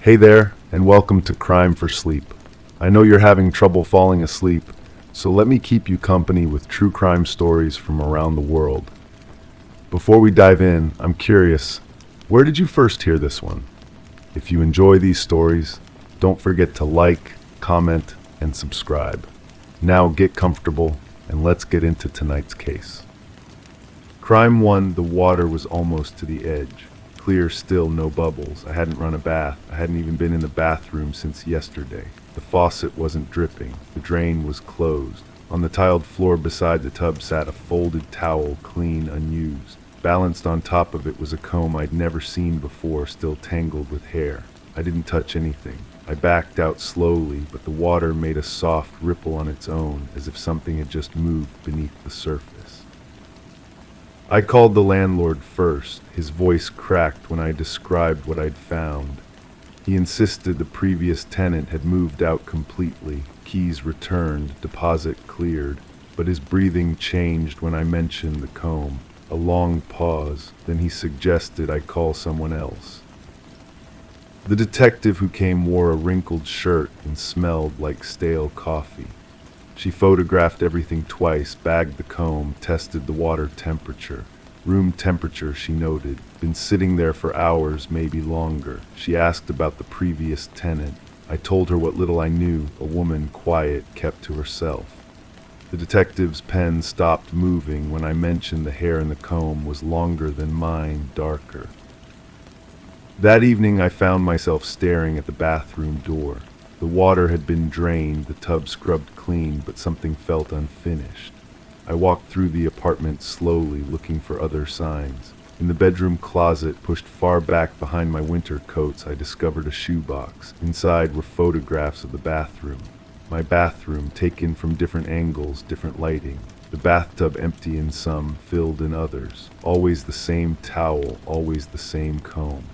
Hey there, and welcome to Crime for Sleep. I know you're having trouble falling asleep, so let me keep you company with true crime stories from around the world. Before we dive in, I'm curious, where did you first hear this one? If you enjoy these stories, don't forget to like, comment, and subscribe. Now get comfortable, and let's get into tonight's case. Crime 1, the water was almost to the edge. Clear still, no bubbles. I hadn't run a bath. I hadn't even been in the bathroom since yesterday. The faucet wasn't dripping. The drain was closed. On the tiled floor beside the tub sat a folded towel, clean, unused. Balanced on top of it was a comb I'd never seen before, still tangled with hair. I didn't touch anything. I backed out slowly, but the water made a soft ripple on its own, as if something had just moved beneath the surface. I called the landlord first. His voice cracked when I described what I'd found. He insisted the previous tenant had moved out completely, keys returned, deposit cleared, but his breathing changed when I mentioned the comb. A long pause, then he suggested I call someone else. The detective who came wore a wrinkled shirt and smelled like stale coffee. She photographed everything twice, bagged the comb, tested the water temperature. Room temperature, she noted. Been sitting there for hours, maybe longer. She asked about the previous tenant. I told her what little I knew, a woman, quiet, kept to herself. The detective's pen stopped moving when I mentioned the hair in the comb was longer than mine, darker. That evening I found myself staring at the bathroom door. The water had been drained, the tub scrubbed clean, but something felt unfinished. I walked through the apartment slowly, looking for other signs. In the bedroom closet, pushed far back behind my winter coats, I discovered a shoebox. Inside were photographs of the bathroom. My bathroom, taken from different angles, different lighting. The bathtub empty in some, filled in others. Always the same towel, always the same comb.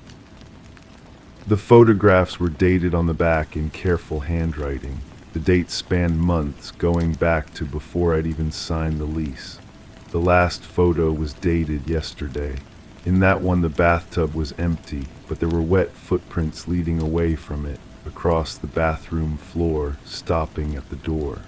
The photographs were dated on the back in careful handwriting. The dates spanned months, going back to before I'd even signed the lease. The last photo was dated yesterday. In that one, the bathtub was empty, but there were wet footprints leading away from it, across the bathroom floor, stopping at the door.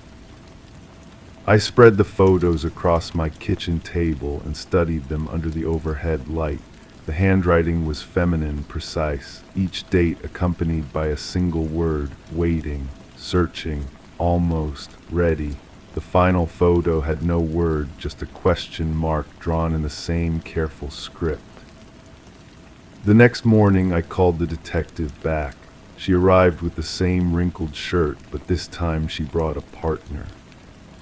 I spread the photos across my kitchen table and studied them under the overhead light. The handwriting was feminine, precise, each date accompanied by a single word: waiting, searching, almost, ready. The final photo had no word, just a question mark drawn in the same careful script. The next morning I called the detective back. She arrived with the same wrinkled shirt, but this time she brought a partner.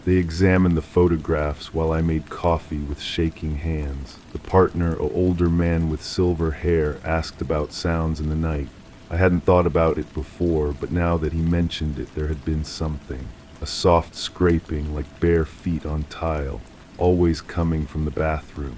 They examined the photographs while I made coffee with shaking hands. The partner, an older man with silver hair, asked about sounds in the night. I hadn't thought about it before, but now that he mentioned it, there had been something. A soft scraping like bare feet on tile, always coming from the bathroom.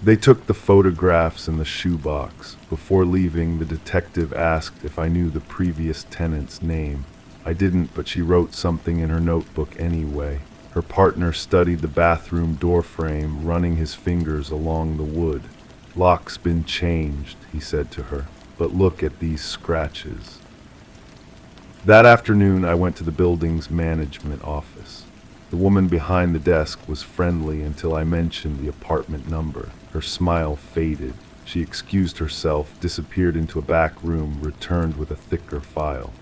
They took the photographs and the shoebox. Before leaving, the detective asked if I knew the previous tenant's name. I didn't, but she wrote something in her notebook anyway. Her partner studied the bathroom door frame, running his fingers along the wood. "Lock's been changed," he said to her, "but look at these scratches." That afternoon, I went to the building's management office. The woman behind the desk was friendly until I mentioned the apartment number. Her smile faded. She excused herself, disappeared into a back room, returned with a thicker file.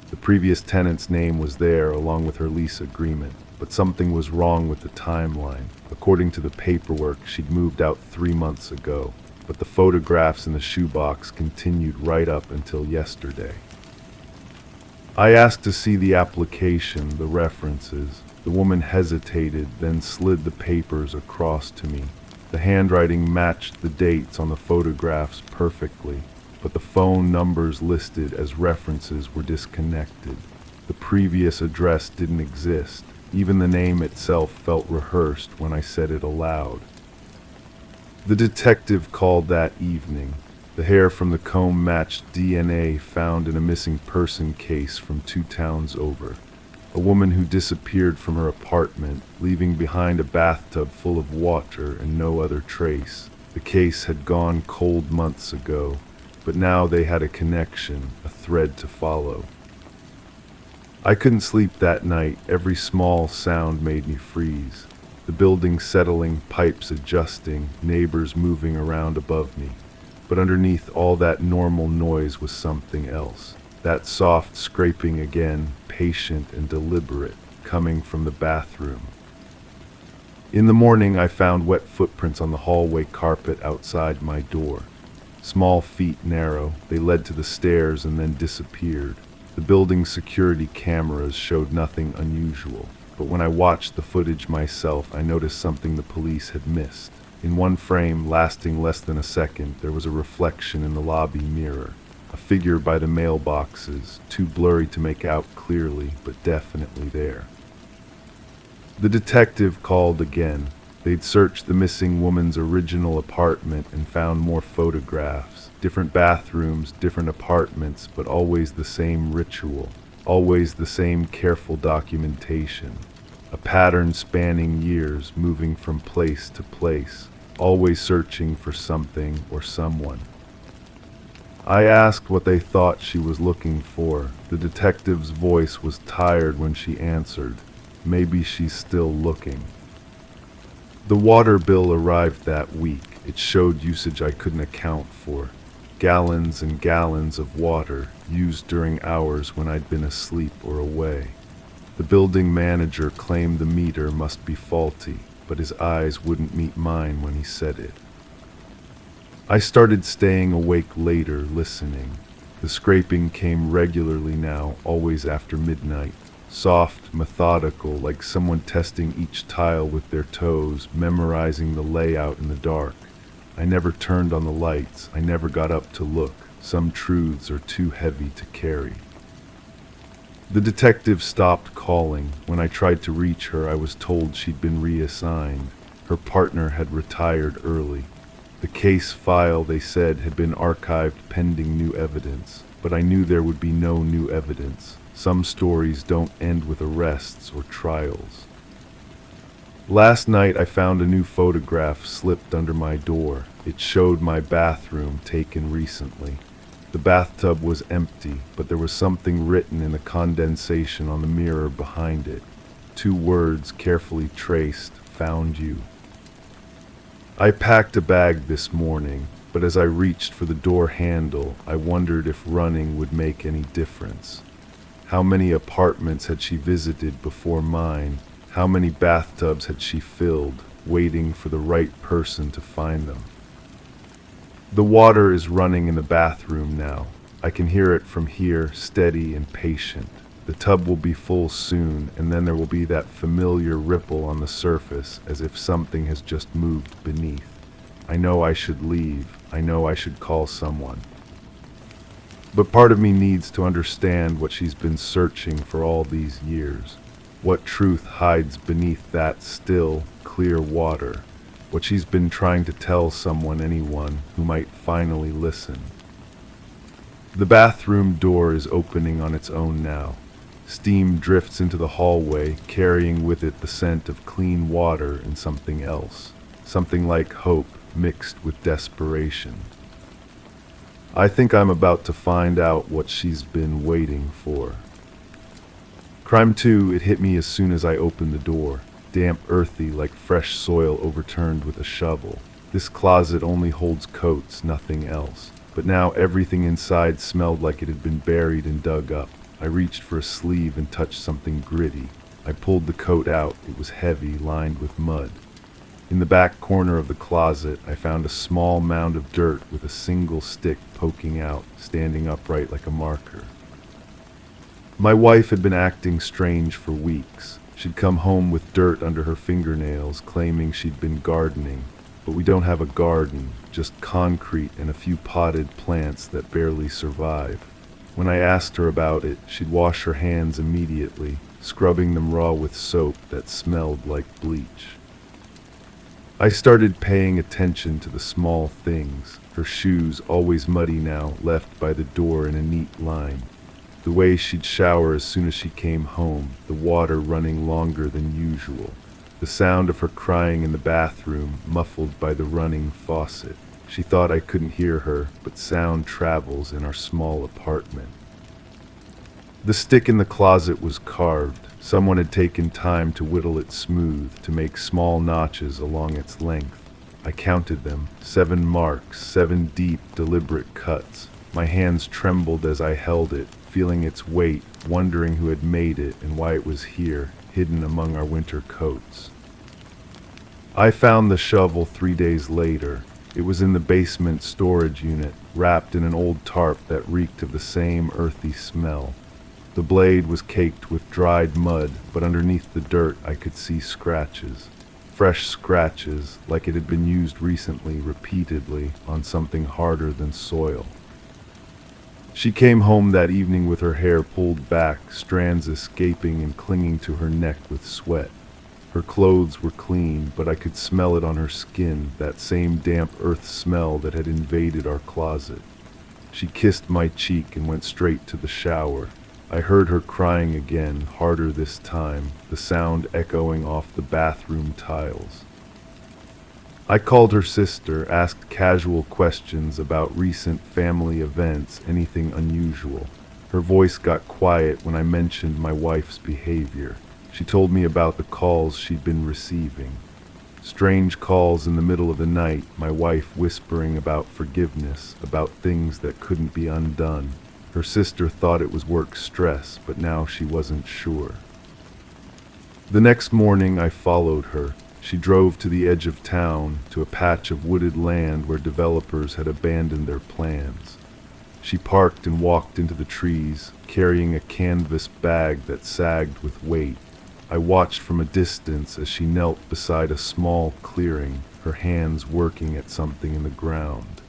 The previous tenant's name was there, along with her lease agreement, but something was wrong with the timeline. According to the paperwork, she'd moved out 3 months ago, but the photographs in the shoebox continued right up until yesterday. I asked to see the application, the references. The woman hesitated, then slid the papers across to me. The handwriting matched the dates on the photographs perfectly, but the phone numbers listed as references were disconnected. The previous address didn't exist. Even the name itself felt rehearsed when I said it aloud. The detective called that evening. The hair from the comb matched DNA found in a missing person case from 2 towns over. A woman who disappeared from her apartment, leaving behind a bathtub full of water and no other trace. The case had gone cold months ago. but now they had a connection, a thread to follow. I couldn't sleep that night. Every small sound made me freeze. The building settling, pipes adjusting, neighbors moving around above me. But underneath all that normal noise was something else. That soft scraping again, patient and deliberate, coming from the bathroom. In the morning, I found wet footprints on the hallway carpet outside my door. Small feet, narrow, they led to the stairs and then disappeared. The building's security cameras showed nothing unusual, but when I watched the footage myself, I noticed something the police had missed. In one frame, lasting less than a second, there was a reflection in the lobby mirror. A figure by the mailboxes, too blurry to make out clearly, but definitely there. The detective called again. They'd searched the missing woman's original apartment and found more photographs. Different bathrooms, different apartments, but always the same ritual. Always the same careful documentation. A pattern spanning years, moving from place to place. Always searching for something or someone. I asked what they thought she was looking for. The detective's voice was tired when she answered. Maybe she's still looking. The water bill arrived that week. It showed usage I couldn't account for. Gallons and gallons of water, used during hours when I'd been asleep or away. The building manager claimed the meter must be faulty, but his eyes wouldn't meet mine when he said it. I started staying awake later, listening. The scraping came regularly now, always after midnight. Soft, methodical, like someone testing each tile with their toes, memorizing the layout in the dark. I never turned on the lights. I never got up to look. Some truths are too heavy to carry. The detective stopped calling. When I tried to reach her, I was told she'd been reassigned. Her partner had retired early. The case file, they said, had been archived pending new evidence, but I knew there would be no new evidence. Some stories don't end with arrests or trials. Last night I found a new photograph slipped under my door. It showed my bathroom taken recently. The bathtub was empty, but there was something written in the condensation on the mirror behind it. 2 words carefully traced, "Found you." I packed a bag this morning, but as I reached for the door handle, I wondered if running would make any difference. How many apartments had she visited before mine? How many bathtubs had she filled, waiting for the right person to find them? The water is running in the bathroom now. I can hear it from here, steady and patient. The tub will be full soon, and then there will be that familiar ripple on the surface, as if something has just moved beneath. I know I should leave. I know I should call someone. But part of me needs to understand what she's been searching for all these years. What truth hides beneath that still, clear water? What she's been trying to tell someone, anyone, who might finally listen. The bathroom door is opening on its own now. Steam drifts into the hallway, carrying with it the scent of clean water and something else. Something like hope mixed with desperation. I think I'm about to find out what she's been waiting for. Crime 2, it hit me as soon as I opened the door. Damp, earthy, like fresh soil overturned with a shovel. This closet only holds coats, nothing else. But now everything inside smelled like it had been buried and dug up. I reached for a sleeve and touched something gritty. I pulled the coat out. It was heavy, lined with mud. In the back corner of the closet, I found a small mound of dirt with a single stick poking out, standing upright like a marker. My wife had been acting strange for weeks. She'd come home with dirt under her fingernails, claiming she'd been gardening. But we don't have a garden, just concrete and a few potted plants that barely survive. When I asked her about it, she'd wash her hands immediately, scrubbing them raw with soap that smelled like bleach. I started paying attention to the small things. Her shoes, always muddy now, left by the door in a neat line. The way she'd shower as soon as she came home, the water running longer than usual. The sound of her crying in the bathroom, muffled by the running faucet. She thought I couldn't hear her, but sound travels in our small apartment. The stick in the closet was carved. Someone had taken time to whittle it smooth, to make small notches along its length. I counted them, 7 marks, 7 deep, deliberate cuts. My hands trembled as I held it, feeling its weight, wondering who had made it and why it was here, hidden among our winter coats. I found the shovel 3 days later. It was in the basement storage unit, wrapped in an old tarp that reeked of the same earthy smell. The blade was caked with dried mud, but underneath the dirt I could see scratches. Fresh scratches, like it had been used recently, repeatedly, on something harder than soil. She came home that evening with her hair pulled back, strands escaping and clinging to her neck with sweat. Her clothes were clean, but I could smell it on her skin, that same damp earth smell that had invaded our closet. She kissed my cheek and went straight to the shower. I heard her crying again, harder this time, the sound echoing off the bathroom tiles. I called her sister, asked casual questions about recent family events, anything unusual. Her voice got quiet when I mentioned my wife's behavior. She told me about the calls she'd been receiving. Strange calls in the middle of the night, my wife whispering about forgiveness, about things that couldn't be undone. Her sister thought it was work stress, but now she wasn't sure. The next morning I followed her. She drove to the edge of town, to a patch of wooded land where developers had abandoned their plans. She parked and walked into the trees, carrying a canvas bag that sagged with weight. I watched from a distance as she knelt beside a small clearing, her hands working at something in the ground.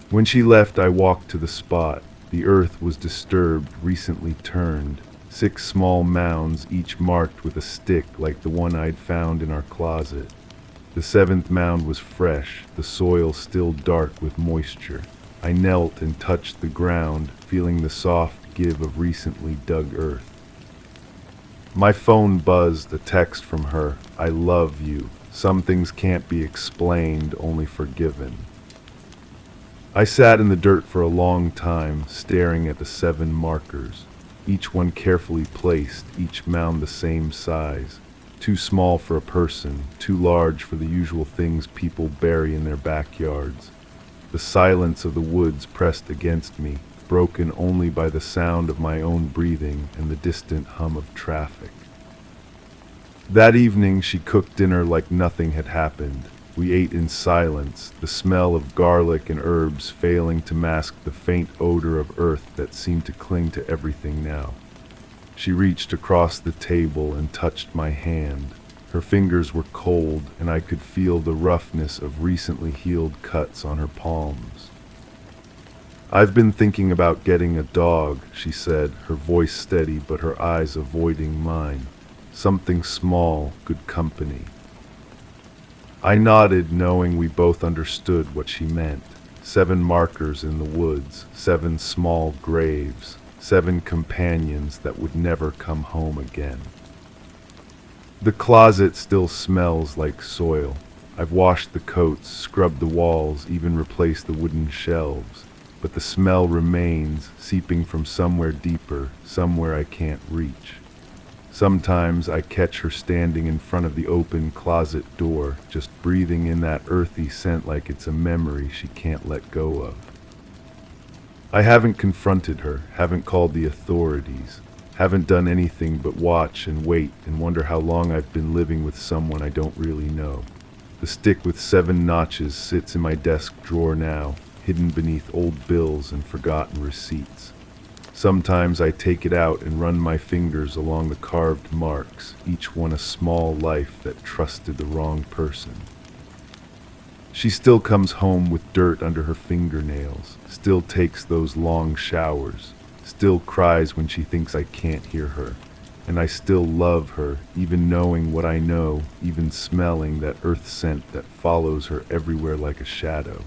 When she left, I walked to the spot. The earth was disturbed, recently turned. 6 small mounds, each marked with a stick like the one I'd found in our closet. The 7th mound was fresh, the soil still dark with moisture. I knelt and touched the ground, feeling the soft give of recently dug earth. My phone buzzed, a text from her. I love you. Some things can't be explained, only forgiven. I sat in the dirt for a long time, staring at the 7 markers, each one carefully placed, each mound the same size. Too small for a person, too large for the usual things people bury in their backyards. The silence of the woods pressed against me, broken only by the sound of my own breathing and the distant hum of traffic. That evening she cooked dinner like nothing had happened. We ate in silence, the smell of garlic and herbs failing to mask the faint odor of earth that seemed to cling to everything now. She reached across the table and touched my hand. Her fingers were cold, and I could feel the roughness of recently healed cuts on her palms. I've been thinking about getting a dog, she said, her voice steady but her eyes avoiding mine. Something small, good company. I nodded, knowing we both understood what she meant. 7 markers in the woods, 7 small graves, 7 companions that would never come home again. The closet still smells like soil. I've washed the coats, scrubbed the walls, even replaced the wooden shelves. But the smell remains, seeping from somewhere deeper, somewhere I can't reach. Sometimes I catch her standing in front of the open closet door, just breathing in that earthy scent like it's a memory she can't let go of. I haven't confronted her, haven't called the authorities, haven't done anything but watch and wait and wonder how long I've been living with someone I don't really know. The stick with 7 notches sits in my desk drawer now, hidden beneath old bills and forgotten receipts. Sometimes I take it out and run my fingers along the carved marks, each one a small life that trusted the wrong person. She still comes home with dirt under her fingernails, still takes those long showers, still cries when she thinks I can't hear her. And I still love her, even knowing what I know, even smelling that earth scent that follows her everywhere like a shadow.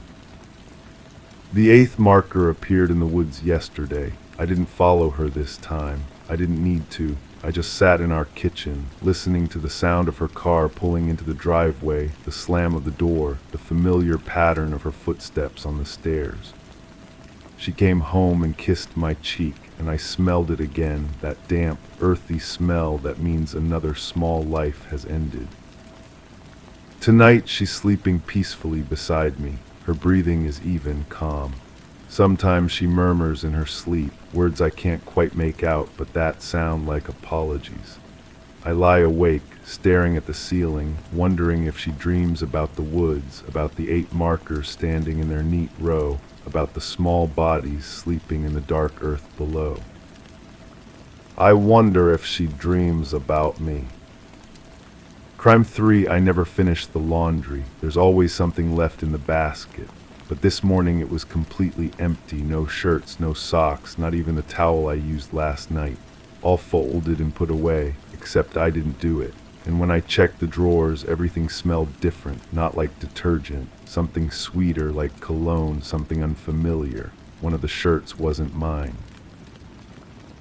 The 8th marker appeared in the woods yesterday. I didn't follow her this time. I didn't need to. I just sat in our kitchen, listening to the sound of her car pulling into the driveway, the slam of the door, the familiar pattern of her footsteps on the stairs. She came home and kissed my cheek, and I smelled it again, that damp, earthy smell that means another small life has ended. Tonight she's sleeping peacefully beside me. Her breathing is even, calm. Sometimes she murmurs in her sleep, words I can't quite make out, but that sound like apologies. I lie awake, staring at the ceiling, wondering if she dreams about the woods, about the 8 markers standing in their neat row, about the small bodies sleeping in the dark earth below. I wonder if she dreams about me. Crime 3, I never finished the laundry. There's always something left in the basket. But this morning it was completely empty, no shirts, no socks, not even the towel I used last night. All folded and put away, except I didn't do it. And when I checked the drawers, everything smelled different, not like detergent, something sweeter like cologne, something unfamiliar. One of the shirts wasn't mine.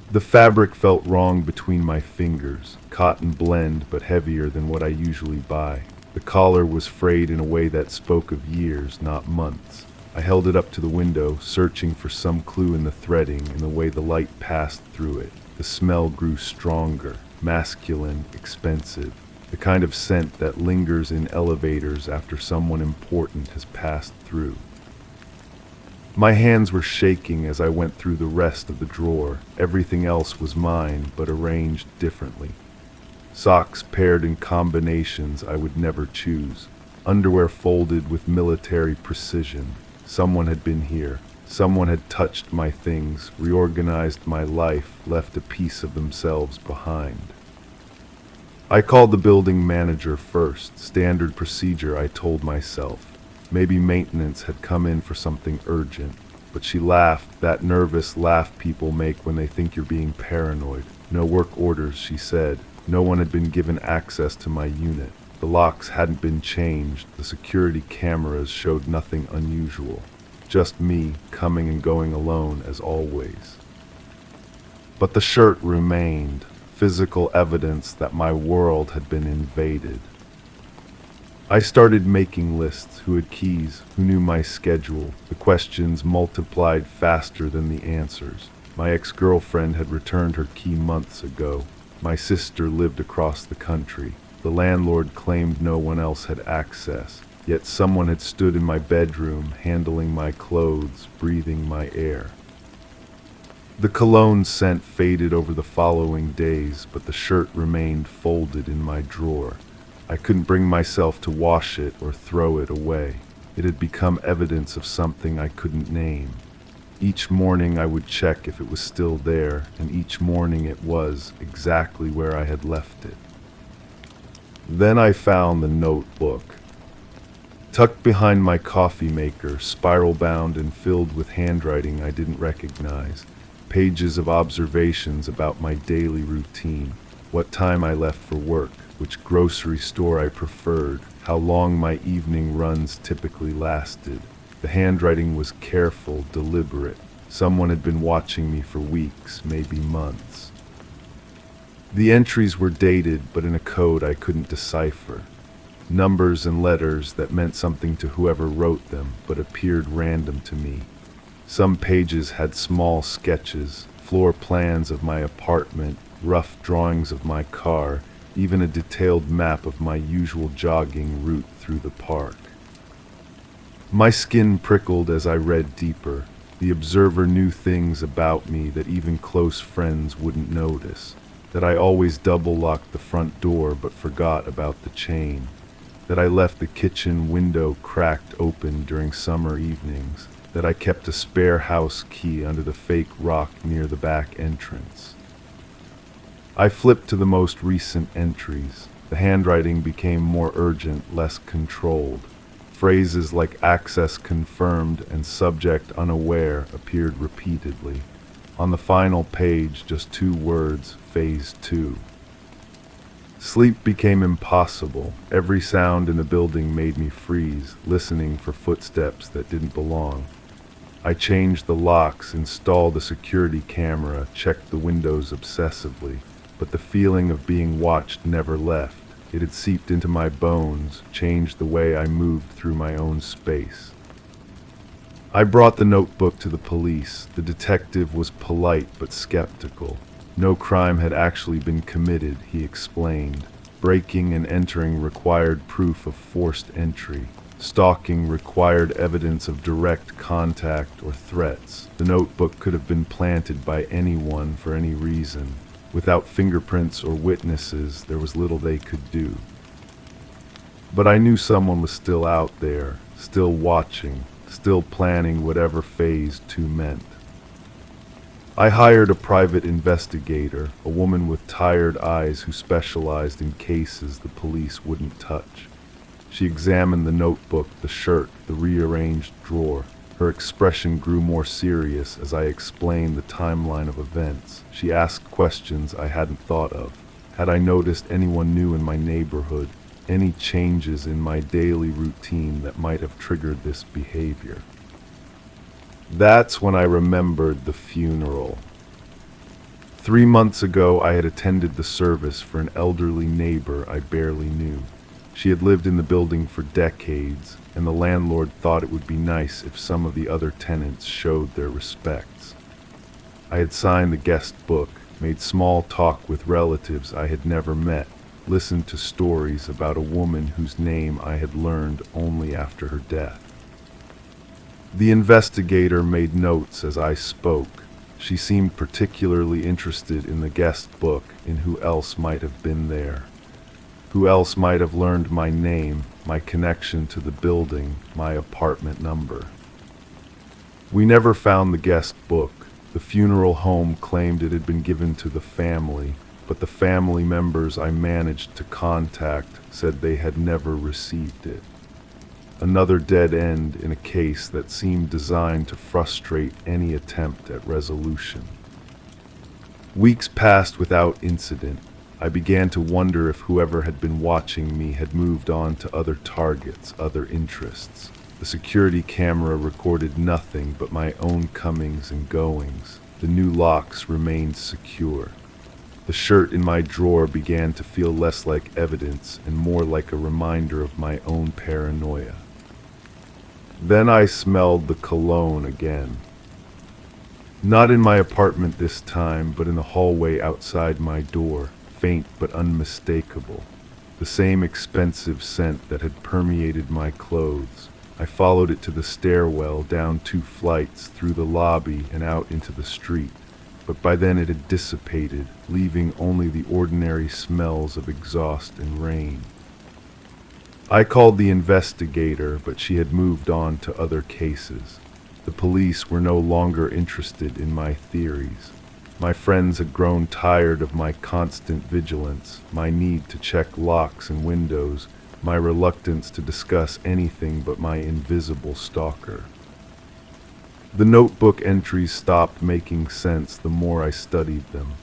The fabric felt wrong between my fingers, cotton blend but heavier than what I usually buy. The collar was frayed in a way that spoke of years, not months. I held it up to the window, searching for some clue in the threading and the way the light passed through it. The smell grew stronger, masculine, expensive, the kind of scent that lingers in elevators after someone important has passed through. My hands were shaking as I went through the rest of the drawer. Everything else was mine, but arranged differently. Socks paired in combinations I would never choose. Underwear folded with military precision. Someone had been here. Someone had touched my things, reorganized my life, left a piece of themselves behind. I called the building manager first. Standard procedure, I told myself. Maybe maintenance had come in for something urgent. But she laughed, that nervous laugh people make when they think you're being paranoid. No work orders, she said. No one had been given access to my unit. The locks hadn't been changed. The security cameras showed nothing unusual. Just me, coming and going alone as always. But the shirt remained, physical evidence that my world had been invaded. I started making lists. Who had keys? Who knew my schedule? The questions multiplied faster than the answers. My ex-girlfriend had returned her key months ago. My sister lived across the country. The landlord claimed no one else had access, yet someone had stood in my bedroom, handling my clothes, breathing my air. The cologne scent faded over the following days, but the shirt remained folded in my drawer. I couldn't bring myself to wash it or throw it away. It had become evidence of something I couldn't name. Each morning I would check if it was still there, and each morning it was exactly where I had left it. Then I found the notebook. Tucked behind my coffee maker, spiral-bound and filled with handwriting I didn't recognize, pages of observations about my daily routine, what time I left for work, which grocery store I preferred, how long my evening runs typically lasted. The handwriting was careful, deliberate. Someone had been watching me for weeks, maybe months. The entries were dated, but in a code I couldn't decipher. Numbers and letters that meant something to whoever wrote them, but appeared random to me. Some pages had small sketches, floor plans of my apartment, rough drawings of my car, even a detailed map of my usual jogging route through the park. My skin prickled as I read deeper. The observer knew things about me that even close friends wouldn't notice. That I always double-locked the front door but forgot about the chain. That I left the kitchen window cracked open during summer evenings. That I kept a spare house key under the fake rock near the back entrance. I flipped to the most recent entries. The handwriting became more urgent, less controlled. Phrases like access confirmed and subject unaware appeared repeatedly. On the final page, just 2 words, phase 2. Sleep became impossible. Every sound in the building made me freeze, listening for footsteps that didn't belong. I changed the locks, installed a security camera, checked the windows obsessively, but the feeling of being watched never left. It had seeped into my bones, changed the way I moved through my own space. I brought the notebook to the police. The detective was polite but skeptical. No crime had actually been committed, he explained. Breaking and entering required proof of forced entry. Stalking required evidence of direct contact or threats. The notebook could have been planted by anyone for any reason. Without fingerprints or witnesses, there was little they could do. But I knew someone was still out there, still watching, still planning whatever phase 2 meant. I hired a private investigator, a woman with tired eyes who specialized in cases the police wouldn't touch. She examined the notebook, the shirt, the rearranged drawer. Her expression grew more serious as I explained the timeline of events. She asked questions I hadn't thought of. Had I noticed anyone new in my neighborhood, any changes in my daily routine that might have triggered this behavior? That's when I remembered the funeral. 3 months ago, I had attended the service for an elderly neighbor I barely knew. She had lived in the building for decades, and the landlord thought it would be nice if some of the other tenants showed their respects. I had signed the guest book, made small talk with relatives I had never met, listened to stories about a woman whose name I had learned only after her death. The investigator made notes as I spoke. She seemed particularly interested in the guest book, in who else might have been there. Who else might have learned my name, my connection to the building, my apartment number. We never found the guest book. The funeral home claimed it had been given to the family, but the family members I managed to contact said they had never received it. Another dead end in a case that seemed designed to frustrate any attempt at resolution. Weeks passed without incident. I began to wonder if whoever had been watching me had moved on to other targets, other interests. The security camera recorded nothing but my own comings and goings. The new locks remained secure. The shirt in my drawer began to feel less like evidence and more like a reminder of my own paranoia. Then I smelled the cologne again. Not in my apartment this time, but in the hallway outside my door, faint but unmistakable. The same expensive scent that had permeated my clothes. I followed it to the stairwell, down 2 flights, through the lobby and out into the street. But by then it had dissipated, leaving only the ordinary smells of exhaust and rain. I called the investigator, but she had moved on to other cases. The police were no longer interested in my theories. My friends had grown tired of my constant vigilance, my need to check locks and windows, my reluctance to discuss anything but my invisible stalker. The notebook entries stopped making sense the more I studied them.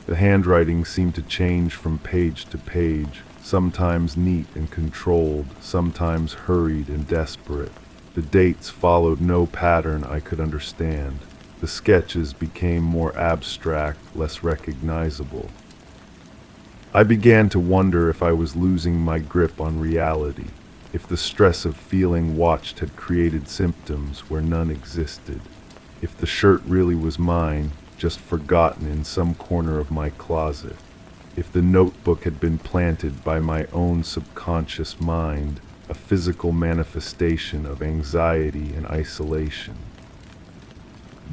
The handwriting seemed to change from page to page, sometimes neat and controlled, sometimes hurried and desperate. The dates followed no pattern I could understand. The sketches became more abstract, less recognizable. I began to wonder if I was losing my grip on reality, if the stress of feeling watched had created symptoms where none existed, if the shirt really was mine, just forgotten in some corner of my closet, if the notebook had been planted by my own subconscious mind, a physical manifestation of anxiety and isolation.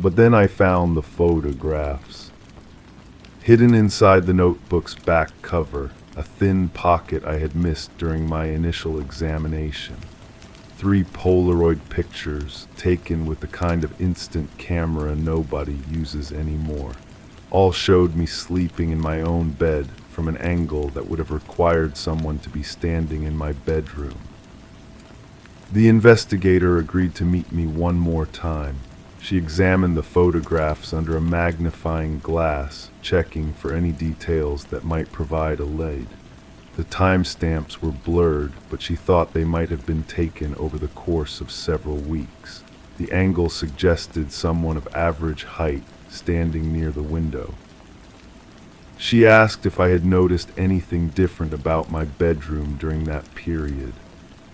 But then I found the photographs. Hidden inside the notebook's back cover, a thin pocket I had missed during my initial examination. 3 Polaroid pictures taken with the kind of instant camera nobody uses anymore. All showed me sleeping in my own bed from an angle that would have required someone to be standing in my bedroom. The investigator agreed to meet me one more time. She examined the photographs under a magnifying glass, checking for any details that might provide a lead. The timestamps were blurred, but she thought they might have been taken over the course of several weeks. The angle suggested someone of average height standing near the window. She asked if I had noticed anything different about my bedroom during that period,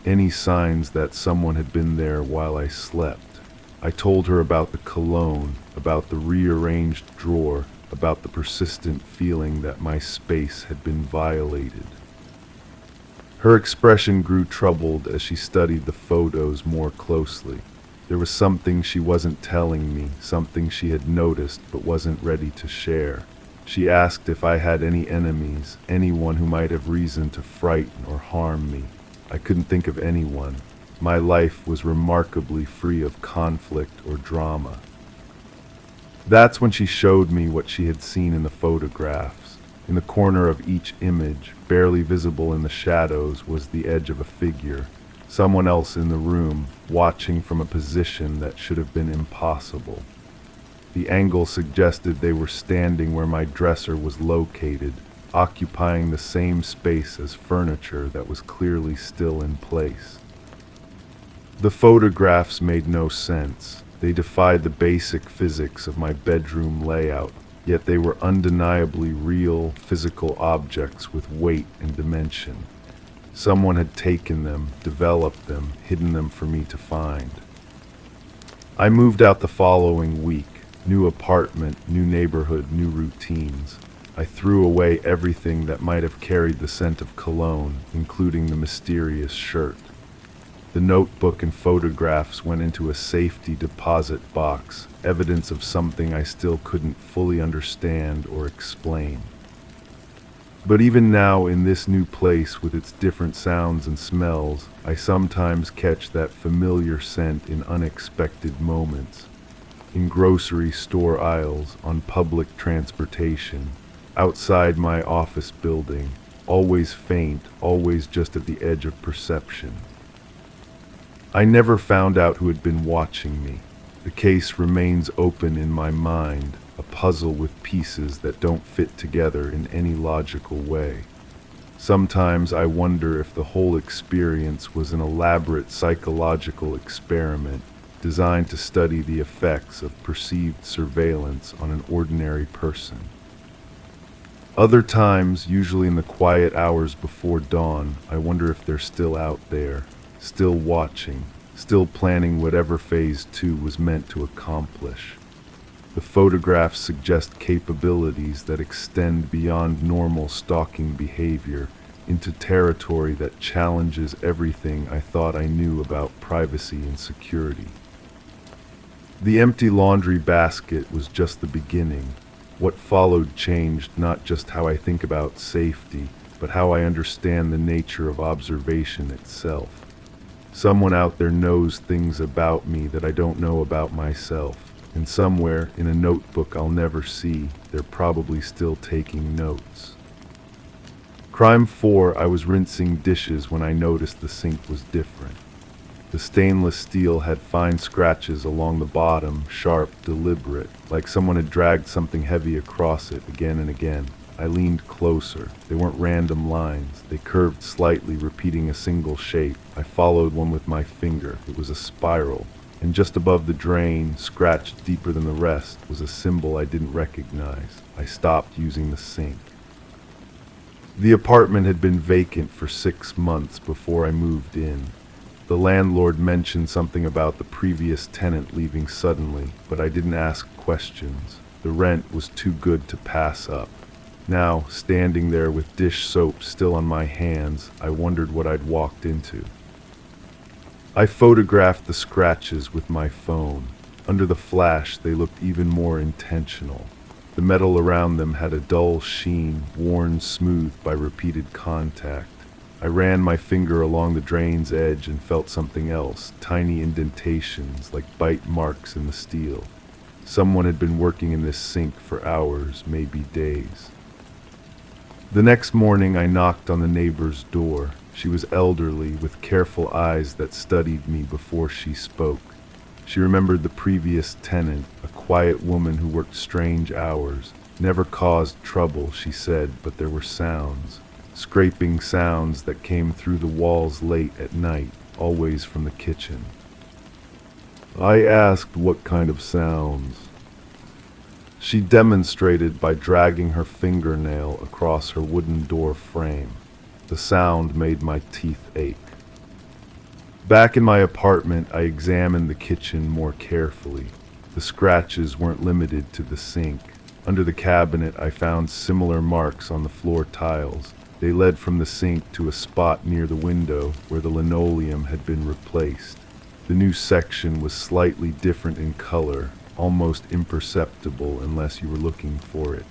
any signs that someone had been there while I slept. I told her about the cologne, about the rearranged drawer, about the persistent feeling that my space had been violated. Her expression grew troubled as she studied the photos more closely. There was something she wasn't telling me, something she had noticed but wasn't ready to share. She asked if I had any enemies, anyone who might have reason to frighten or harm me. I couldn't think of anyone. My life was remarkably free of conflict or drama. That's when she showed me what she had seen in the photographs. In the corner of each image, barely visible in the shadows, was the edge of a figure. Someone else in the room, watching from a position that should have been impossible. The angle suggested they were standing where my dresser was located, occupying the same space as furniture that was clearly still in place. The photographs made no sense. They defied the basic physics of my bedroom layout, yet they were undeniably real, physical objects with weight and dimension. Someone had taken them, developed them, hidden them for me to find. I moved out the following week. New apartment, new neighborhood, new routines. I threw away everything that might have carried the scent of cologne, including the mysterious shirt. The notebook and photographs went into a safety deposit box, evidence of something I still couldn't fully understand or explain. But even now, in this new place with its different sounds and smells, I sometimes catch that familiar scent in unexpected moments. In grocery store aisles, on public transportation, outside my office building, always faint, always just at the edge of perception. I never found out who had been watching me. The case remains open in my mind, a puzzle with pieces that don't fit together in any logical way. Sometimes I wonder if the whole experience was an elaborate psychological experiment designed to study the effects of perceived surveillance on an ordinary person. Other times, usually in the quiet hours before dawn, I wonder if they're still out there, still watching, still planning whatever Phase 2 was meant to accomplish. The photographs suggest capabilities that extend beyond normal stalking behavior into territory that challenges everything I thought I knew about privacy and security. The empty laundry basket was just the beginning. What followed changed not just how I think about safety, but how I understand the nature of observation itself. Someone out there knows things about me that I don't know about myself, and somewhere in a notebook I'll never see, they're probably still taking notes. Crime 4, I was rinsing dishes when I noticed the sink was different. The stainless steel had fine scratches along the bottom, sharp, deliberate, like someone had dragged something heavy across it again and again. I leaned closer. They weren't random lines. They curved slightly, repeating a single shape. I followed one with my finger. It was a spiral. And just above the drain, scratched deeper than the rest, was a symbol I didn't recognize. I stopped using the sink. The apartment had been vacant for 6 months before I moved in. The landlord mentioned something about the previous tenant leaving suddenly, but I didn't ask questions. The rent was too good to pass up. Now, standing there with dish soap still on my hands, I wondered what I'd walked into. I photographed the scratches with my phone. Under the flash, they looked even more intentional. The metal around them had a dull sheen, worn smooth by repeated contact. I ran my finger along the drain's edge and felt something else, tiny indentations like bite marks in the steel. Someone had been working in this sink for hours, maybe days. The next morning I knocked on the neighbor's door. She was elderly, with careful eyes that studied me before she spoke. She remembered the previous tenant, a quiet woman who worked strange hours. Never caused trouble, she said, but there were sounds. Scraping sounds that came through the walls late at night, always from the kitchen. I asked what kind of sounds. She demonstrated by dragging her fingernail across her wooden door frame. The sound made my teeth ache. Back in my apartment, I examined the kitchen more carefully. The scratches weren't limited to the sink. Under the cabinet, I found similar marks on the floor tiles. They led from the sink to a spot near the window where the linoleum had been replaced. The new section was slightly different in color, almost imperceptible unless you were looking for it.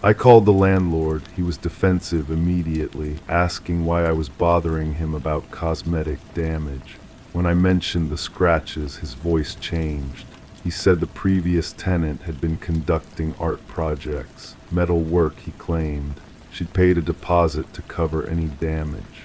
I called the landlord. He was defensive immediately, asking why I was bothering him about cosmetic damage. When I mentioned the scratches, his voice changed. He said the previous tenant had been conducting art projects, metal work he claimed. She'd paid a deposit to cover any damage.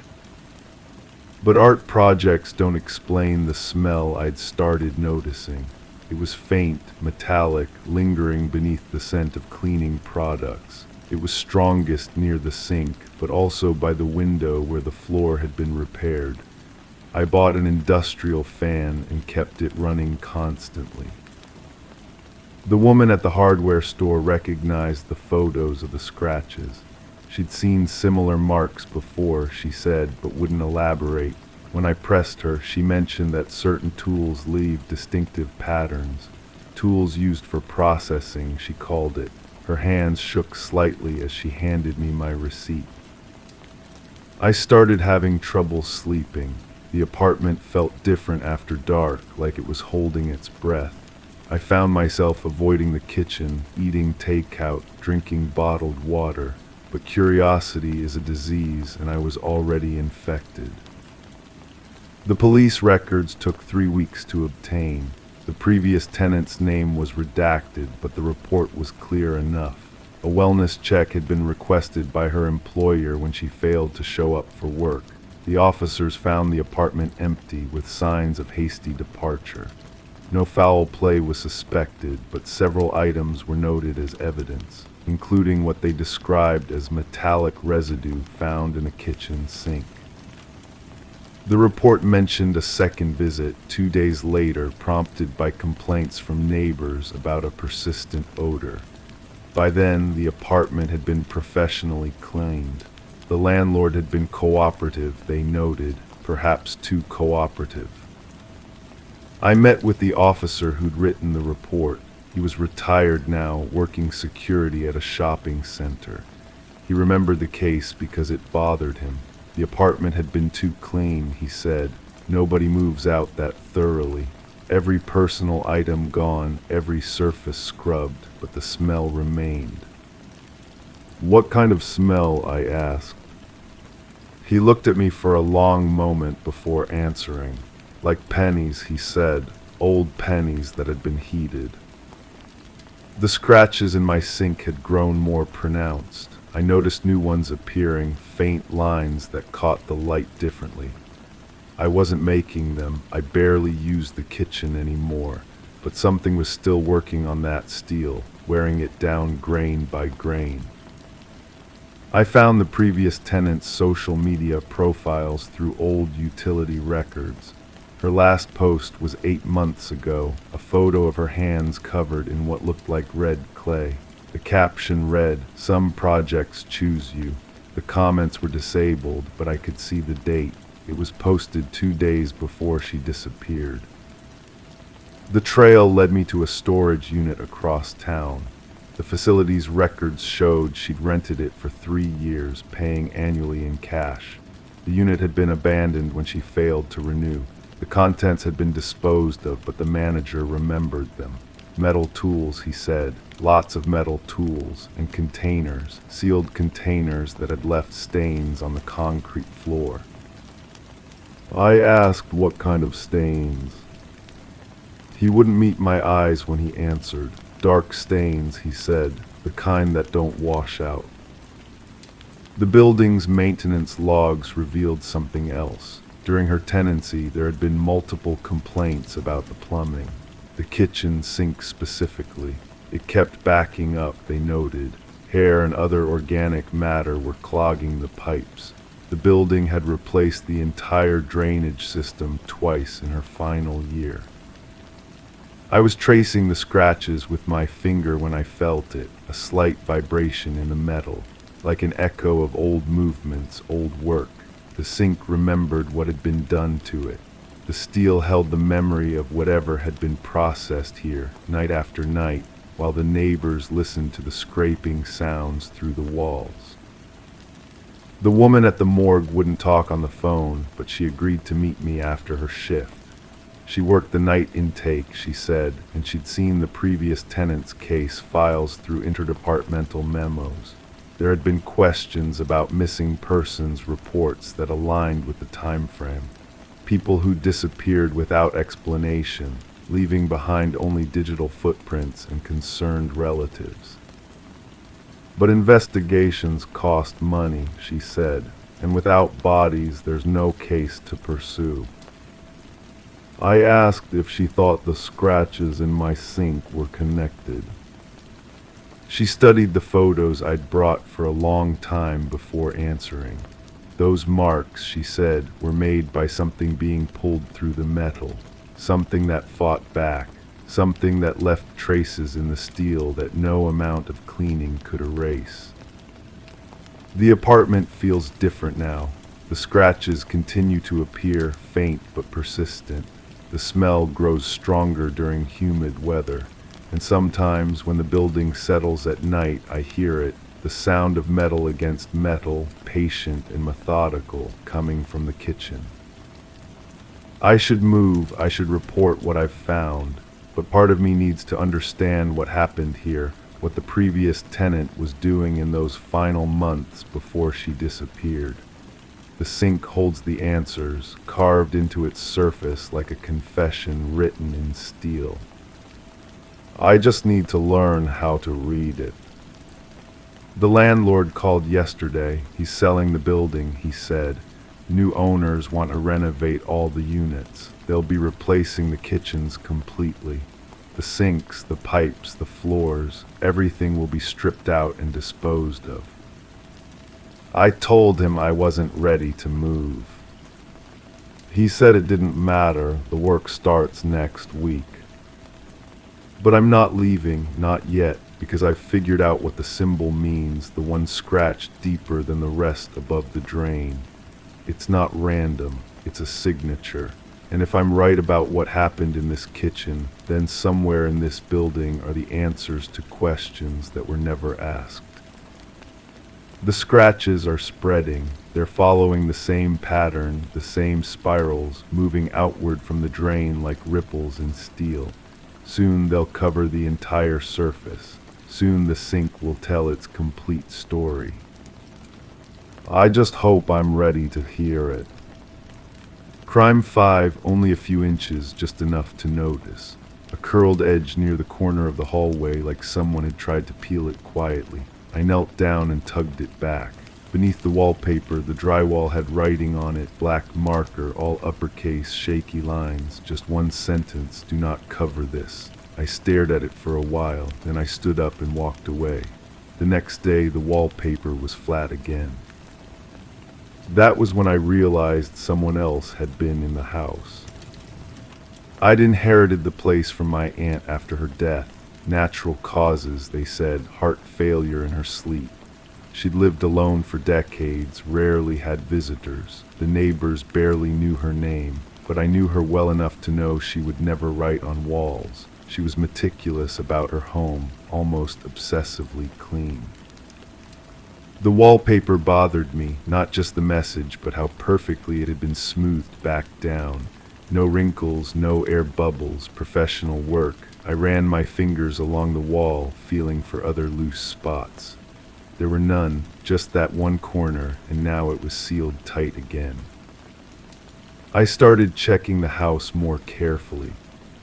But art projects don't explain the smell I'd started noticing. It was faint, metallic, lingering beneath the scent of cleaning products. It was strongest near the sink, but also by the window where the floor had been repaired. I bought an industrial fan and kept it running constantly. The woman at the hardware store recognized the photos of the scratches. She'd seen similar marks before, she said, but wouldn't elaborate. When I pressed her, she mentioned that certain tools leave distinctive patterns. Tools used for processing, she called it. Her hands shook slightly as she handed me my receipt. I started having trouble sleeping. The apartment felt different after dark, like it was holding its breath. I found myself avoiding the kitchen, eating takeout, drinking bottled water. But curiosity is a disease, and I was already infected. The police records took 3 weeks to obtain. The previous tenant's name was redacted, but the report was clear enough. A wellness check had been requested by her employer when she failed to show up for work. The officers found the apartment empty, with signs of hasty departure. No foul play was suspected, but several items were noted as evidence, including what they described as metallic residue found in a kitchen sink. The report mentioned a second visit 2 days later, prompted by complaints from neighbors about a persistent odor. By then, the apartment had been professionally cleaned. The landlord had been cooperative, they noted, perhaps too cooperative. I met with the officer who'd written the report. He was retired now, working security at a shopping center. He remembered the case because it bothered him. The apartment had been too clean, he said. Nobody moves out that thoroughly. Every personal item gone, every surface scrubbed, but the smell remained. What kind of smell? I asked. He looked at me for a long moment before answering. Like pennies, he said, old pennies that had been heated. The scratches in my sink had grown more pronounced. I noticed new ones appearing, faint lines that caught the light differently. I wasn't making them. I barely used the kitchen anymore, but something was still working on that steel, wearing it down grain by grain. I found the previous tenant's social media profiles through old utility records. Her last post was 8 months ago, a photo of her hands covered in what looked like red clay. The caption read, "Some projects choose you." The comments were disabled, but I could see the date. It was posted 2 days before she disappeared. The trail led me to a storage unit across town. The facility's records showed she'd rented it for 3 years, paying annually in cash. The unit had been abandoned when she failed to renew. The contents had been disposed of, but the manager remembered them. Metal tools, he said, lots of metal tools, and containers, sealed containers that had left stains on the concrete floor. I asked what kind of stains. He wouldn't meet my eyes when he answered. Dark stains, he said, the kind that don't wash out. The building's maintenance logs revealed something else. During her tenancy, there had been multiple complaints about the plumbing. The kitchen sink specifically. It kept backing up, they noted. Hair and other organic matter were clogging the pipes. The building had replaced the entire drainage system twice in her final year. I was tracing the scratches with my finger when I felt it, a slight vibration in the metal, like an echo of old movements, old work. The sink remembered what had been done to it. The steel held the memory of whatever had been processed here, night after night, while the neighbors listened to the scraping sounds through the walls. The woman at the morgue wouldn't talk on the phone, but she agreed to meet me after her shift. She worked the night intake, she said, and she'd seen the previous tenant's case files through interdepartmental memos. There had been questions about missing persons reports that aligned with the time frame. People who disappeared without explanation, leaving behind only digital footprints and concerned relatives. But investigations cost money, she said, and without bodies there's no case to pursue. I asked if she thought the scratches in my sink were connected. She studied the photos I'd brought for a long time before answering. Those marks, she said, were made by something being pulled through the metal, something that fought back, something that left traces in the steel that no amount of cleaning could erase. The apartment feels different now. The scratches continue to appear, faint but persistent. The smell grows stronger during humid weather, and sometimes when the building settles at night, I hear it, the sound of metal against metal, patient and methodical, coming from the kitchen. I should move, I should report what I've found, but part of me needs to understand what happened here, what the previous tenant was doing in those final months before she disappeared. The sink holds the answers, carved into its surface like a confession written in steel. I just need to learn how to read it. The landlord called yesterday. He's selling the building, he said. New owners want to renovate all the units. They'll be replacing the kitchens completely. The sinks, the pipes, the floors, everything will be stripped out and disposed of. I told him I wasn't ready to move. He said it didn't matter, the work starts next week. But I'm not leaving, not yet, because I've figured out what the symbol means, the one scratched deeper than the rest above the drain. It's not random, it's a signature. And if I'm right about what happened in this kitchen, then somewhere in this building are the answers to questions that were never asked. The scratches are spreading. They're following the same pattern, the same spirals, moving outward from the drain like ripples in steel. Soon they'll cover the entire surface. Soon the sink will tell its complete story. I just hope I'm ready to hear it. Crime 5, only a few inches, just enough to notice. A curled edge near the corner of the hallway like someone had tried to peel it quietly. I knelt down and tugged it back. Beneath the wallpaper, the drywall had writing on it, black marker, all uppercase, shaky lines, just one sentence, "Do not cover this." I stared at it for a while, then I stood up and walked away. The next day, the wallpaper was flat again. That was when I realized someone else had been in the house. I'd inherited the place from my aunt after her death. Natural causes, they said, heart failure in her sleep. She'd lived alone for decades, rarely had visitors. The neighbors barely knew her name, but I knew her well enough to know she would never write on walls. She was meticulous about her home, almost obsessively clean. The wallpaper bothered me, not just the message, but how perfectly it had been smoothed back down. No wrinkles, no air bubbles, professional work. I ran my fingers along the wall, feeling for other loose spots. There were none, just that one corner, and now it was sealed tight again. I started checking the house more carefully.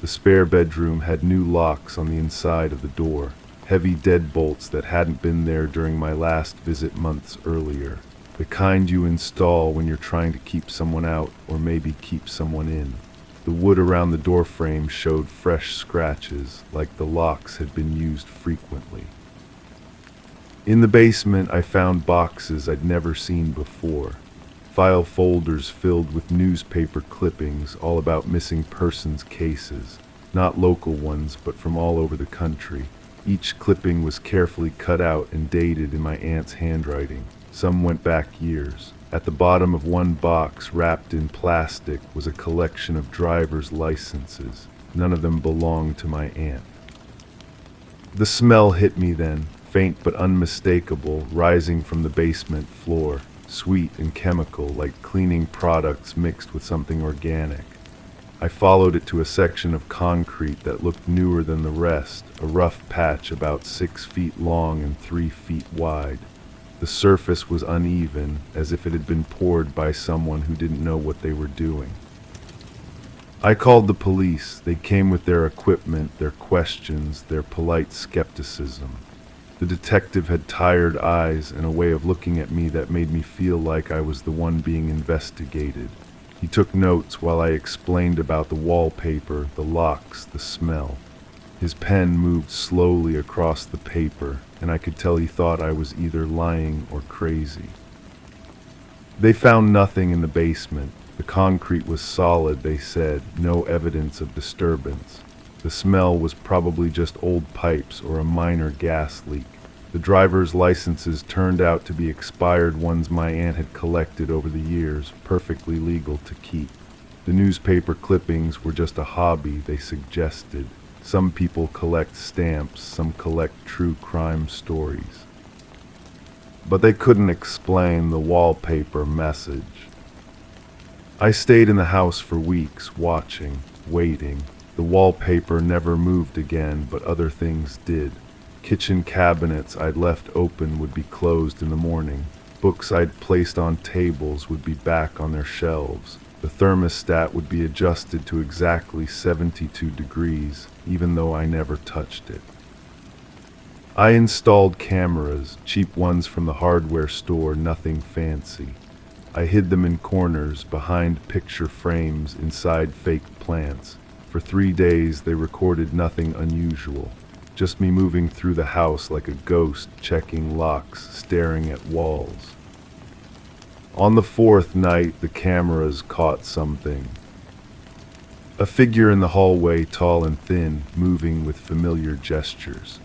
The spare bedroom had new locks on the inside of the door, heavy deadbolts that hadn't been there during my last visit months earlier. The kind you install when you're trying to keep someone out, or maybe keep someone in. The wood around the doorframe showed fresh scratches, like the locks had been used frequently. In the basement, I found boxes I'd never seen before. File folders filled with newspaper clippings all about missing persons cases. not local ones, but from all over the country. Each clipping was carefully cut out and dated in my aunt's handwriting. Some went back years. At the bottom of one box, wrapped in plastic, was a collection of driver's licenses. None of them belonged to my aunt. The smell hit me then, faint but unmistakable, rising from the basement floor, sweet and chemical, like cleaning products mixed with something organic. I followed it to a section of concrete that looked newer than the rest, a rough patch about 6 feet long and 3 feet wide. The surface was uneven, as if it had been poured by someone who didn't know what they were doing. I called the police. They came with their equipment, their questions, their polite skepticism. The detective had tired eyes and a way of looking at me that made me feel like I was the one being investigated. He took notes while I explained about the wallpaper, the locks, the smell. His pen moved slowly across the paper, and I could tell he thought I was either lying or crazy. They found nothing in the basement. The concrete was solid, they said, no evidence of disturbance. The smell was probably just old pipes or a minor gas leak. The driver's licenses turned out to be expired ones my aunt had collected over the years, perfectly legal to keep. The newspaper clippings were just a hobby, they suggested. Some people collect stamps, some collect true crime stories. But they couldn't explain the wallpaper message. I stayed in the house for weeks, watching, waiting. The wallpaper never moved again, but other things did. Kitchen cabinets I'd left open would be closed in the morning. Books I'd placed on tables would be back on their shelves. The thermostat would be adjusted to exactly 72 degrees, even though I never touched it. I installed cameras, cheap ones from the hardware store, nothing fancy. I hid them in corners, behind picture frames, inside fake plants. For 3 days they recorded nothing unusual. Just me moving through the house like a ghost, checking locks, staring at walls. On the 4th night, the cameras caught something. A figure in the hallway, tall and thin, moving with familiar gestures.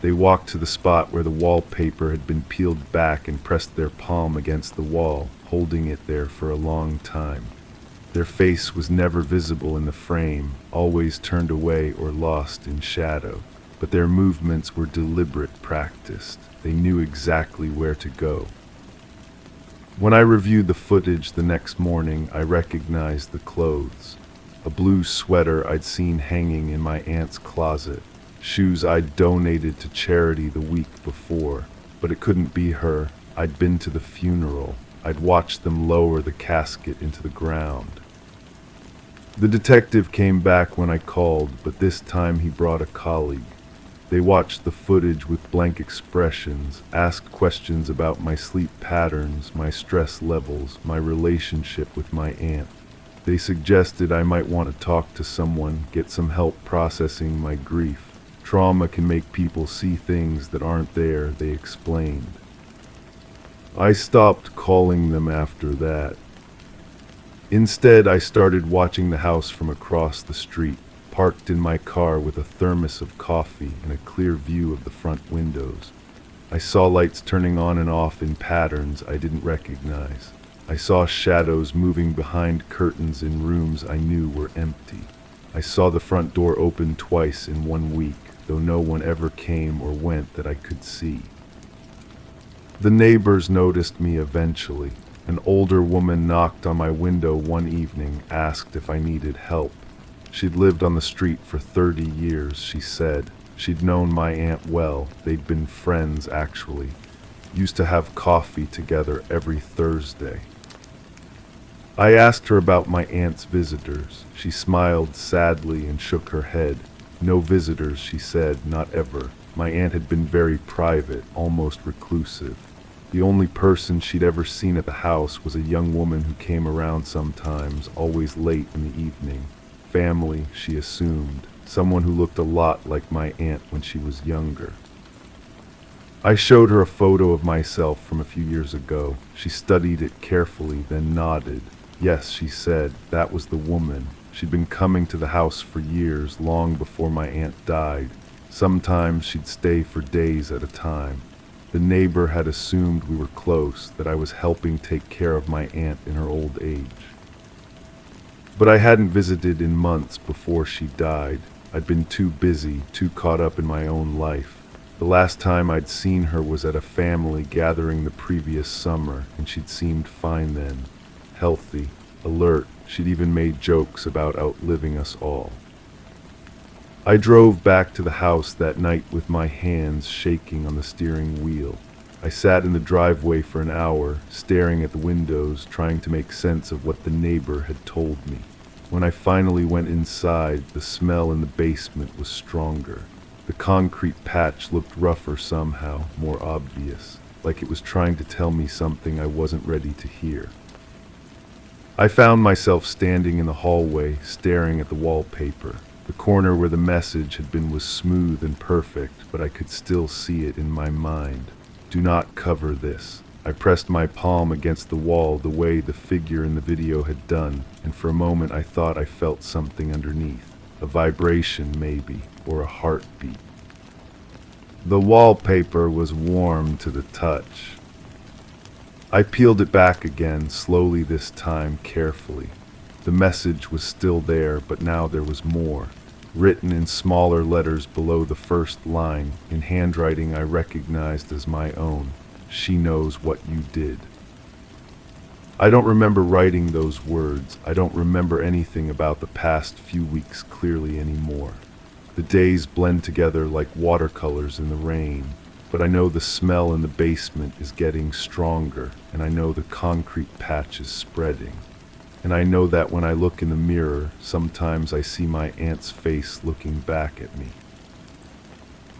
They walked to the spot where the wallpaper had been peeled back and pressed their palm against the wall, holding it there for a long time. Their face was never visible in the frame, always turned away or lost in shadow. But their movements were deliberate, practiced. They knew exactly where to go. When I reviewed the footage the next morning, I recognized the clothes. A blue sweater I'd seen hanging in my aunt's closet. Shoes I'd donated to charity the week before. But it couldn't be her. I'd been to the funeral. I'd watched them lower the casket into the ground. The detective came back when I called, but this time he brought a colleague. They watched the footage with blank expressions, asked questions about my sleep patterns, my stress levels, my relationship with my aunt. They suggested I might want to talk to someone, get some help processing my grief. Trauma can make people see things that aren't there, they explained. I stopped calling them after that. Instead, I started watching the house from across the street, parked in my car with a thermos of coffee and a clear view of the front windows. I saw lights turning on and off in patterns I didn't recognize. I saw shadows moving behind curtains in rooms I knew were empty. I saw the front door open twice in 1 week, though no one ever came or went that I could see. The neighbors noticed me eventually. An older woman knocked on my window one evening, asked if I needed help. She'd lived on the street for 30 years, she said. She'd known my aunt well. They'd been friends, actually. Used to have coffee together every Thursday. I asked her about my aunt's visitors. She smiled sadly and shook her head. No visitors, she said, not ever. My aunt had been very private, almost reclusive. The only person she'd ever seen at the house was a young woman who came around sometimes, always late in the evening. Family, she assumed. Someone who looked a lot like my aunt when she was younger. I showed her a photo of myself from a few years ago. She studied it carefully, then nodded. Yes, she said, that was the woman. She'd been coming to the house for years, long before my aunt died. Sometimes she'd stay for days at a time. The neighbor had assumed we were close, that I was helping take care of my aunt in her old age. But I hadn't visited in months before she died. I'd been too busy, too caught up in my own life. The last time I'd seen her was at a family gathering the previous summer, and she'd seemed fine then. Healthy, alert. She'd even made jokes about outliving us all. I drove back to the house that night with my hands shaking on the steering wheel. I sat in the driveway for an hour, staring at the windows, trying to make sense of what the neighbor had told me. When I finally went inside, the smell in the basement was stronger. The concrete patch looked rougher somehow, more obvious, like it was trying to tell me something I wasn't ready to hear. I found myself standing in the hallway, staring at the wallpaper. The corner where the message had been was smooth and perfect, but I could still see it in my mind. Do not cover this. I pressed my palm against the wall the way the figure in the video had done, and for a moment I thought I felt something underneath. A vibration maybe, or a heartbeat. The wallpaper was warm to the touch. I peeled it back again, slowly this time, carefully. The message was still there, but now there was more. Written in smaller letters below the first line, in handwriting I recognized as my own. She knows what you did. I don't remember writing those words. I don't remember anything about the past few weeks clearly anymore. The days blend together like watercolors in the rain. But I know the smell in the basement is getting stronger, and I know the concrete patch is spreading. And I know that when I look in the mirror, sometimes I see my aunt's face looking back at me.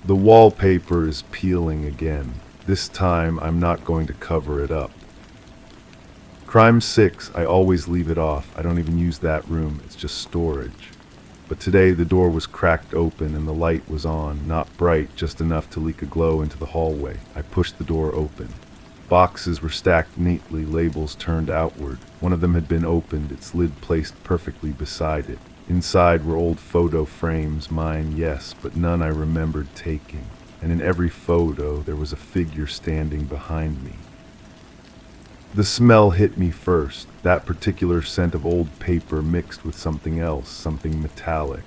The wallpaper is peeling again. This time I'm not going to cover it up. Crime 6, I always leave it off. I don't even use that room, it's just storage. But today the door was cracked open and the light was on, not bright, just enough to leak a glow into the hallway. I pushed the door open. Boxes were stacked neatly, labels turned outward. One of them had been opened, its lid placed perfectly beside it. Inside were old photo frames, mine, yes, but none I remembered taking. And in every photo there was a figure standing behind me. The smell hit me first, that particular scent of old paper mixed with something else, something metallic.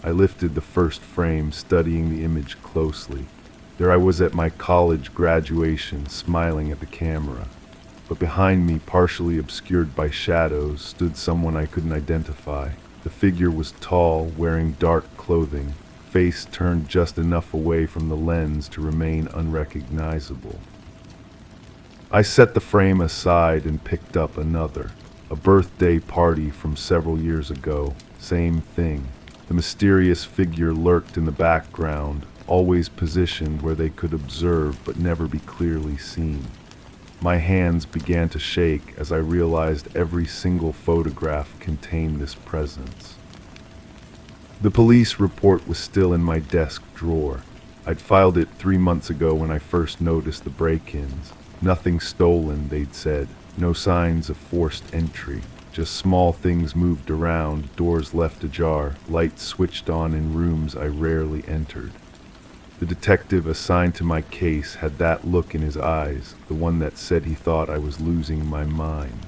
I lifted the first frame, studying the image closely. There I was at my college graduation, smiling at the camera. But behind me, partially obscured by shadows, stood someone I couldn't identify. The figure was tall, wearing dark clothing, face turned just enough away from the lens to remain unrecognizable. I set the frame aside and picked up another. A birthday party from several years ago. Same thing. The mysterious figure lurked in the background, always positioned where they could observe but never be clearly seen. My hands began to shake as I realized every single photograph contained this presence. The police report was still in my desk drawer. I'd filed it 3 months ago when I first noticed the break-ins. Nothing stolen, they'd said. No signs of forced entry. Just small things moved around, doors left ajar, lights switched on in rooms I rarely entered. The detective assigned to my case had that look in his eyes, the one that said he thought I was losing my mind.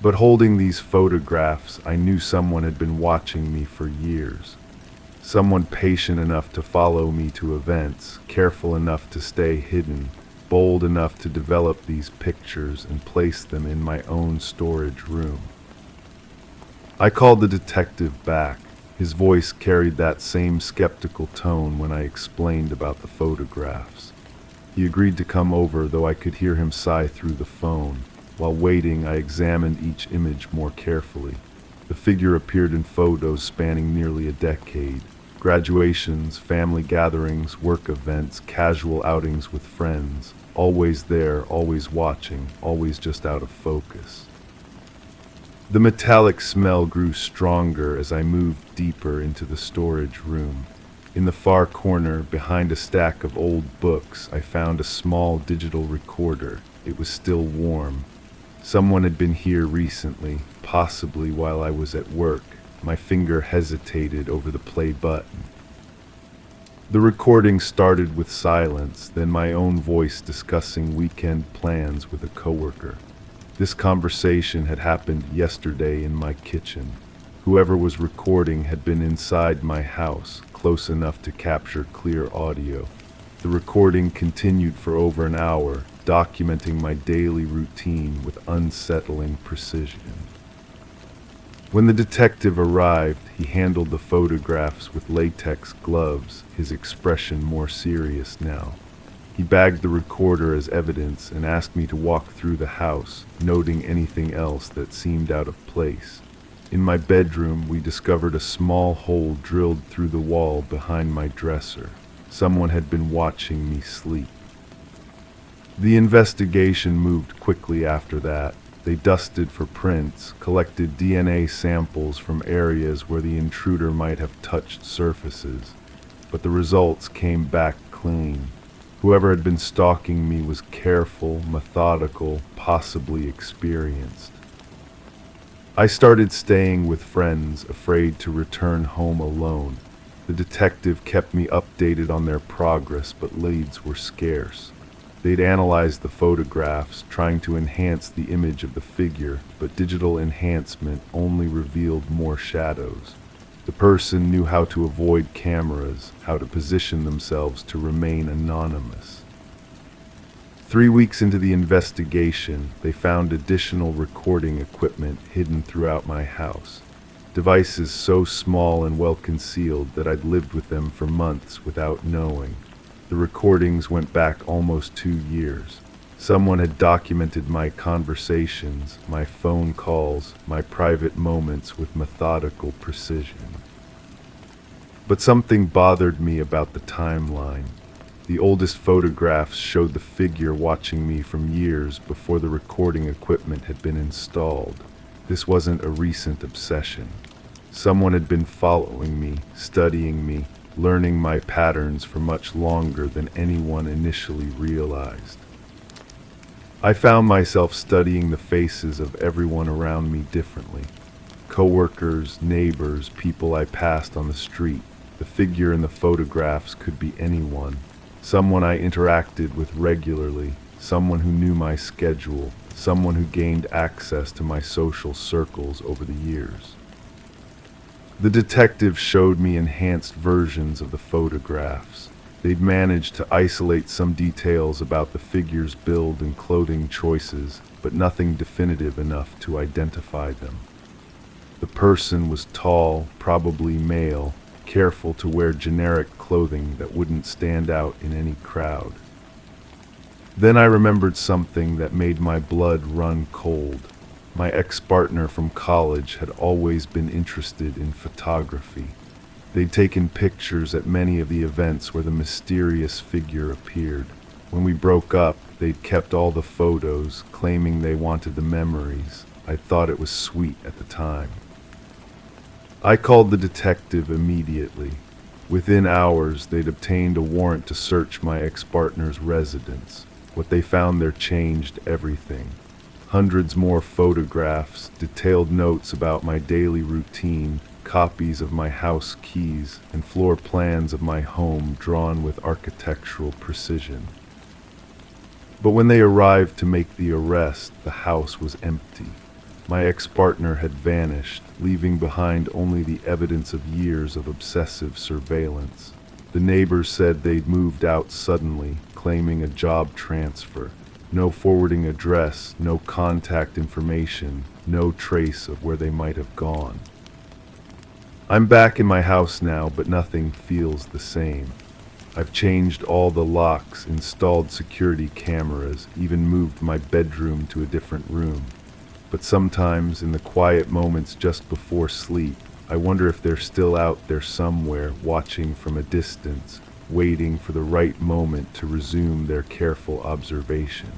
But holding these photographs, I knew someone had been watching me for years. Someone patient enough to follow me to events, careful enough to stay hidden, bold enough to develop these pictures and place them in my own storage room. I called the detective back. His voice carried that same skeptical tone when I explained about the photographs. He agreed to come over, though I could hear him sigh through the phone. While waiting, I examined each image more carefully. The figure appeared in photos spanning nearly a decade. Graduations, family gatherings, work events, casual outings with friends. Always there, always watching, always just out of focus. The metallic smell grew stronger as I moved deeper into the storage room. In the far corner, behind a stack of old books, I found a small digital recorder. It was still warm. Someone had been here recently, possibly while I was at work. My finger hesitated over the play button. The recording started with silence, then my own voice discussing weekend plans with a coworker. This conversation had happened yesterday in my kitchen. Whoever was recording had been inside my house, close enough to capture clear audio. The recording continued for over an hour, documenting my daily routine with unsettling precision. When the detective arrived, he handled the photographs with latex gloves, his expression more serious now. He bagged the recorder as evidence and asked me to walk through the house, noting anything else that seemed out of place. In my bedroom, we discovered a small hole drilled through the wall behind my dresser. Someone had been watching me sleep. The investigation moved quickly after that. They dusted for prints, collected DNA samples from areas where the intruder might have touched surfaces, but the results came back clean. Whoever had been stalking me was careful, methodical, possibly experienced. I started staying with friends, afraid to return home alone. The detective kept me updated on their progress, but leads were scarce. They'd analyzed the photographs, trying to enhance the image of the figure, but digital enhancement only revealed more shadows. The person knew how to avoid cameras, how to position themselves to remain anonymous. 3 weeks into the investigation, they found additional recording equipment hidden throughout my house. Devices so small and well concealed that I'd lived with them for months without knowing. The recordings went back almost 2 years. Someone had documented my conversations, my phone calls, my private moments with methodical precision. But something bothered me about the timeline. The oldest photographs showed the figure watching me from years before the recording equipment had been installed. This wasn't a recent obsession. Someone had been following me, studying me, learning my patterns for much longer than anyone initially realized. I found myself studying the faces of everyone around me differently. Coworkers, neighbors, people I passed on the street. The figure in the photographs could be anyone. Someone I interacted with regularly, someone who knew my schedule, someone who gained access to my social circles over the years. The detective showed me enhanced versions of the photographs. They'd managed to isolate some details about the figure's build and clothing choices, but nothing definitive enough to identify them. The person was tall, probably male, careful to wear generic clothing that wouldn't stand out in any crowd. Then I remembered something that made my blood run cold. My ex-partner from college had always been interested in photography. They'd taken pictures at many of the events where the mysterious figure appeared. When we broke up, they'd kept all the photos, claiming they wanted the memories. I thought it was sweet at the time. I called the detective immediately. Within hours, they'd obtained a warrant to search my ex-partner's residence. What they found there changed everything. Hundreds more photographs, detailed notes about my daily routine, copies of my house keys, and floor plans of my home drawn with architectural precision. But when they arrived to make the arrest, the house was empty. My ex-partner had vanished, leaving behind only the evidence of years of obsessive surveillance. The neighbors said they'd moved out suddenly, claiming a job transfer. No forwarding address, no contact information, no trace of where they might have gone. I'm back in my house now, but nothing feels the same. I've changed all the locks, installed security cameras, even moved my bedroom to a different room. But sometimes, in the quiet moments just before sleep, I wonder if they're still out there somewhere, watching from a distance, waiting for the right moment to resume their careful observation.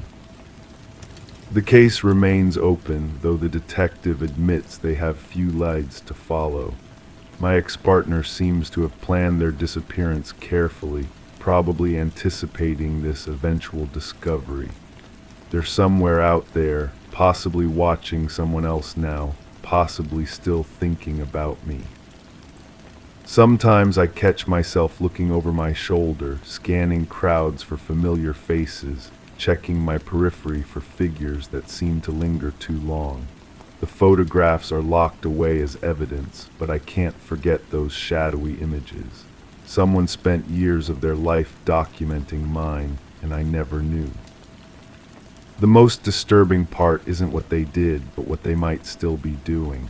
The case remains open, though the detective admits they have few leads to follow. My ex-partner seems to have planned their disappearance carefully, probably anticipating this eventual discovery. They're somewhere out there, possibly watching someone else now, possibly still thinking about me. Sometimes I catch myself looking over my shoulder, scanning crowds for familiar faces, checking my periphery for figures that seem to linger too long. The photographs are locked away as evidence, but I can't forget those shadowy images. Someone spent years of their life documenting mine, and I never knew. The most disturbing part isn't what they did, but what they might still be doing.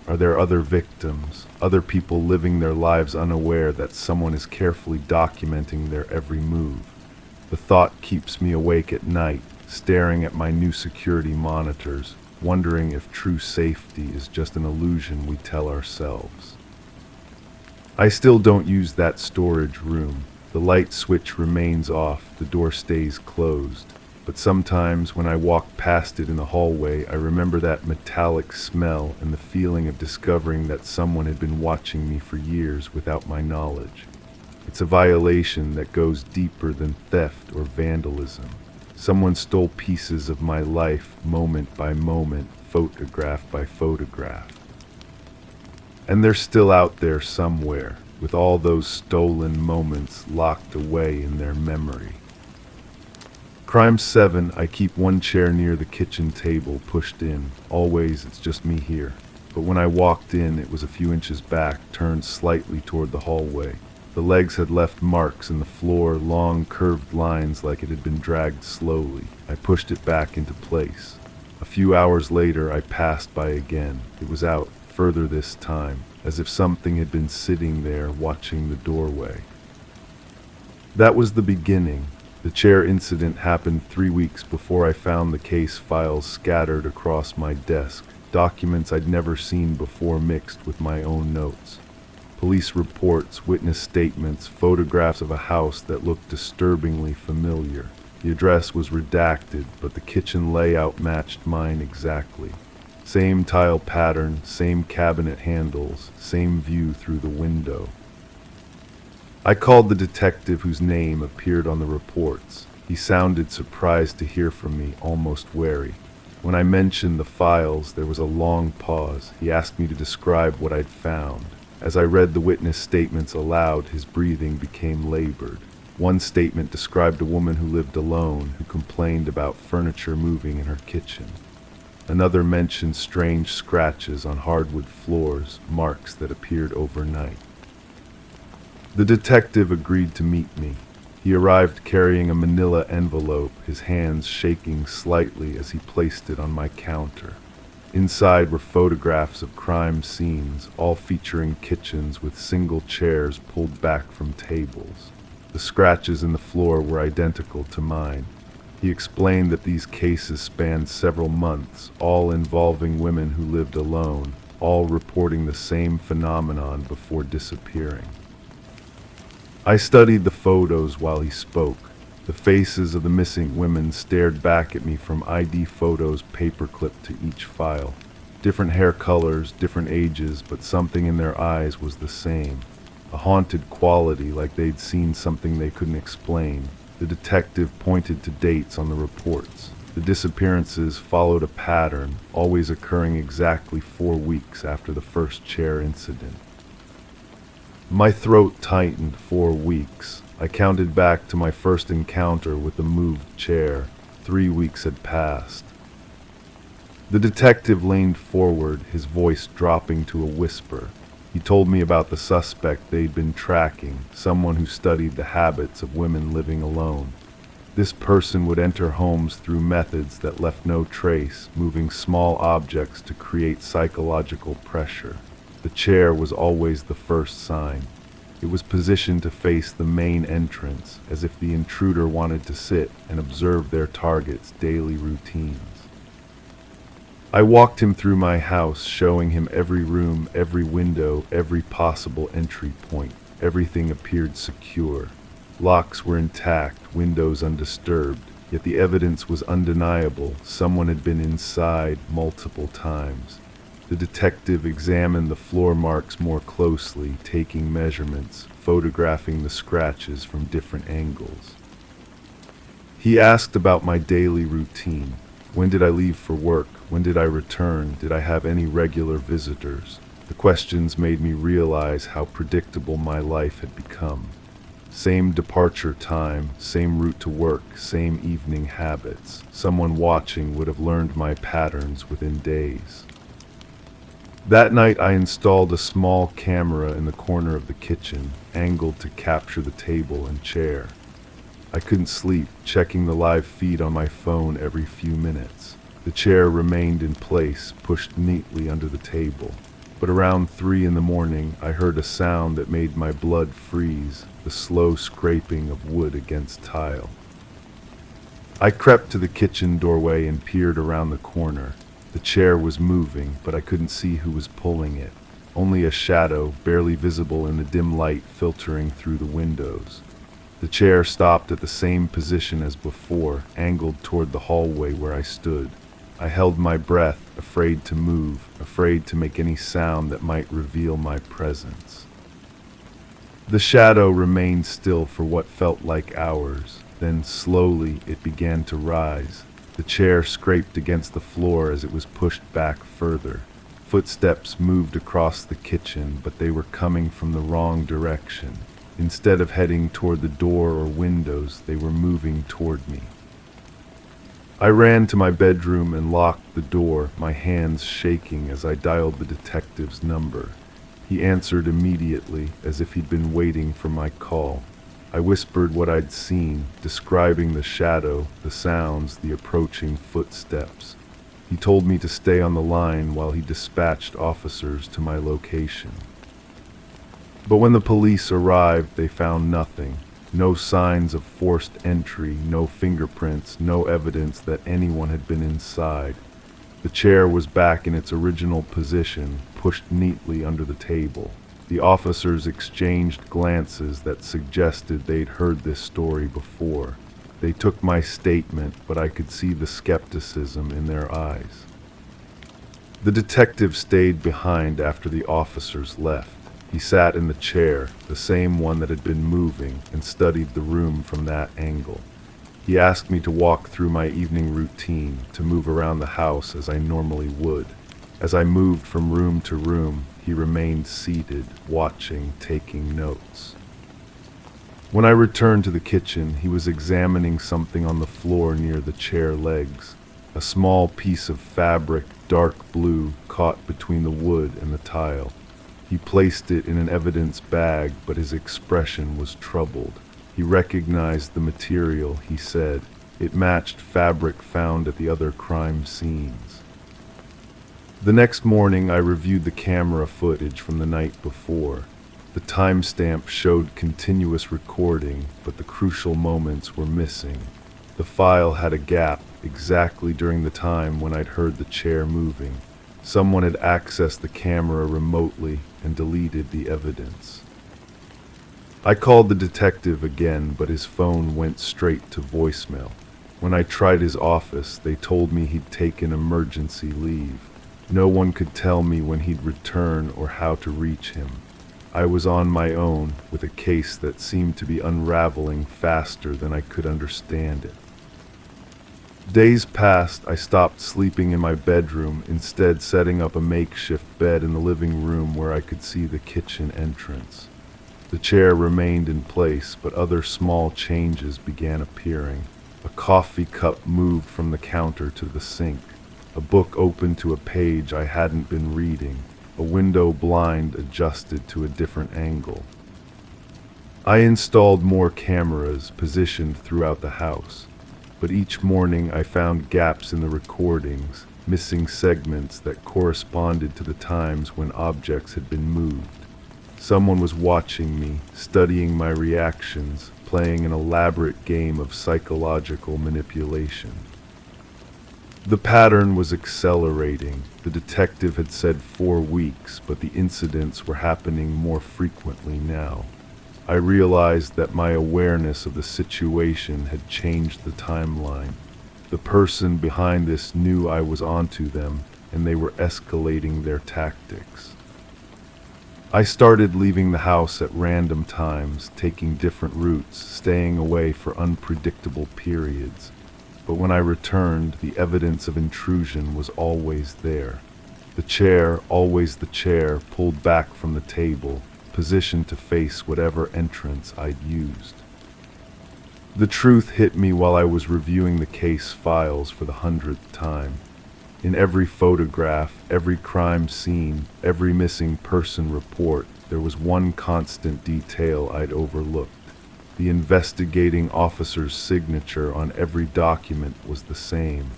Are there other victims, other people living their lives unaware that someone is carefully documenting their every move? The thought keeps me awake at night, staring at my new security monitors, wondering if true safety is just an illusion we tell ourselves. I still don't use that storage room. The light switch remains off, the door stays closed. But sometimes when I walk past it in the hallway, I remember that metallic smell and the feeling of discovering that someone had been watching me for years without my knowledge. It's a violation that goes deeper than theft or vandalism. Someone stole pieces of my life, moment by moment, photograph by photograph. And they're still out there somewhere, with all those stolen moments locked away in their memory. Crime 7, I keep one chair near the kitchen table, pushed in. Always, it's just me here. But when I walked in, it was a few inches back, turned slightly toward the hallway. The legs had left marks in the floor, long curved lines like it had been dragged slowly. I pushed it back into place. A few hours later, I passed by again. It was out, further this time, as if something had been sitting there watching the doorway. That was the beginning. The chair incident happened 3 weeks before I found the case files scattered across my desk, documents I'd never seen before mixed with my own notes. Police reports, witness statements, photographs of a house that looked disturbingly familiar. The address was redacted, but the kitchen layout matched mine exactly. Same tile pattern, same cabinet handles, same view through the window. I called the detective whose name appeared on the reports. He sounded surprised to hear from me, almost wary. When I mentioned the files, there was a long pause. He asked me to describe what I'd found. As I read the witness statements aloud, his breathing became labored. One statement described a woman who lived alone, who complained about furniture moving in her kitchen. Another mentioned strange scratches on hardwood floors, marks that appeared overnight. The detective agreed to meet me. He arrived carrying a manila envelope, his hands shaking slightly as he placed it on my counter. Inside were photographs of crime scenes, all featuring kitchens with single chairs pulled back from tables. The scratches in the floor were identical to mine. He explained that these cases spanned several months, all involving women who lived alone, all reporting the same phenomenon before disappearing. I studied the photos while he spoke. The faces of the missing women stared back at me from ID photos paperclipped to each file. Different hair colors, different ages, but something in their eyes was the same. A haunted quality, like they'd seen something they couldn't explain. The detective pointed to dates on the reports. The disappearances followed a pattern, always occurring exactly 4 weeks after the first chair incident. My throat tightened. 4 weeks. I counted back to my first encounter with the moved chair. 3 weeks had passed. The detective leaned forward, his voice dropping to a whisper. He told me about the suspect they'd been tracking, someone who studied the habits of women living alone. This person would enter homes through methods that left no trace, moving small objects to create psychological pressure. The chair was always the first sign. It was positioned to face the main entrance, as if the intruder wanted to sit and observe their target's daily routines. I walked him through my house, showing him every room, every window, every possible entry point. Everything appeared secure. Locks were intact, windows undisturbed, yet the evidence was undeniable. Someone had been inside multiple times. The detective examined the floor marks more closely, taking measurements, photographing the scratches from different angles. He asked about my daily routine. When did I leave for work? When did I return? Did I have any regular visitors? The questions made me realize how predictable my life had become. Same departure time, same route to work, same evening habits. Someone watching would have learned my patterns within days. That night I installed a small camera in the corner of the kitchen, angled to capture the table and chair. I couldn't sleep, checking the live feed on my phone every few minutes. The chair remained in place, pushed neatly under the table. But around 3 in the morning, I heard a sound that made my blood freeze, the slow scraping of wood against tile. I crept to the kitchen doorway and peered around the corner. The chair was moving, but I couldn't see who was pulling it. Only a shadow, barely visible in the dim light filtering through the windows. The chair stopped at the same position as before, angled toward the hallway where I stood. I held my breath, afraid to move, afraid to make any sound that might reveal my presence. The shadow remained still for what felt like hours. Then slowly it began to rise. The chair scraped against the floor as it was pushed back further. Footsteps moved across the kitchen, but they were coming from the wrong direction. Instead of heading toward the door or windows, they were moving toward me. I ran to my bedroom and locked the door, my hands shaking as I dialed the detective's number. He answered immediately, as if he'd been waiting for my call. I whispered what I'd seen, describing the shadow, the sounds, the approaching footsteps. He told me to stay on the line while he dispatched officers to my location. But when the police arrived, they found nothing. No signs of forced entry, no fingerprints, no evidence that anyone had been inside. The chair was back in its original position, pushed neatly under the table. The officers exchanged glances that suggested they'd heard this story before. They took my statement, but I could see the skepticism in their eyes. The detective stayed behind after the officers left. He sat in the chair, the same one that had been moving, and studied the room from that angle. He asked me to walk through my evening routine, to move around the house as I normally would. As I moved from room to room, he remained seated, watching, taking notes. When I returned to the kitchen, he was examining something on the floor near the chair legs. A small piece of fabric, dark blue, caught between the wood and the tile. He placed it in an evidence bag, but his expression was troubled. He recognized the material, he said. It matched fabric found at the other crime scenes. The next morning, I reviewed the camera footage from the night before. The timestamp showed continuous recording, but the crucial moments were missing. The file had a gap exactly during the time when I'd heard the chair moving. Someone had accessed the camera remotely and deleted the evidence. I called the detective again, but his phone went straight to voicemail. When I tried his office, they told me he'd taken emergency leave. No one could tell me when he'd return or how to reach him. I was on my own with a case that seemed to be unraveling faster than I could understand it. Days passed. I stopped sleeping in my bedroom, instead setting up a makeshift bed in the living room where I could see the kitchen entrance. The chair remained in place, but other small changes began appearing. A coffee cup moved from the counter to the sink. A book opened to a page I hadn't been reading. A window blind adjusted to a different angle. I installed more cameras positioned throughout the house. But each morning I found gaps in the recordings, missing segments that corresponded to the times when objects had been moved. Someone was watching me, studying my reactions, playing an elaborate game of psychological manipulation. The pattern was accelerating. The detective had said 4 weeks, but the incidents were happening more frequently now. I realized that my awareness of the situation had changed the timeline. The person behind this knew I was onto them, and they were escalating their tactics. I started leaving the house at random times, taking different routes, staying away for unpredictable periods. but when I returned, the evidence of intrusion was always there. The chair, always the chair, pulled back from the table, positioned to face whatever entrance I'd used. The truth hit me while I was reviewing the case files for the 100th time. In every photograph, every crime scene, every missing person report, there was one constant detail I'd overlooked. The investigating officer's signature on every document was the same.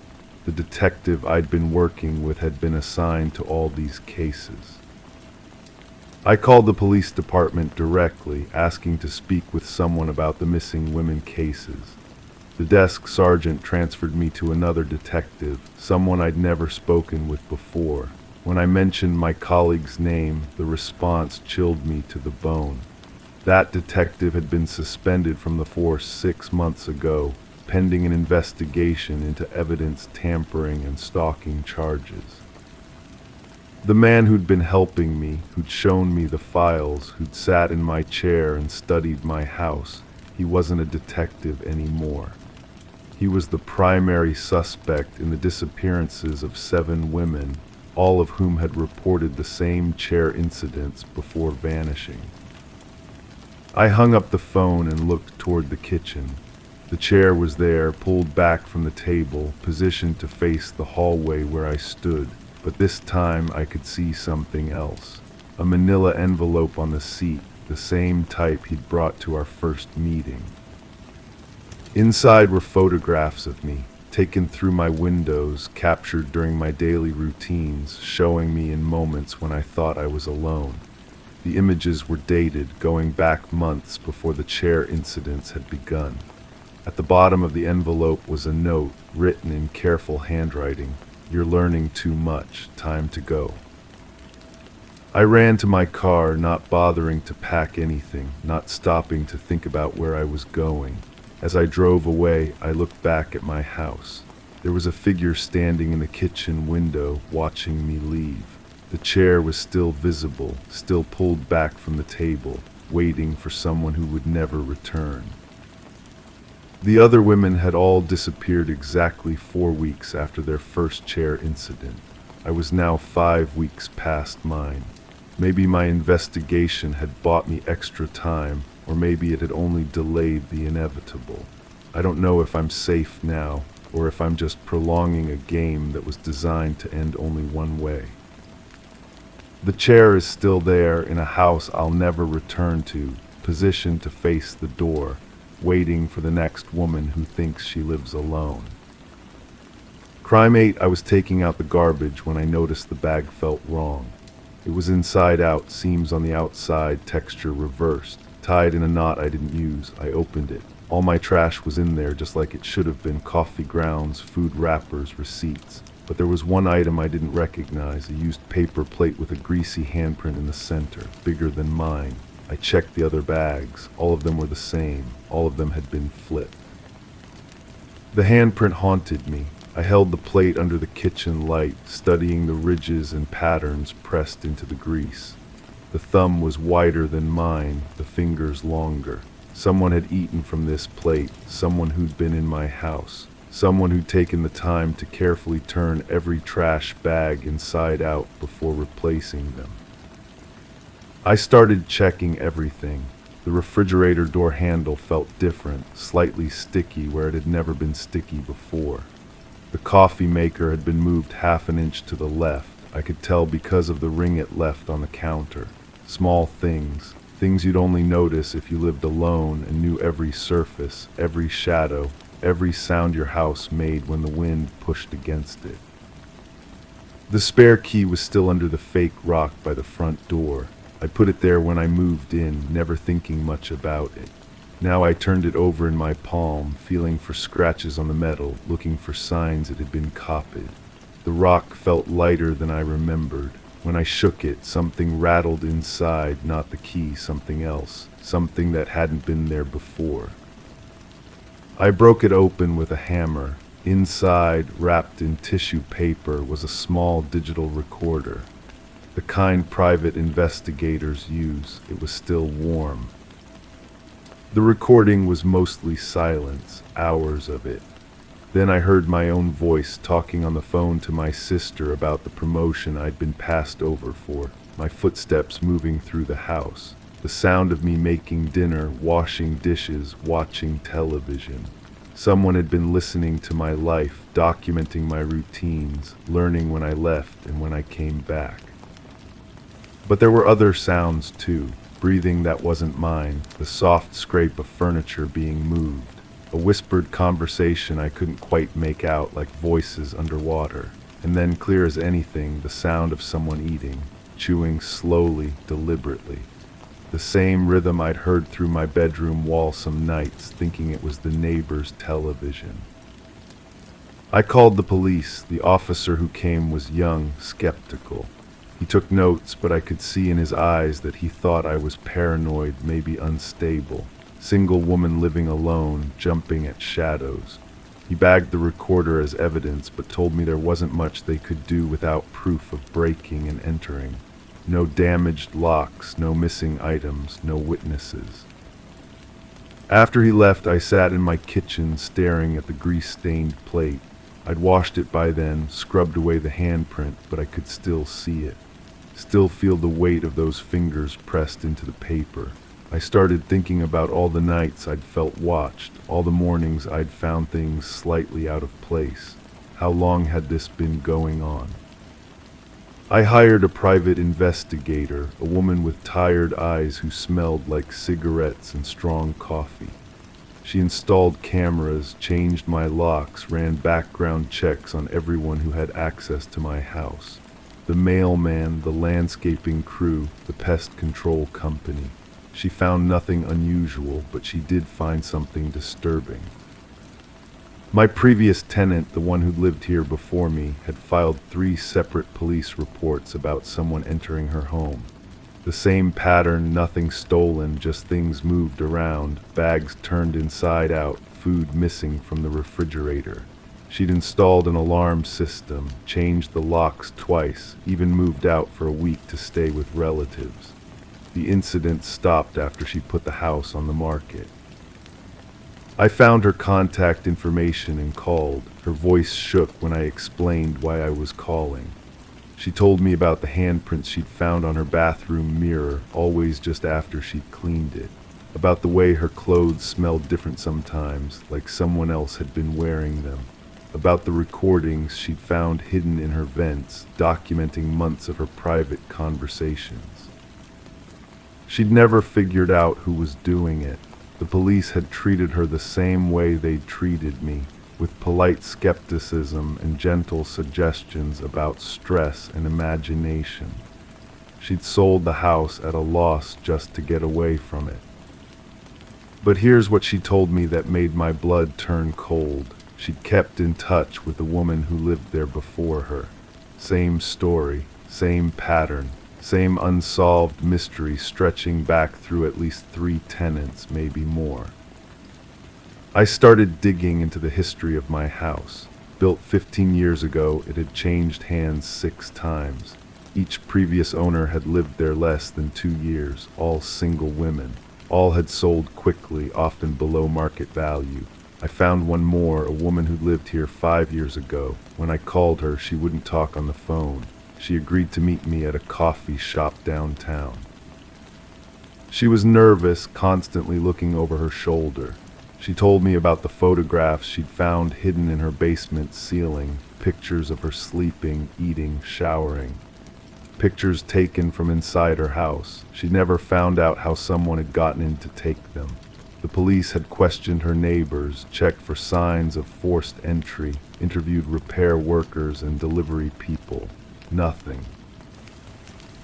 The detective I'd been working with had been assigned to all these cases. I called the police department directly, asking to speak with someone about the missing women cases. The desk sergeant transferred me to another detective, someone I'd never spoken with before. When I mentioned my colleague's name, the response chilled me to the bone. That detective had been suspended from the force 6 months ago, pending an investigation into evidence tampering and stalking charges. The man who'd been helping me, who'd shown me the files, who'd sat in my chair and studied my house, he wasn't a detective anymore. He was the primary suspect in the disappearances of 7 women, all of whom had reported the same chair incidents before vanishing. I hung up the phone and looked toward the kitchen. The chair was there, pulled back from the table, positioned to face the hallway where I stood, but this time I could see something else. A manila envelope on the seat, the same type he'd brought to our first meeting. Inside were photographs of me, taken through my windows, captured during my daily routines, showing me in moments when I thought I was alone. The images were dated, going back months before the chair incidents had begun. At the bottom of the envelope was a note, written in careful handwriting. "You're learning too much. Time to go." I ran to my car, not bothering to pack anything, not stopping to think about where I was going. As I drove away, I looked back at my house. There was a figure standing in the kitchen window, watching me leave. The chair was still visible, still pulled back from the table, waiting for someone who would never return. The other women had all disappeared exactly 4 weeks after their first chair incident. I was now 5 weeks past mine. Maybe my investigation had bought me extra time, or maybe it had only delayed the inevitable. I don't know if I'm safe now, or if I'm just prolonging a game that was designed to end only one way. The chair is still there in a house I'll never return to, positioned to face the door, waiting for the next woman who thinks she lives alone. Crime 8, I was taking out the garbage when I noticed the bag felt wrong. It was inside out, seams on the outside, texture reversed, tied in a knot I didn't use. I opened it. All my trash was in there just like it should have been: coffee grounds, food wrappers, receipts. But there was one item I didn't recognize, a used paper plate with a greasy handprint in the center, bigger than mine. I checked the other bags. All of them were the same. All of them had been flipped. The handprint haunted me. I held the plate under the kitchen light, studying the ridges and patterns pressed into the grease. The thumb was wider than mine, the fingers longer. Someone had eaten from this plate, someone who'd been in my house. Someone who'd taken the time to carefully turn every trash bag inside out before replacing them. I started checking everything. The refrigerator door handle felt different, slightly sticky where it had never been sticky before. The coffee maker had been moved half an inch to the left. I could tell because of the ring it left on the counter. Small things, things you'd only notice if you lived alone and knew every surface, every shadow, every sound your house made when the wind pushed against it. The spare key was still under the fake rock by the front door. I put it there when I moved in, never thinking much about it. Now I turned it over in my palm, feeling for scratches on the metal, looking for signs it had been copied. The rock felt lighter than I remembered. When I shook it, something rattled inside, not the key, something else, something that hadn't been there before. I broke it open with a hammer. Inside, wrapped in tissue paper, was a small digital recorder. The kind private investigators use. It was still warm. The recording was mostly silence, hours of it. Then I heard my own voice talking on the phone to my sister about the promotion I'd been passed over for, my footsteps moving through the house, the sound of me making dinner, washing dishes, watching television. Someone had been listening to my life, documenting my routines, learning when I left and when I came back. But there were other sounds too, breathing that wasn't mine, the soft scrape of furniture being moved, a whispered conversation I couldn't quite make out, like voices underwater, and then, clear as anything, the sound of someone eating, chewing slowly, deliberately. The same rhythm I'd heard through my bedroom wall some nights, thinking it was the neighbor's television. I called the police. The officer who came was young, skeptical. He took notes, but I could see in his eyes that he thought I was paranoid, maybe unstable. Single woman living alone, jumping at shadows. He bagged the recorder as evidence, but told me there wasn't much they could do without proof of breaking and entering. No damaged locks, no missing items, no witnesses. After he left, I sat in my kitchen staring at the grease-stained plate. I'd washed it by then, scrubbed away the handprint, but I could still see it. Still feel the weight of those fingers pressed into the paper. I started thinking about all the nights I'd felt watched, all the mornings I'd found things slightly out of place. How long had this been going on? I hired a private investigator, a woman with tired eyes who smelled like cigarettes and strong coffee. She installed cameras, changed my locks, ran background checks on everyone who had access to my house. The mailman, the landscaping crew, the pest control company. She found nothing unusual, but she did find something disturbing. My previous tenant, the one who lived here before me, had filed 3 separate police reports about someone entering her home. The same pattern, nothing stolen, just things moved around, bags turned inside out, food missing from the refrigerator. She'd installed an alarm system, changed the locks twice, even moved out for a week to stay with relatives. The incident stopped after she put the house on the market. I found her contact information and called. Her voice shook when I explained why I was calling. She told me about the handprints she'd found on her bathroom mirror, always just after she'd cleaned it. About the way her clothes smelled different sometimes, like someone else had been wearing them. About the recordings she'd found hidden in her vents, documenting months of her private conversations. She'd never figured out who was doing it. The police had treated her the same way they'd treated me, with polite skepticism and gentle suggestions about stress and imagination. She'd sold the house at a loss just to get away from it. But here's what she told me that made my blood turn cold. She'd kept in touch with the woman who lived there before her. Same story, same pattern. Same unsolved mystery stretching back through at least 3 tenants, maybe more. I started digging into the history of my house. Built 15 years ago, it had changed hands 6 times. Each previous owner had lived there less than 2 years, all single women. All had sold quickly, often below market value. I found one more, a woman who lived here 5 years ago. When I called her, she wouldn't talk on the phone. She agreed to meet me at a coffee shop downtown. She was nervous, constantly looking over her shoulder. She told me about the photographs she'd found hidden in her basement ceiling, pictures of her sleeping, eating, showering. Pictures taken from inside her house. She'd never found out how someone had gotten in to take them. The police had questioned her neighbors, checked for signs of forced entry, interviewed repair workers and delivery people. Nothing.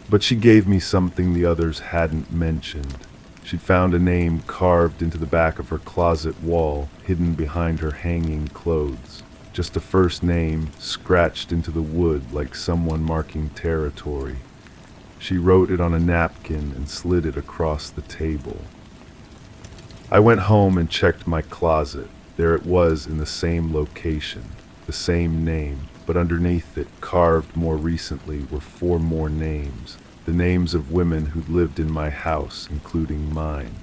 But she gave me something the others hadn't mentioned. She'd found a name carved into the back of her closet wall, hidden behind her hanging clothes. Just a first name, scratched into the wood like someone marking territory. She wrote it on a napkin and slid it across the table. I went home and checked my closet. There it was in the same location, the same name. But underneath it, carved more recently, were 4 more names. The names of women who'd lived in my house, including mine.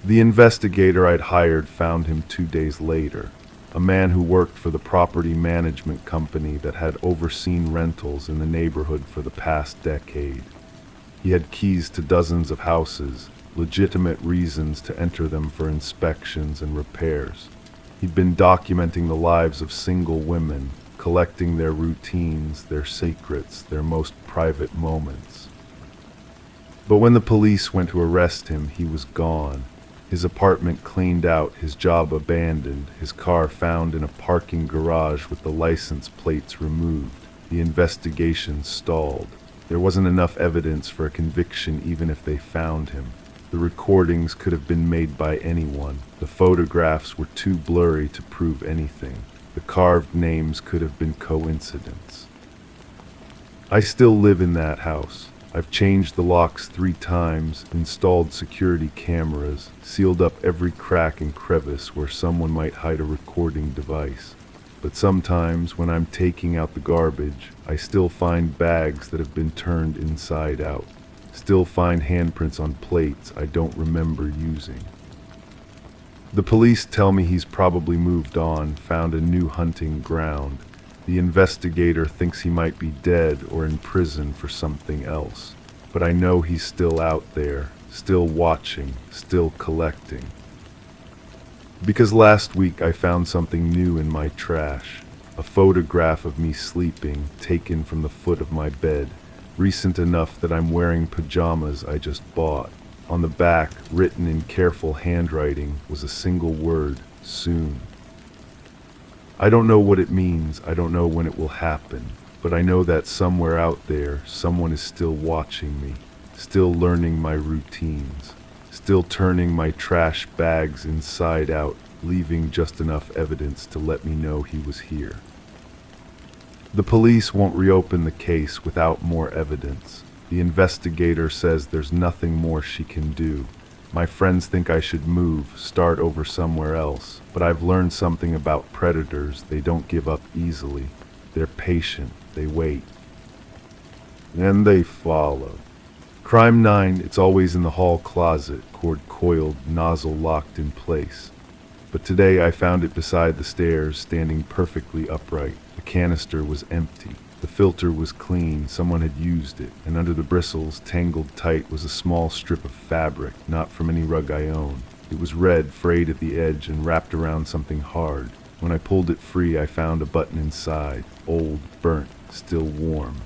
The investigator I'd hired found him 2 days later. a man who worked for the property management company that had overseen rentals in the neighborhood for the past decade. He had keys to dozens of houses, legitimate reasons to enter them for inspections and repairs. He'd been documenting the lives of single women, collecting their routines, their secrets, their most private moments. But when the police went to arrest him, he was gone. His apartment cleaned out, his job abandoned, his car found in a parking garage with the license plates removed. The investigation stalled. There wasn't enough evidence for a conviction even if they found him. The recordings could have been made by anyone. The photographs were too blurry to prove anything. The carved names could have been coincidence. I still live in that house. I've changed the locks 3 times, installed security cameras, sealed up every crack and crevice where someone might hide a recording device. But sometimes, when I'm taking out the garbage, I still find bags that have been turned inside out. Still find handprints on plates I don't remember using. The police tell me he's probably moved on, found a new hunting ground. The investigator thinks he might be dead or in prison for something else. But I know he's still out there, still watching, still collecting. Because last week I found something new in my trash. A photograph of me sleeping, taken from the foot of my bed, recent enough that I'm wearing pajamas I just bought. On the back, written in careful handwriting, was a single word, soon. I don't know what it means, I don't know when it will happen, but I know that somewhere out there, someone is still watching me, still learning my routines, still turning my trash bags inside out, leaving just enough evidence to let me know he was here. The police won't reopen the case without more evidence. The investigator says there's nothing more she can do. My friends think I should move, start over somewhere else, but I've learned something about predators. They don't give up easily. They're patient, they wait. And they follow. Crime 9, it's always in the hall closet, cord coiled, nozzle locked in place. But today I found it beside the stairs, standing perfectly upright. The canister was empty. The filter was clean, someone had used it, and under the bristles, tangled tight, was a small strip of fabric, not from any rug I own. It was red, frayed at the edge, and wrapped around something hard. When I pulled it free, I found a button inside, old, burnt, still warm.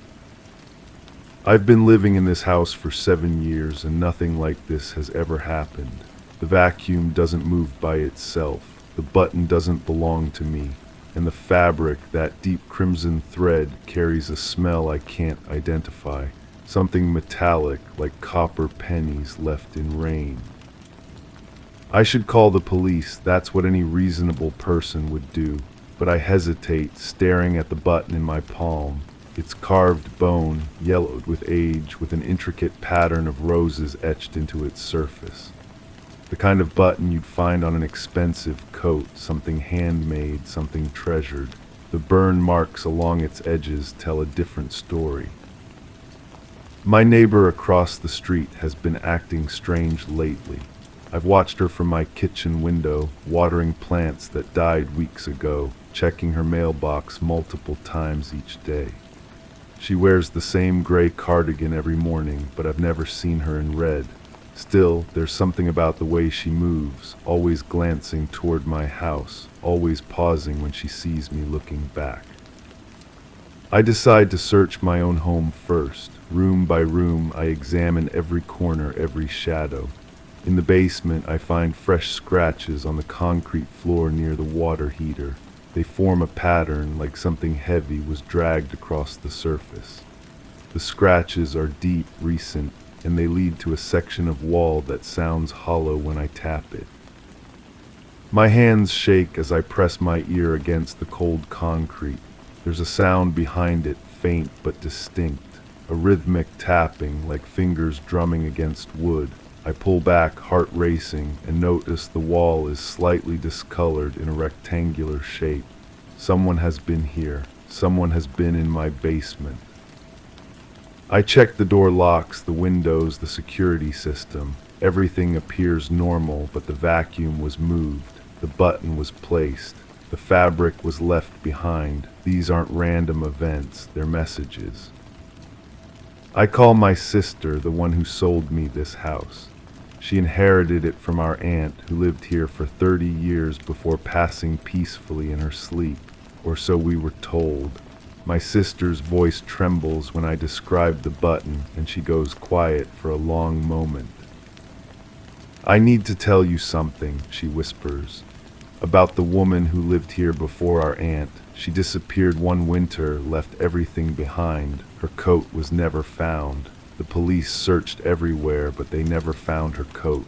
I've been living in this house for 7 years, and nothing like this has ever happened. The vacuum doesn't move by itself. The button doesn't belong to me. And the fabric, that deep crimson thread, carries a smell I can't identify. Something metallic, like copper pennies left in rain. I should call the police, that's what any reasonable person would do. But I hesitate, staring at the button in my palm. It's carved bone, yellowed with age, with an intricate pattern of roses etched into its surface. The kind of button you'd find on an expensive coat, something handmade, something treasured. The burn marks along its edges tell a different story. My neighbor across the street has been acting strange lately. I've watched her from my kitchen window, watering plants that died weeks ago, checking her mailbox multiple times each day. She wears the same gray cardigan every morning, but I've never seen her in red. Still, there's something about the way she moves, always glancing toward my house, always pausing when she sees me looking back. I decide to search my own home first. Room by room, I examine every corner, every shadow. In the basement, I find fresh scratches on the concrete floor near the water heater. They form a pattern like something heavy was dragged across the surface. The scratches are deep, recent, and they lead to a section of wall that sounds hollow when I tap it. My hands shake as I press my ear against the cold concrete. There's a sound behind it, faint but distinct, a rhythmic tapping like fingers drumming against wood. I pull back, heart racing, and notice the wall is slightly discolored in a rectangular shape. Someone has been here. Someone has been in my basement. I check the door locks, the windows, the security system. Everything appears normal, but the vacuum was moved. The button was placed. The fabric was left behind. These aren't random events, they're messages. I call my sister, the one who sold me this house. She inherited it from our aunt, who lived here for 30 years before passing peacefully in her sleep, or so we were told. My sister's voice trembles when I describe the button, and she goes quiet for a long moment. "I need to tell you something," she whispers, "about the woman who lived here before our aunt. She disappeared one winter, left everything behind. Her coat was never found. The police searched everywhere, but they never found her coat."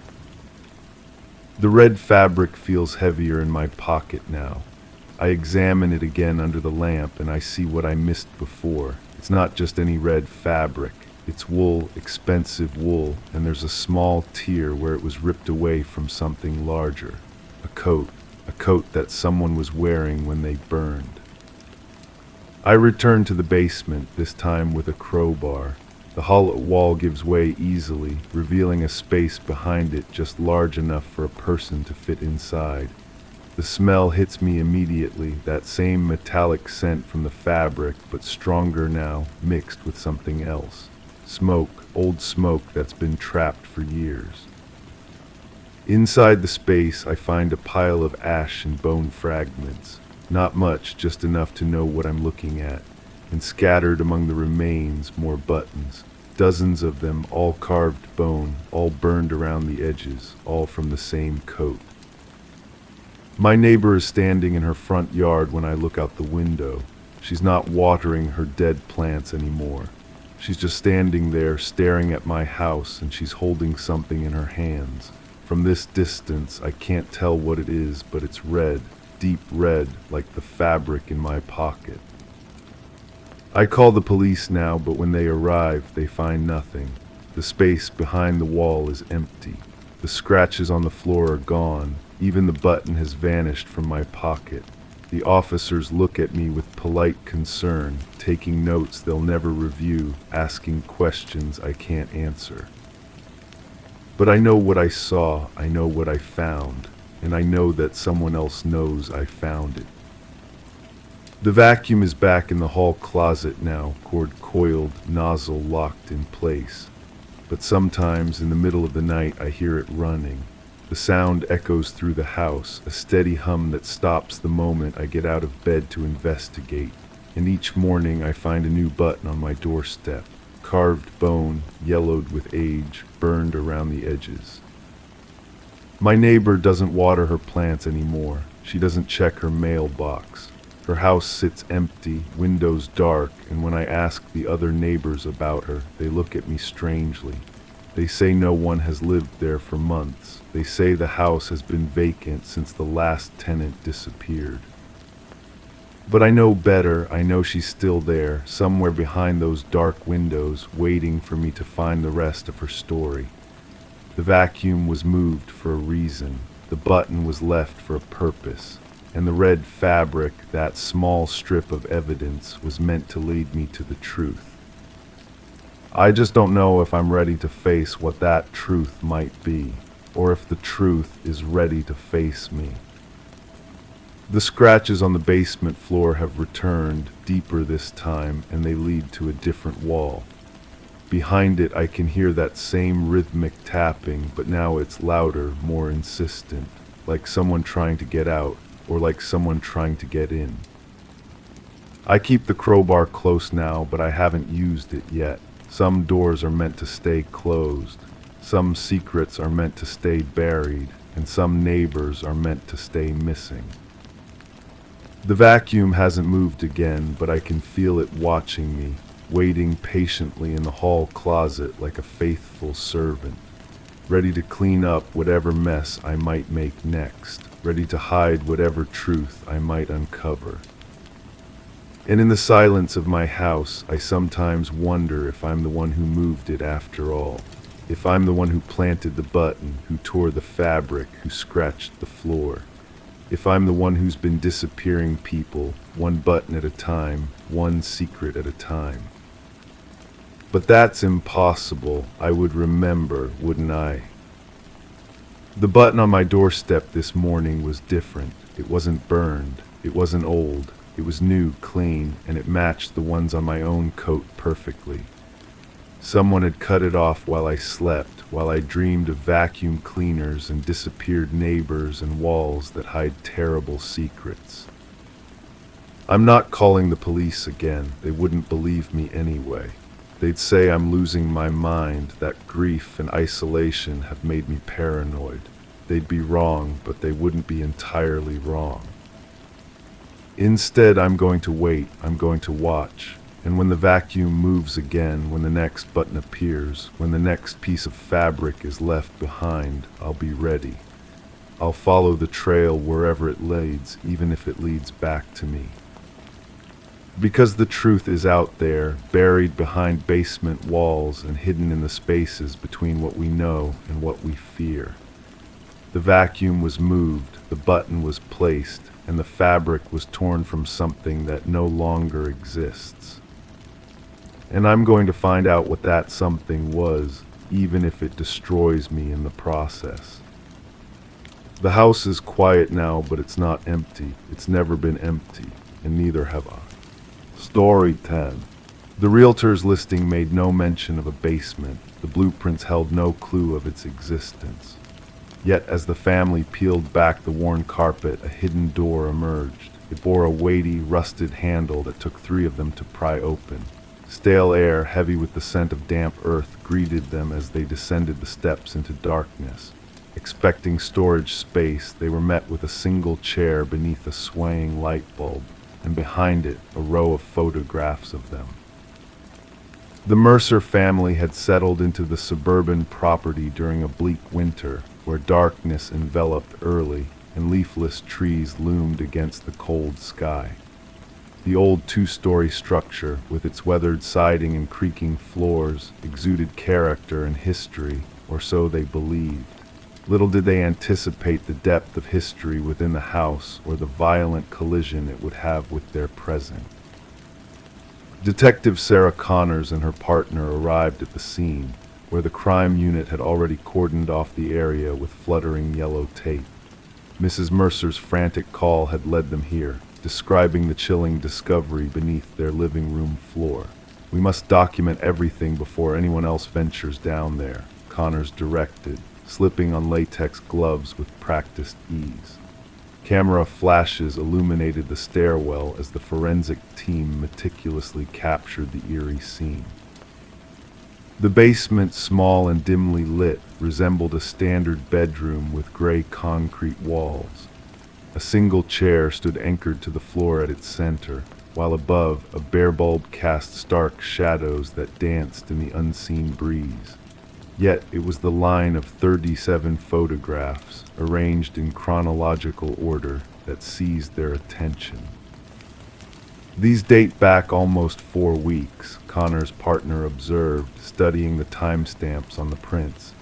The red fabric feels heavier in my pocket now. I examine it again under the lamp, and I see what I missed before. It's not just any red fabric. It's wool, expensive wool, and there's a small tear where it was ripped away from something larger. A coat that someone was wearing when they burned. I return to the basement, this time with a crowbar. The hollow wall gives way easily, revealing a space behind it just large enough for a person to fit inside. The smell hits me immediately, that same metallic scent from the fabric, but stronger now, mixed with something else. Smoke, old smoke that's been trapped for years. Inside the space, I find a pile of ash and bone fragments. Not much, just enough to know what I'm looking at. And scattered among the remains, more buttons. Dozens of them, all carved bone, all burned around the edges, all from the same coat. My neighbor is standing in her front yard when I look out the window. She's not watering her dead plants anymore. She's just standing there staring at my house, and she's holding something in her hands. From this distance, I can't tell what it is, but it's red, deep red, like the fabric in my pocket. I call the police now, but when they arrive, they find nothing. The space behind the wall is empty. The scratches on the floor are gone. Even the button has vanished from my pocket. The officers look at me with polite concern, taking notes they'll never review, asking questions I can't answer. But I know what I saw, I know what I found, and I know that someone else knows I found it. The vacuum is back in the hall closet now, cord coiled, nozzle locked in place. But sometimes in the middle of the night I hear it running. The sound echoes through the house, a steady hum that stops the moment I get out of bed to investigate. And each morning I find a new button on my doorstep. Carved bone, yellowed with age, burned around the edges. My neighbor doesn't water her plants anymore. She doesn't check her mailbox. Her house sits empty, windows dark, and when I ask the other neighbors about her, they look at me strangely. They say no one has lived there for months. They say the house has been vacant since the last tenant disappeared. But I know better. I know she's still there, somewhere behind those dark windows, waiting for me to find the rest of her story. The vacuum was moved for a reason. The button was left for a purpose. And the red fabric, that small strip of evidence, was meant to lead me to the truth. I just don't know if I'm ready to face what that truth might be, or if the truth is ready to face me. The scratches on the basement floor have returned, deeper this time, and they lead to a different wall. Behind it I can hear that same rhythmic tapping, but now it's louder, more insistent, like someone trying to get out, or like someone trying to get in. I keep the crowbar close now, but I haven't used it yet. Some doors are meant to stay closed. Some secrets are meant to stay buried, and some neighbors are meant to stay missing. The vacuum hasn't moved again, but I can feel it watching me, waiting patiently in the hall closet like a faithful servant, ready to clean up whatever mess I might make next, ready to hide whatever truth I might uncover. And in the silence of my house, I sometimes wonder if I'm the one who moved it after all, if I'm the one who planted the button, who tore the fabric, who scratched the floor. If I'm the one who's been disappearing people, one button at a time, one secret at a time. But that's impossible. I would remember, wouldn't I? The button on my doorstep this morning was different. It wasn't burned. It wasn't old. It was new, clean, and it matched the ones on my own coat perfectly. Someone had cut it off while I slept, while I dreamed of vacuum cleaners and disappeared neighbors and walls that hide terrible secrets. I'm not calling the police again. They wouldn't believe me anyway. They'd say I'm losing my mind, that grief and isolation have made me paranoid. They'd be wrong, but they wouldn't be entirely wrong. Instead, I'm going to wait. I'm going to watch. And when the vacuum moves again, when the next button appears, when the next piece of fabric is left behind, I'll be ready. I'll follow the trail wherever it leads, even if it leads back to me. Because the truth is out there, buried behind basement walls and hidden in the spaces between what we know and what we fear. The vacuum was moved, the button was placed, and the fabric was torn from something that no longer exists. And I'm going to find out what that something was, even if it destroys me in the process. The house is quiet now, but it's not empty. It's never been empty, and neither have I. Story 10. The realtor's listing made no mention of a basement. The blueprints held no clue of its existence. Yet as the family peeled back the worn carpet, a hidden door emerged. It bore a weighty, rusted handle that took 3 of them to pry open. Stale air, heavy with the scent of damp earth, greeted them as they descended the steps into darkness. Expecting storage space, they were met with a single chair beneath a swaying light bulb, and behind it, a row of photographs of them. The Mercer family had settled into the suburban property during a bleak winter, where darkness enveloped early and leafless trees loomed against the cold sky. The old 2-story structure, with its weathered siding and creaking floors, exuded character and history, or so they believed. Little did they anticipate the depth of history within the house or the violent collision it would have with their present. Detective Sarah Connors and her partner arrived at the scene, where the crime unit had already cordoned off the area with fluttering yellow tape. Mrs. Mercer's frantic call had led them here, describing the chilling discovery beneath their living room floor. "We must document everything before anyone else ventures down there," Connors directed, slipping on latex gloves with practiced ease. Camera flashes illuminated the stairwell as the forensic team meticulously captured the eerie scene. The basement, small and dimly lit, resembled a standard bedroom with gray concrete walls. A single chair stood anchored to the floor at its center, while above, a bare bulb cast stark shadows that danced in the unseen breeze. Yet it was the line of 37 photographs, arranged in chronological order, that seized their attention. "These date back almost 4 weeks," Connor's partner observed, studying the timestamps on the prints.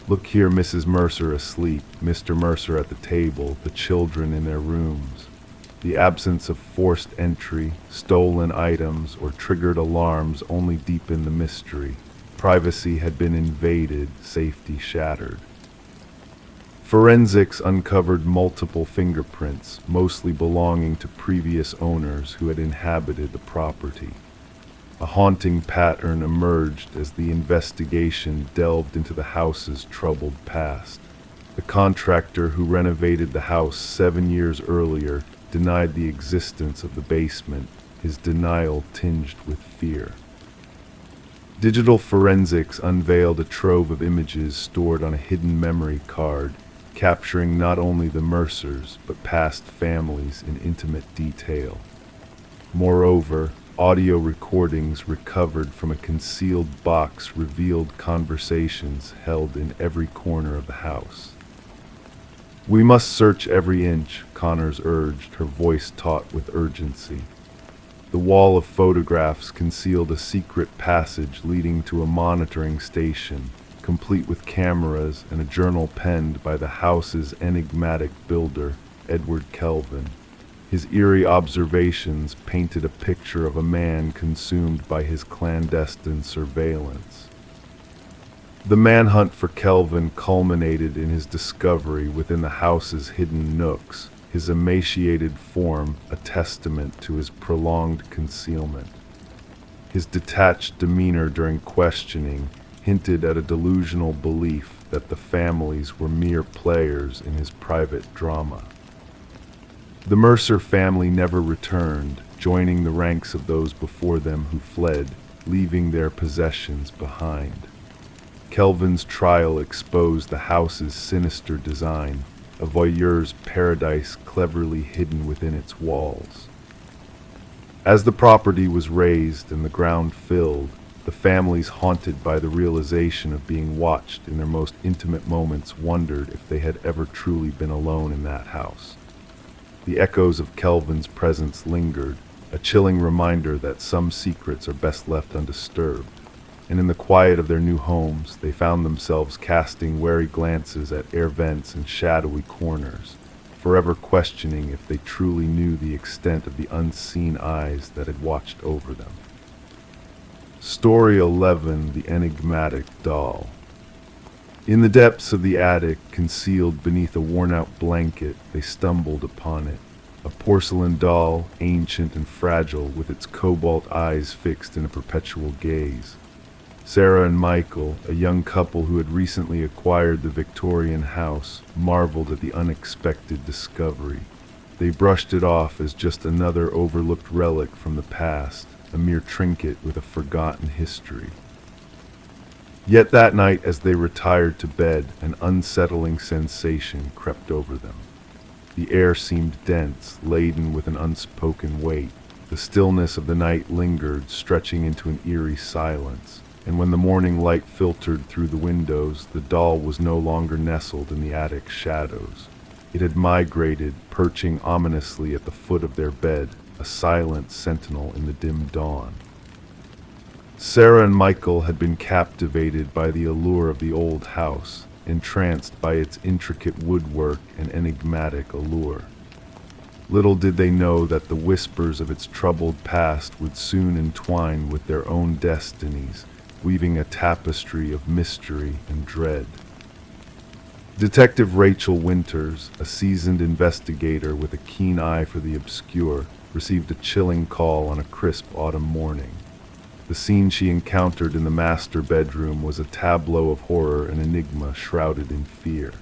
"Look here, Mrs. Mercer asleep, Mr. Mercer at the table, the children in their rooms." The absence of forced entry, stolen items, or triggered alarms only deepened the mystery. Privacy had been invaded, safety shattered. Forensics uncovered multiple fingerprints, mostly belonging to previous owners who had inhabited the property. A haunting pattern emerged as the investigation delved into the house's troubled past. The contractor who renovated the house 7 years earlier denied the existence of the basement, his denial tinged with fear. Digital forensics unveiled a trove of images stored on a hidden memory card, capturing not only the Mercers, but past families in intimate detail. Moreover, audio recordings recovered from a concealed box revealed conversations held in every corner of the house. "We must search every inch," Connors urged, her voice taut with urgency. The wall of photographs concealed a secret passage leading to a monitoring station, complete with cameras and a journal penned by the house's enigmatic builder, Edward Kelvin. His eerie observations painted a picture of a man consumed by his clandestine surveillance. The manhunt for Kelvin culminated in his discovery within the house's hidden nooks, his emaciated form a testament to his prolonged concealment. His detached demeanor during questioning hinted at a delusional belief that the families were mere players in his private drama. The Mercer family never returned, joining the ranks of those before them who fled, leaving their possessions behind. Kelvin's trial exposed the house's sinister design, a voyeur's paradise cleverly hidden within its walls. As the property was raised and the ground filled, the families haunted by the realization of being watched in their most intimate moments wondered if they had ever truly been alone in that house. The echoes of Kelvin's presence lingered, a chilling reminder that some secrets are best left undisturbed. And in the quiet of their new homes, they found themselves casting wary glances at air vents and shadowy corners, forever questioning if they truly knew the extent of the unseen eyes that had watched over them. Story 11: The Enigmatic Doll. In the depths of the attic, concealed beneath a worn-out blanket, they stumbled upon it. A porcelain doll, ancient and fragile, with its cobalt eyes fixed in a perpetual gaze. Sarah and Michael, a young couple who had recently acquired the Victorian house, marveled at the unexpected discovery. They brushed it off as just another overlooked relic from the past, a mere trinket with a forgotten history. Yet that night, as they retired to bed, an unsettling sensation crept over them. The air seemed dense, laden with an unspoken weight. The stillness of the night lingered, stretching into an eerie silence. And when the morning light filtered through the windows, the doll was no longer nestled in the attic shadows. It had migrated, perching ominously at the foot of their bed, a silent sentinel in the dim dawn. Sarah and Michael had been captivated by the allure of the old house, entranced by its intricate woodwork and enigmatic allure. Little did they know that the whispers of its troubled past would soon entwine with their own destinies, weaving a tapestry of mystery and dread. Detective Rachel Winters, a seasoned investigator with a keen eye for the obscure, received a chilling call on a crisp autumn morning. The scene she encountered in the master bedroom was a tableau of horror and enigma shrouded in fear.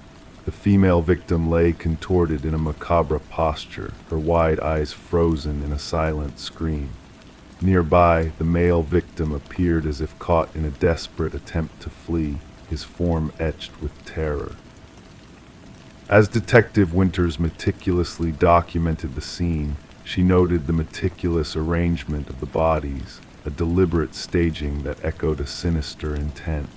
The female victim lay contorted in a macabre posture, her wide eyes frozen in a silent scream. Nearby, the male victim appeared as if caught in a desperate attempt to flee, his form etched with terror. As Detective Winters meticulously documented the scene, she noted the meticulous arrangement of the bodies, a deliberate staging that echoed a sinister intent.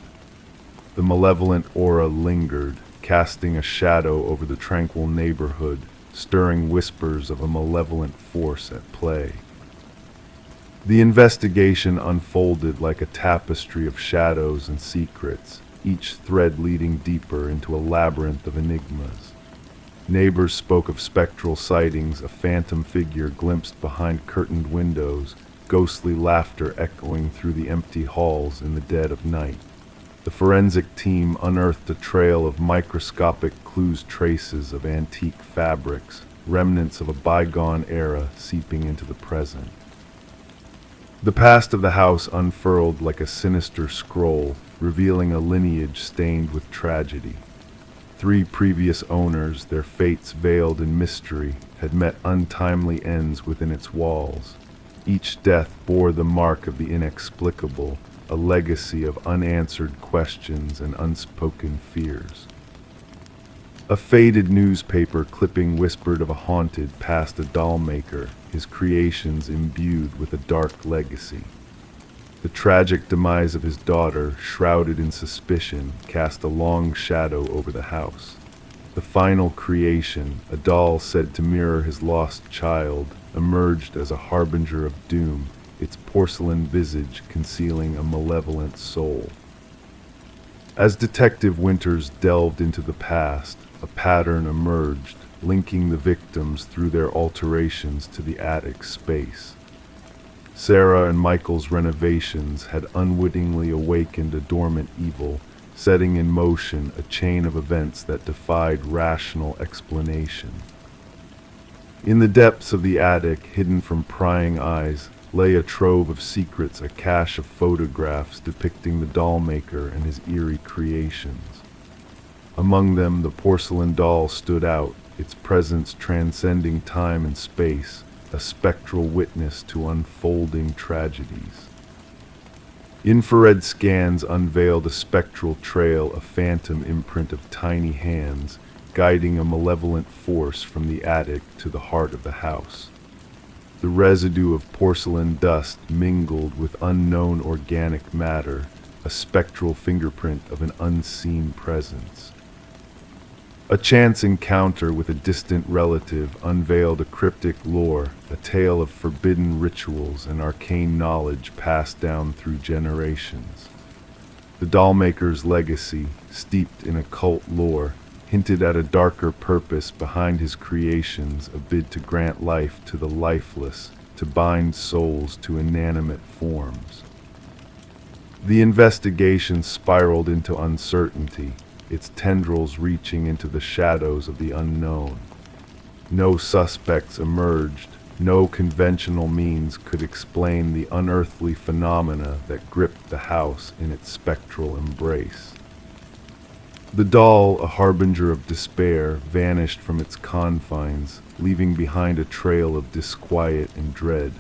The malevolent aura lingered, casting a shadow over the tranquil neighborhood, stirring whispers of a malevolent force at play. The investigation unfolded like a tapestry of shadows and secrets, each thread leading deeper into a labyrinth of enigmas. Neighbors spoke of spectral sightings, a phantom figure glimpsed behind curtained windows, ghostly laughter echoing through the empty halls in the dead of night. The forensic team unearthed a trail of microscopic clues, traces of antique fabrics, remnants of a bygone era seeping into the present. The past of the house unfurled like a sinister scroll, revealing a lineage stained with tragedy. 3 previous owners, their fates veiled in mystery, had met untimely ends within its walls. Each death bore the mark of the inexplicable, a legacy of unanswered questions and unspoken fears. A faded newspaper clipping whispered of a haunted past a doll maker, his creations imbued with a dark legacy. The tragic demise of his daughter, shrouded in suspicion, cast a long shadow over the house. The final creation, a doll said to mirror his lost child, emerged as a harbinger of doom, its porcelain visage concealing a malevolent soul. As Detective Winters delved into the past, a pattern emerged, linking the victims through their alterations to the attic space. Sarah and Michael's renovations had unwittingly awakened a dormant evil, setting in motion a chain of events that defied rational explanation. In the depths of the attic, hidden from prying eyes, lay a trove of secrets, a cache of photographs depicting the doll maker and his eerie creations. Among them, the porcelain doll stood out, its presence transcending time and space, a spectral witness to unfolding tragedies. Infrared scans unveiled a spectral trail, a phantom imprint of tiny hands, guiding a malevolent force from the attic to the heart of the house. The residue of porcelain dust mingled with unknown organic matter, a spectral fingerprint of an unseen presence. A chance encounter with a distant relative unveiled a cryptic lore, a tale of forbidden rituals and arcane knowledge passed down through generations. The dollmaker's legacy, steeped in occult lore, hinted at a darker purpose behind his creations, a bid to grant life to the lifeless, to bind souls to inanimate forms. The investigation spiraled into uncertainty, its tendrils reaching into the shadows of the unknown. No suspects emerged, no conventional means could explain the unearthly phenomena that gripped the house in its spectral embrace. The doll, a harbinger of despair, vanished from its confines, leaving behind a trail of disquiet and dread.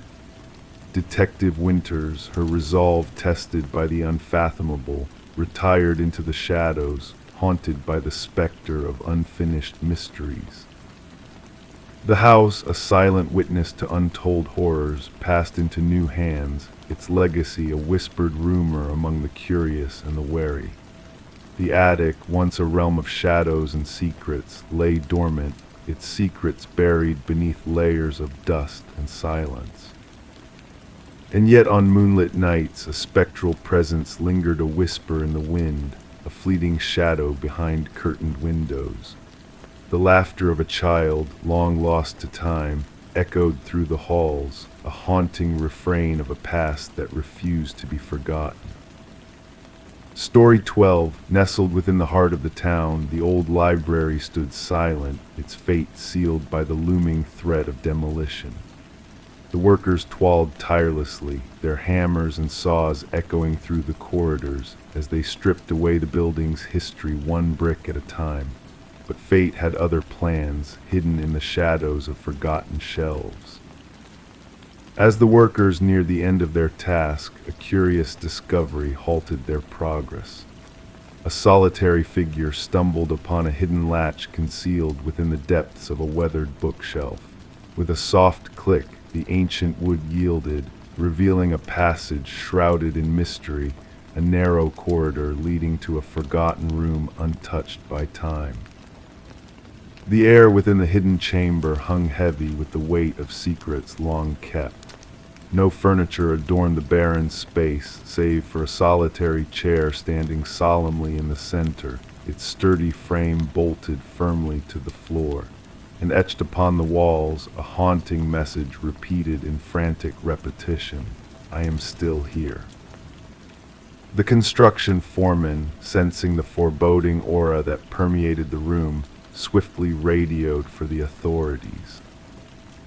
Detective Winters, her resolve tested by the unfathomable, retired into the shadows, haunted by the specter of unfinished mysteries. The house, a silent witness to untold horrors, passed into new hands, its legacy a whispered rumor among the curious and the wary. The attic, once a realm of shadows and secrets, lay dormant, its secrets buried beneath layers of dust and silence. And yet on moonlit nights, a spectral presence lingered, a whisper in the wind, a fleeting shadow behind curtained windows. The laughter of a child, long lost to time, echoed through the halls, a haunting refrain of a past that refused to be forgotten. Story 12, nestled within the heart of the town, the old library stood silent, its fate sealed by the looming threat of demolition. The workers toiled tirelessly, their hammers and saws echoing through the corridors as they stripped away the building's history one brick at a time. But fate had other plans, hidden in the shadows of forgotten shelves. As the workers neared the end of their task, a curious discovery halted their progress. A solitary figure stumbled upon a hidden latch concealed within the depths of a weathered bookshelf. With a soft click, the ancient wood yielded, revealing a passage shrouded in mystery, a narrow corridor leading to a forgotten room untouched by time. The air within the hidden chamber hung heavy with the weight of secrets long kept. No furniture adorned the barren space, save for a solitary chair standing solemnly in the center, its sturdy frame bolted firmly to the floor. And etched upon the walls, a haunting message repeated in frantic repetition, "I am still here." The construction foreman, sensing the foreboding aura that permeated the room, swiftly radioed for the authorities.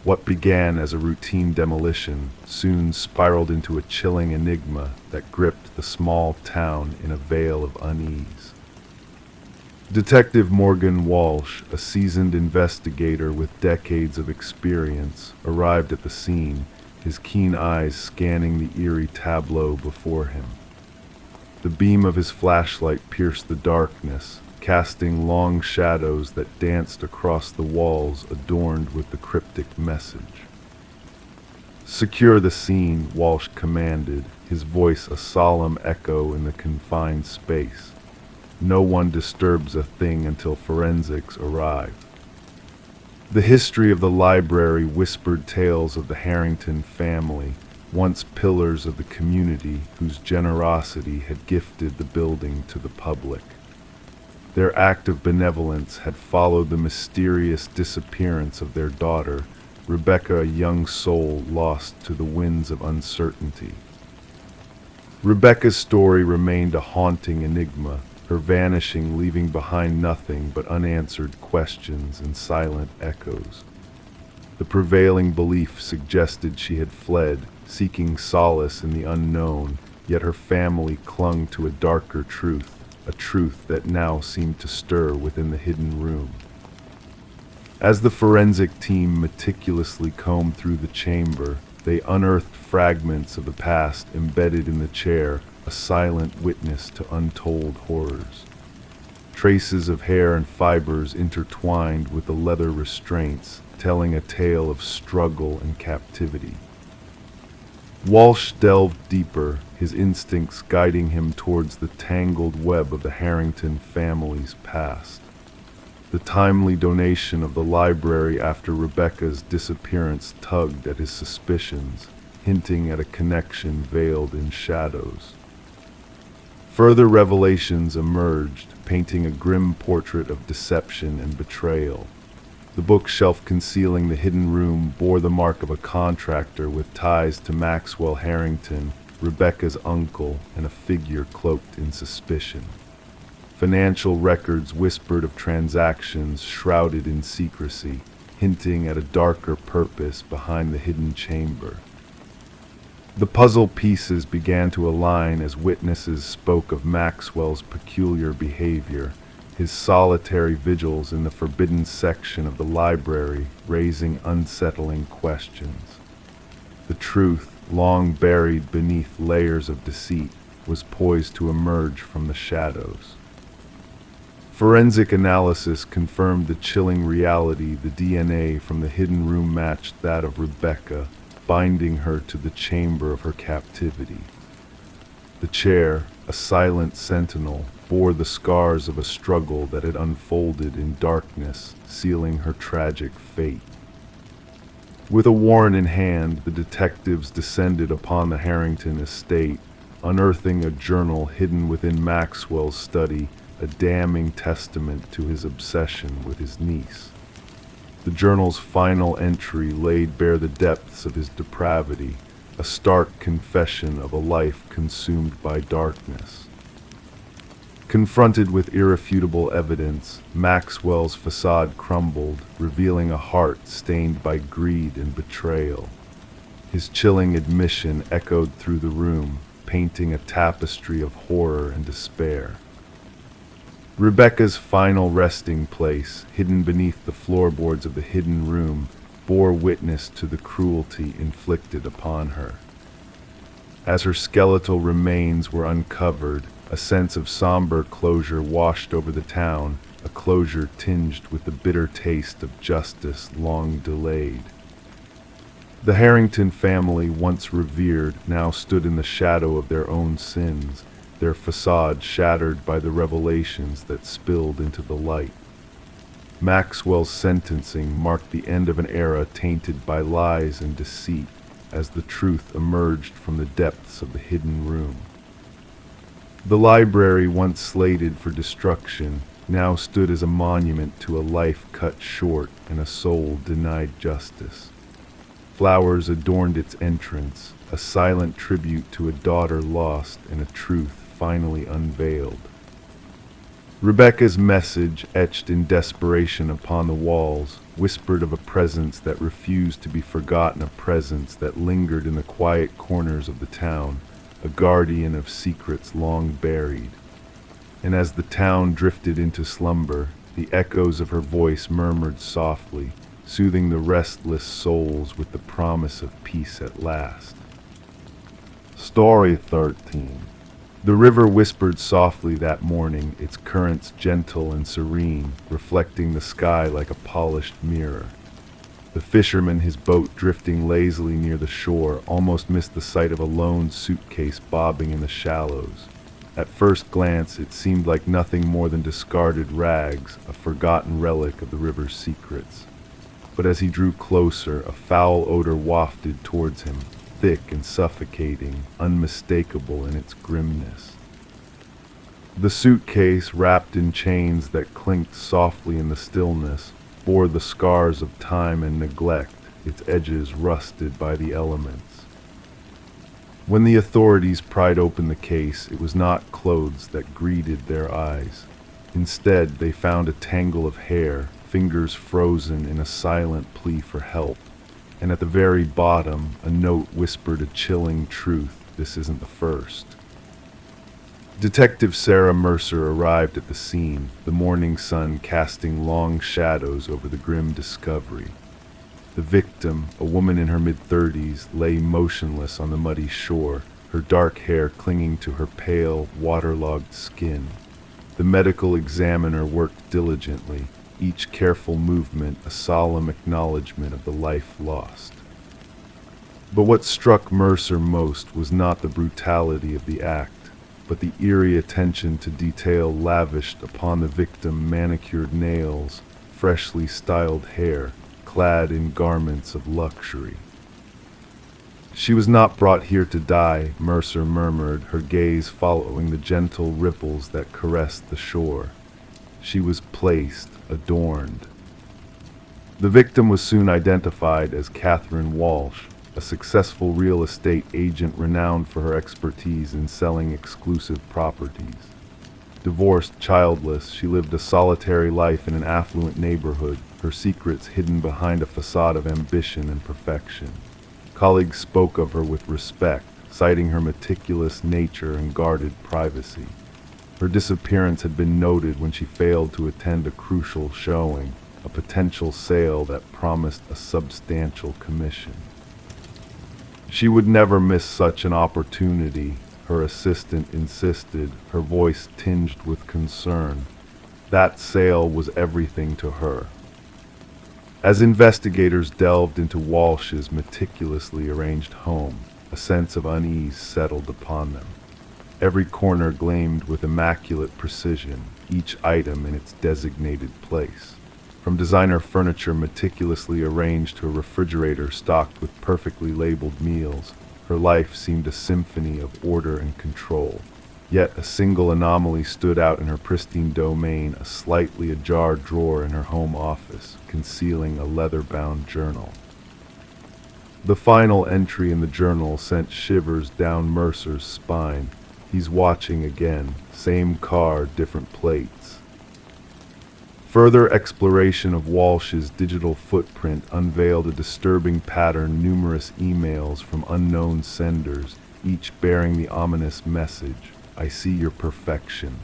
What began as a routine demolition soon spiraled into a chilling enigma that gripped the small town in a veil of unease. Detective Morgan Walsh, a seasoned investigator with decades of experience, arrived at the scene, his keen eyes scanning the eerie tableau before him. The beam of his flashlight pierced the darkness, casting long shadows that danced across the walls adorned with the cryptic message. "Secure the scene," Walsh commanded, his voice a solemn echo in the confined space. "No one disturbs a thing until forensics arrive." The history of the library whispered tales of the Harrington family, once pillars of the community whose generosity had gifted the building to the public. Their act of benevolence had followed the mysterious disappearance of their daughter, Rebecca, a young soul lost to the winds of uncertainty. Rebecca's story remained a haunting enigma, her vanishing leaving behind nothing but unanswered questions and silent echoes. The prevailing belief suggested she had fled, seeking solace in the unknown, yet her family clung to a darker truth, a truth that now seemed to stir within the hidden room. As the forensic team meticulously combed through the chamber, they unearthed fragments of the past embedded in the chair, a silent witness to untold horrors. Traces of hair and fibers intertwined with the leather restraints, telling a tale of struggle and captivity. Walsh delved deeper, his instincts guiding him towards the tangled web of the Harrington family's past. The timely donation of the library after Rebecca's disappearance tugged at his suspicions, hinting at a connection veiled in shadows. Further revelations emerged, painting a grim portrait of deception and betrayal. The bookshelf concealing the hidden room bore the mark of a contractor with ties to Maxwell Harrington, Rebecca's uncle, and a figure cloaked in suspicion. Financial records whispered of transactions shrouded in secrecy, hinting at a darker purpose behind the hidden chamber. The puzzle pieces began to align as witnesses spoke of Maxwell's peculiar behavior, his solitary vigils in the forbidden section of the library raising unsettling questions. The truth, long buried beneath layers of deceit, was poised to emerge from the shadows. Forensic analysis confirmed the chilling reality. The DNA from the hidden room matched that of Rebecca, binding her to the chamber of her captivity. The chair, a silent sentinel, bore the scars of a struggle that had unfolded in darkness, sealing her tragic fate. With a warrant in hand, the detectives descended upon the Harrington estate, unearthing a journal hidden within Maxwell's study, a damning testament to his obsession with his niece. The journal's final entry laid bare the depths of his depravity, a stark confession of a life consumed by darkness. Confronted with irrefutable evidence, Maxwell's facade crumbled, revealing a heart stained by greed and betrayal. His chilling admission echoed through the room, painting a tapestry of horror and despair. Rebecca's final resting place, hidden beneath the floorboards of the hidden room, bore witness to the cruelty inflicted upon her. As her skeletal remains were uncovered, a sense of somber closure washed over the town, a closure tinged with the bitter taste of justice long delayed. The Harrington family, once revered, now stood in the shadow of their own sins, their facade shattered by the revelations that spilled into the light. Maxwell's sentencing marked the end of an era tainted by lies and deceit, as the truth emerged from the depths of the hidden room. The library, once slated for destruction, now stood as a monument to a life cut short and a soul denied justice. Flowers adorned its entrance, a silent tribute to a daughter lost and a truth finally unveiled. Rebecca's message, etched in desperation upon the walls, whispered of a presence that refused to be forgotten, a presence that lingered in the quiet corners of the town, a guardian of secrets long buried. And as the town drifted into slumber, the echoes of her voice murmured softly, soothing the restless souls with the promise of peace at last. Story 13. The river whispered softly that morning, its currents gentle and serene, reflecting the sky like a polished mirror. The fisherman, his boat drifting lazily near the shore, almost missed the sight of a lone suitcase bobbing in the shallows. At first glance, it seemed like nothing more than discarded rags, a forgotten relic of the river's secrets. But as he drew closer, a foul odor wafted towards him, thick and suffocating, unmistakable in its grimness. The suitcase, wrapped in chains that clinked softly in the stillness, bore the scars of time and neglect, its edges rusted by the elements. When the authorities pried open the case, it was not clothes that greeted their eyes. Instead, they found a tangle of hair, fingers frozen in a silent plea for help, and at the very bottom, a note whispered a chilling truth: this isn't the first. Detective Sarah Mercer arrived at the scene, the morning sun casting long shadows over the grim discovery. The victim, a woman in her mid-30s, lay motionless on the muddy shore, her dark hair clinging to her pale, waterlogged skin. The medical examiner worked diligently, each careful movement a solemn acknowledgement of the life lost. But what struck Mercer most was not the brutality of the act, but the eerie attention to detail lavished upon the victim's manicured nails, freshly styled hair, clad in garments of luxury. She was not brought here to die, Mercer murmured, her gaze following the gentle ripples that caressed the shore. She was placed, adorned. The victim was soon identified as Catherine Walsh, a successful real estate agent renowned for her expertise in selling exclusive properties. Divorced, childless, she lived a solitary life in an affluent neighborhood, her secrets hidden behind a facade of ambition and perfection. Colleagues spoke of her with respect, citing her meticulous nature and guarded privacy. Her disappearance had been noted when she failed to attend a crucial showing, a potential sale that promised a substantial commission. She would never miss such an opportunity, her assistant insisted, her voice tinged with concern. That sale was everything to her. As investigators delved into Walsh's meticulously arranged home, a sense of unease settled upon them. Every corner gleamed with immaculate precision, each item in its designated place. From designer furniture meticulously arranged to a refrigerator stocked with perfectly labeled meals, her life seemed a symphony of order and control. Yet a single anomaly stood out in her pristine domain, a slightly ajar drawer in her home office, concealing a leather-bound journal. The final entry in the journal sent shivers down Mercer's spine. He's watching again, same car, different plates. Further exploration of Walsh's digital footprint unveiled a disturbing pattern: numerous emails from unknown senders, each bearing the ominous message, "I see your perfection."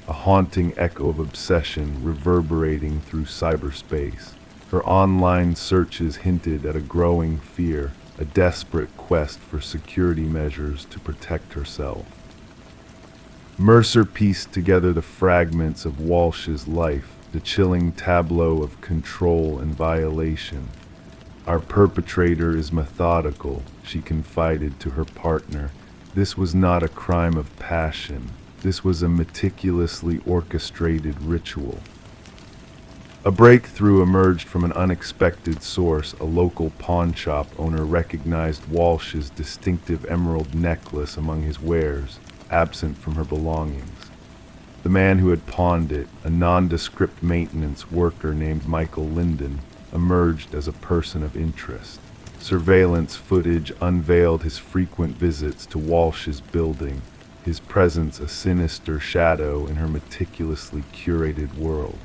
A haunting echo of obsession reverberating through cyberspace. Her online searches hinted at a growing fear, a desperate quest for security measures to protect herself. Mercer pieced together the fragments of Walsh's life, the chilling tableau of control and violation. "Our perpetrator is methodical," she confided to her partner. "This was not a crime of passion. This was a meticulously orchestrated ritual." A breakthrough emerged from an unexpected source. A local pawn shop owner recognized Walsh's distinctive emerald necklace among his wares, absent from her belongings. The man who had pawned it, a nondescript maintenance worker named Michael Linden, emerged as a person of interest. Surveillance footage unveiled his frequent visits to Walsh's building, his presence a sinister shadow in her meticulously curated world.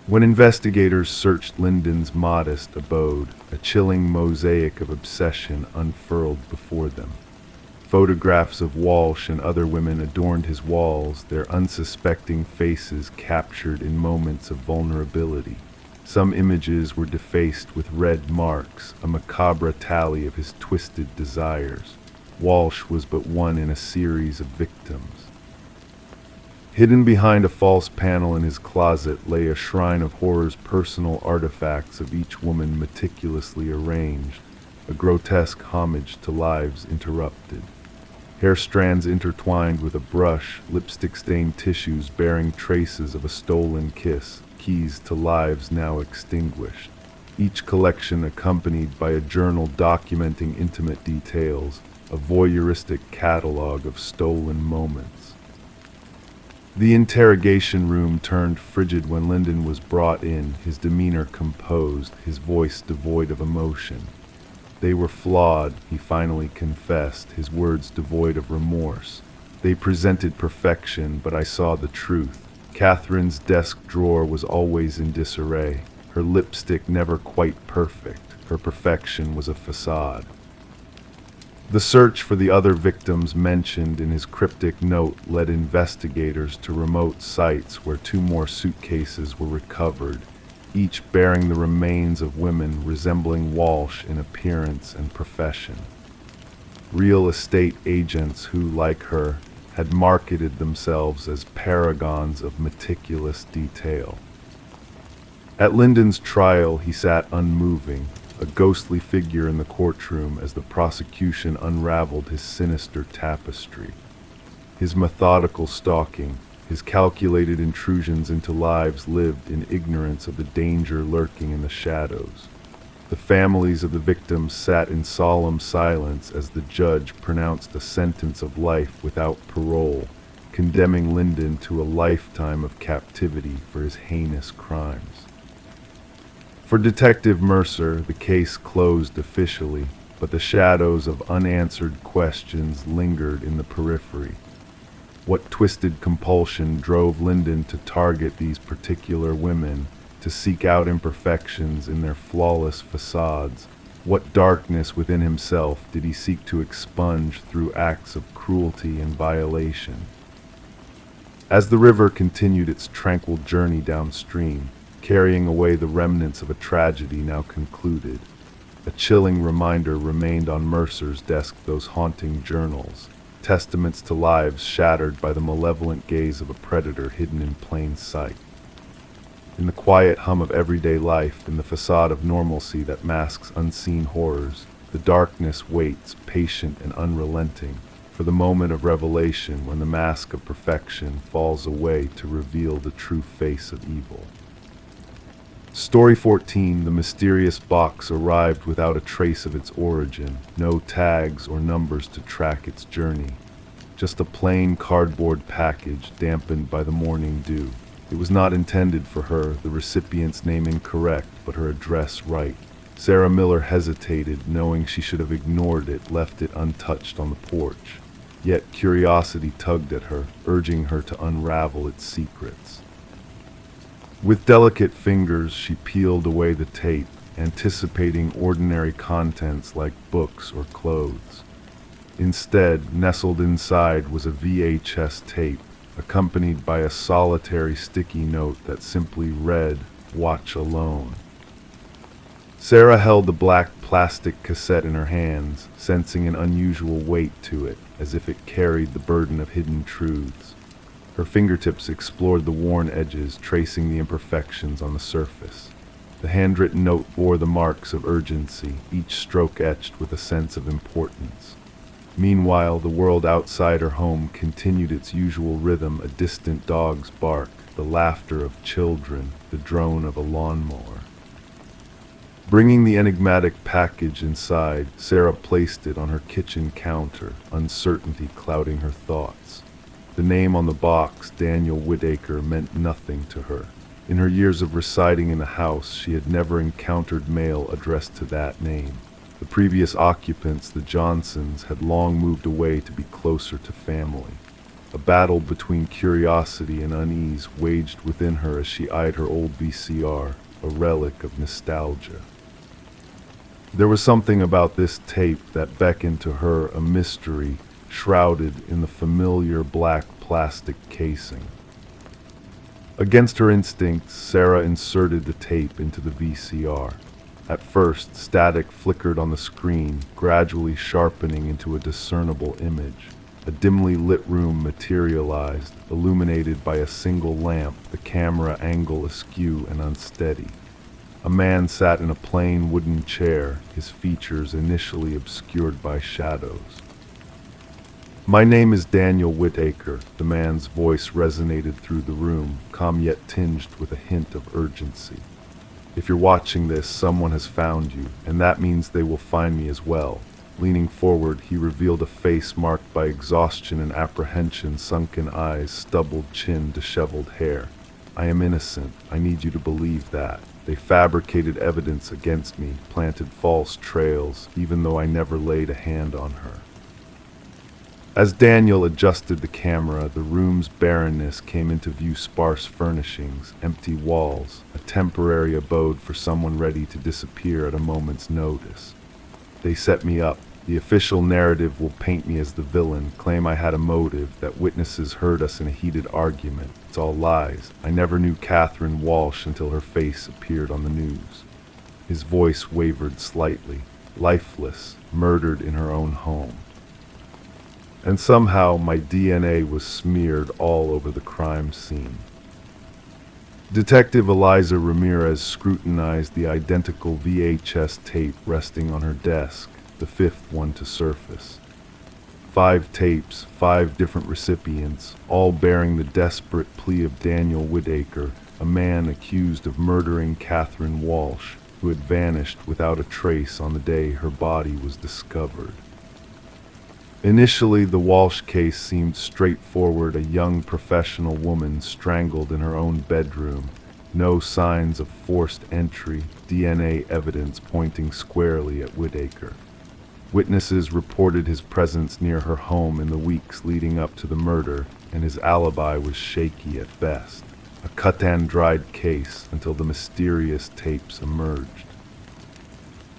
When investigators searched Linden's modest abode, a chilling mosaic of obsession unfurled before them. Photographs of Walsh and other women adorned his walls, their unsuspecting faces captured in moments of vulnerability. Some images were defaced with red marks, a macabre tally of his twisted desires. Walsh was but one in a series of victims. Hidden behind a false panel in his closet lay a shrine of horror's personal artifacts, of each woman meticulously arranged, a grotesque homage to lives interrupted. Hair strands intertwined with a brush, lipstick-stained tissues bearing traces of a stolen kiss, keys to lives now extinguished. Each collection accompanied by a journal documenting intimate details, a voyeuristic catalog of stolen moments. The interrogation room turned frigid when Linden was brought in, his demeanor composed, his voice devoid of emotion. "They were flawed," he finally confessed, his words devoid of remorse. "They presented perfection, but I saw the truth. Catherine's desk drawer was always in disarray, her lipstick never quite perfect, her perfection was a facade. The search for the other victims mentioned in his cryptic note led investigators to remote sites where two more suitcases were recovered, each bearing the remains of women resembling Walsh in appearance and profession. Real estate agents who, like her, had marketed themselves as paragons of meticulous detail. At Lyndon's trial, he sat unmoving, a ghostly figure in the courtroom as the prosecution unraveled his sinister tapestry. His methodical stalking, his calculated intrusions into lives lived in ignorance of the danger lurking in the shadows. The families of the victims sat in solemn silence as the judge pronounced a sentence of life without parole, condemning Lyndon to a lifetime of captivity for his heinous crimes. For Detective Mercer, the case closed officially, but the shadows of unanswered questions lingered in the periphery. What twisted compulsion drove Lyndon to target these particular women, to seek out imperfections in their flawless facades? What darkness within himself did he seek to expunge through acts of cruelty and violation? As the river continued its tranquil journey downstream, carrying away the remnants of a tragedy now concluded, a chilling reminder remained on Mercer's desk, those haunting journals, testaments to lives shattered by the malevolent gaze of a predator hidden in plain sight. In the quiet hum of everyday life, in the facade of normalcy that masks unseen horrors, the darkness waits, patient and unrelenting, for the moment of revelation when the mask of perfection falls away to reveal the true face of evil. Story 14, The Mysterious Box, arrived without a trace of its origin, no tags or numbers to track its journey. Just a plain cardboard package dampened by the morning dew. It was not intended for her, the recipient's name incorrect, but her address right. Sarah Miller hesitated, knowing she should have ignored it, left it untouched on the porch. Yet curiosity tugged at her, urging her to unravel its secrets. With delicate fingers, she peeled away the tape, anticipating ordinary contents like books or clothes. Instead, nestled inside was a VHS tape, accompanied by a solitary sticky note that simply read, "Watch alone." Sarah held the black plastic cassette in her hands, sensing an unusual weight to it, as if it carried the burden of hidden truths. Her fingertips explored the worn edges, tracing the imperfections on the surface. The handwritten note bore the marks of urgency, each stroke etched with a sense of importance. Meanwhile, the world outside her home continued its usual rhythm, a distant dog's bark, the laughter of children, the drone of a lawnmower. Bringing the enigmatic package inside, Sarah placed it on her kitchen counter, uncertainty clouding her thoughts. The name on the box, Daniel Whitaker, meant nothing to her. In her years of residing in the house, she had never encountered mail addressed to that name. The previous occupants, the Johnsons, had long moved away to be closer to family. A battle between curiosity and unease waged within her as she eyed her old VCR, a relic of nostalgia. There was something about this tape that beckoned to her, a mystery shrouded in the familiar black plastic casing. Against her instincts, Sarah inserted the tape into the VCR. At first, static flickered on the screen, gradually sharpening into a discernible image. A dimly lit room materialized, illuminated by a single lamp, the camera angle askew and unsteady. A man sat in a plain wooden chair, his features initially obscured by shadows. "My name is Daniel Whitaker," the man's voice resonated through the room, calm yet tinged with a hint of urgency. "If you're watching this, someone has found you, and that means they will find me as well." Leaning forward, he revealed a face marked by exhaustion and apprehension, sunken eyes, stubbled chin, disheveled hair. "I am innocent. I need you to believe that. They fabricated evidence against me, planted false trails, even though I never laid a hand on her." As Daniel adjusted the camera, the room's barrenness came into view: sparse furnishings, empty walls, a temporary abode for someone ready to disappear at a moment's notice. They set me up. The official narrative will paint me as the villain, claim I had a motive, that witnesses heard us in a heated argument. It's all lies. I never knew Catherine Walsh until her face appeared on the news. His voice wavered slightly. Lifeless, murdered in her own home. And somehow my DNA was smeared all over the crime scene. Detective Eliza Ramirez scrutinized the identical VHS tape resting on her desk, the fifth one to surface. 5 tapes, 5 different recipients, all bearing the desperate plea of Daniel Whitaker, a man accused of murdering Catherine Walsh, who had vanished without a trace on the day her body was discovered. Initially, the Walsh case seemed straightforward: a young professional woman strangled in her own bedroom. No signs of forced entry, DNA evidence pointing squarely at Whitaker. Witnesses reported his presence near her home in the weeks leading up to the murder, and his alibi was shaky at best. A cut-and-dried case until the mysterious tapes emerged.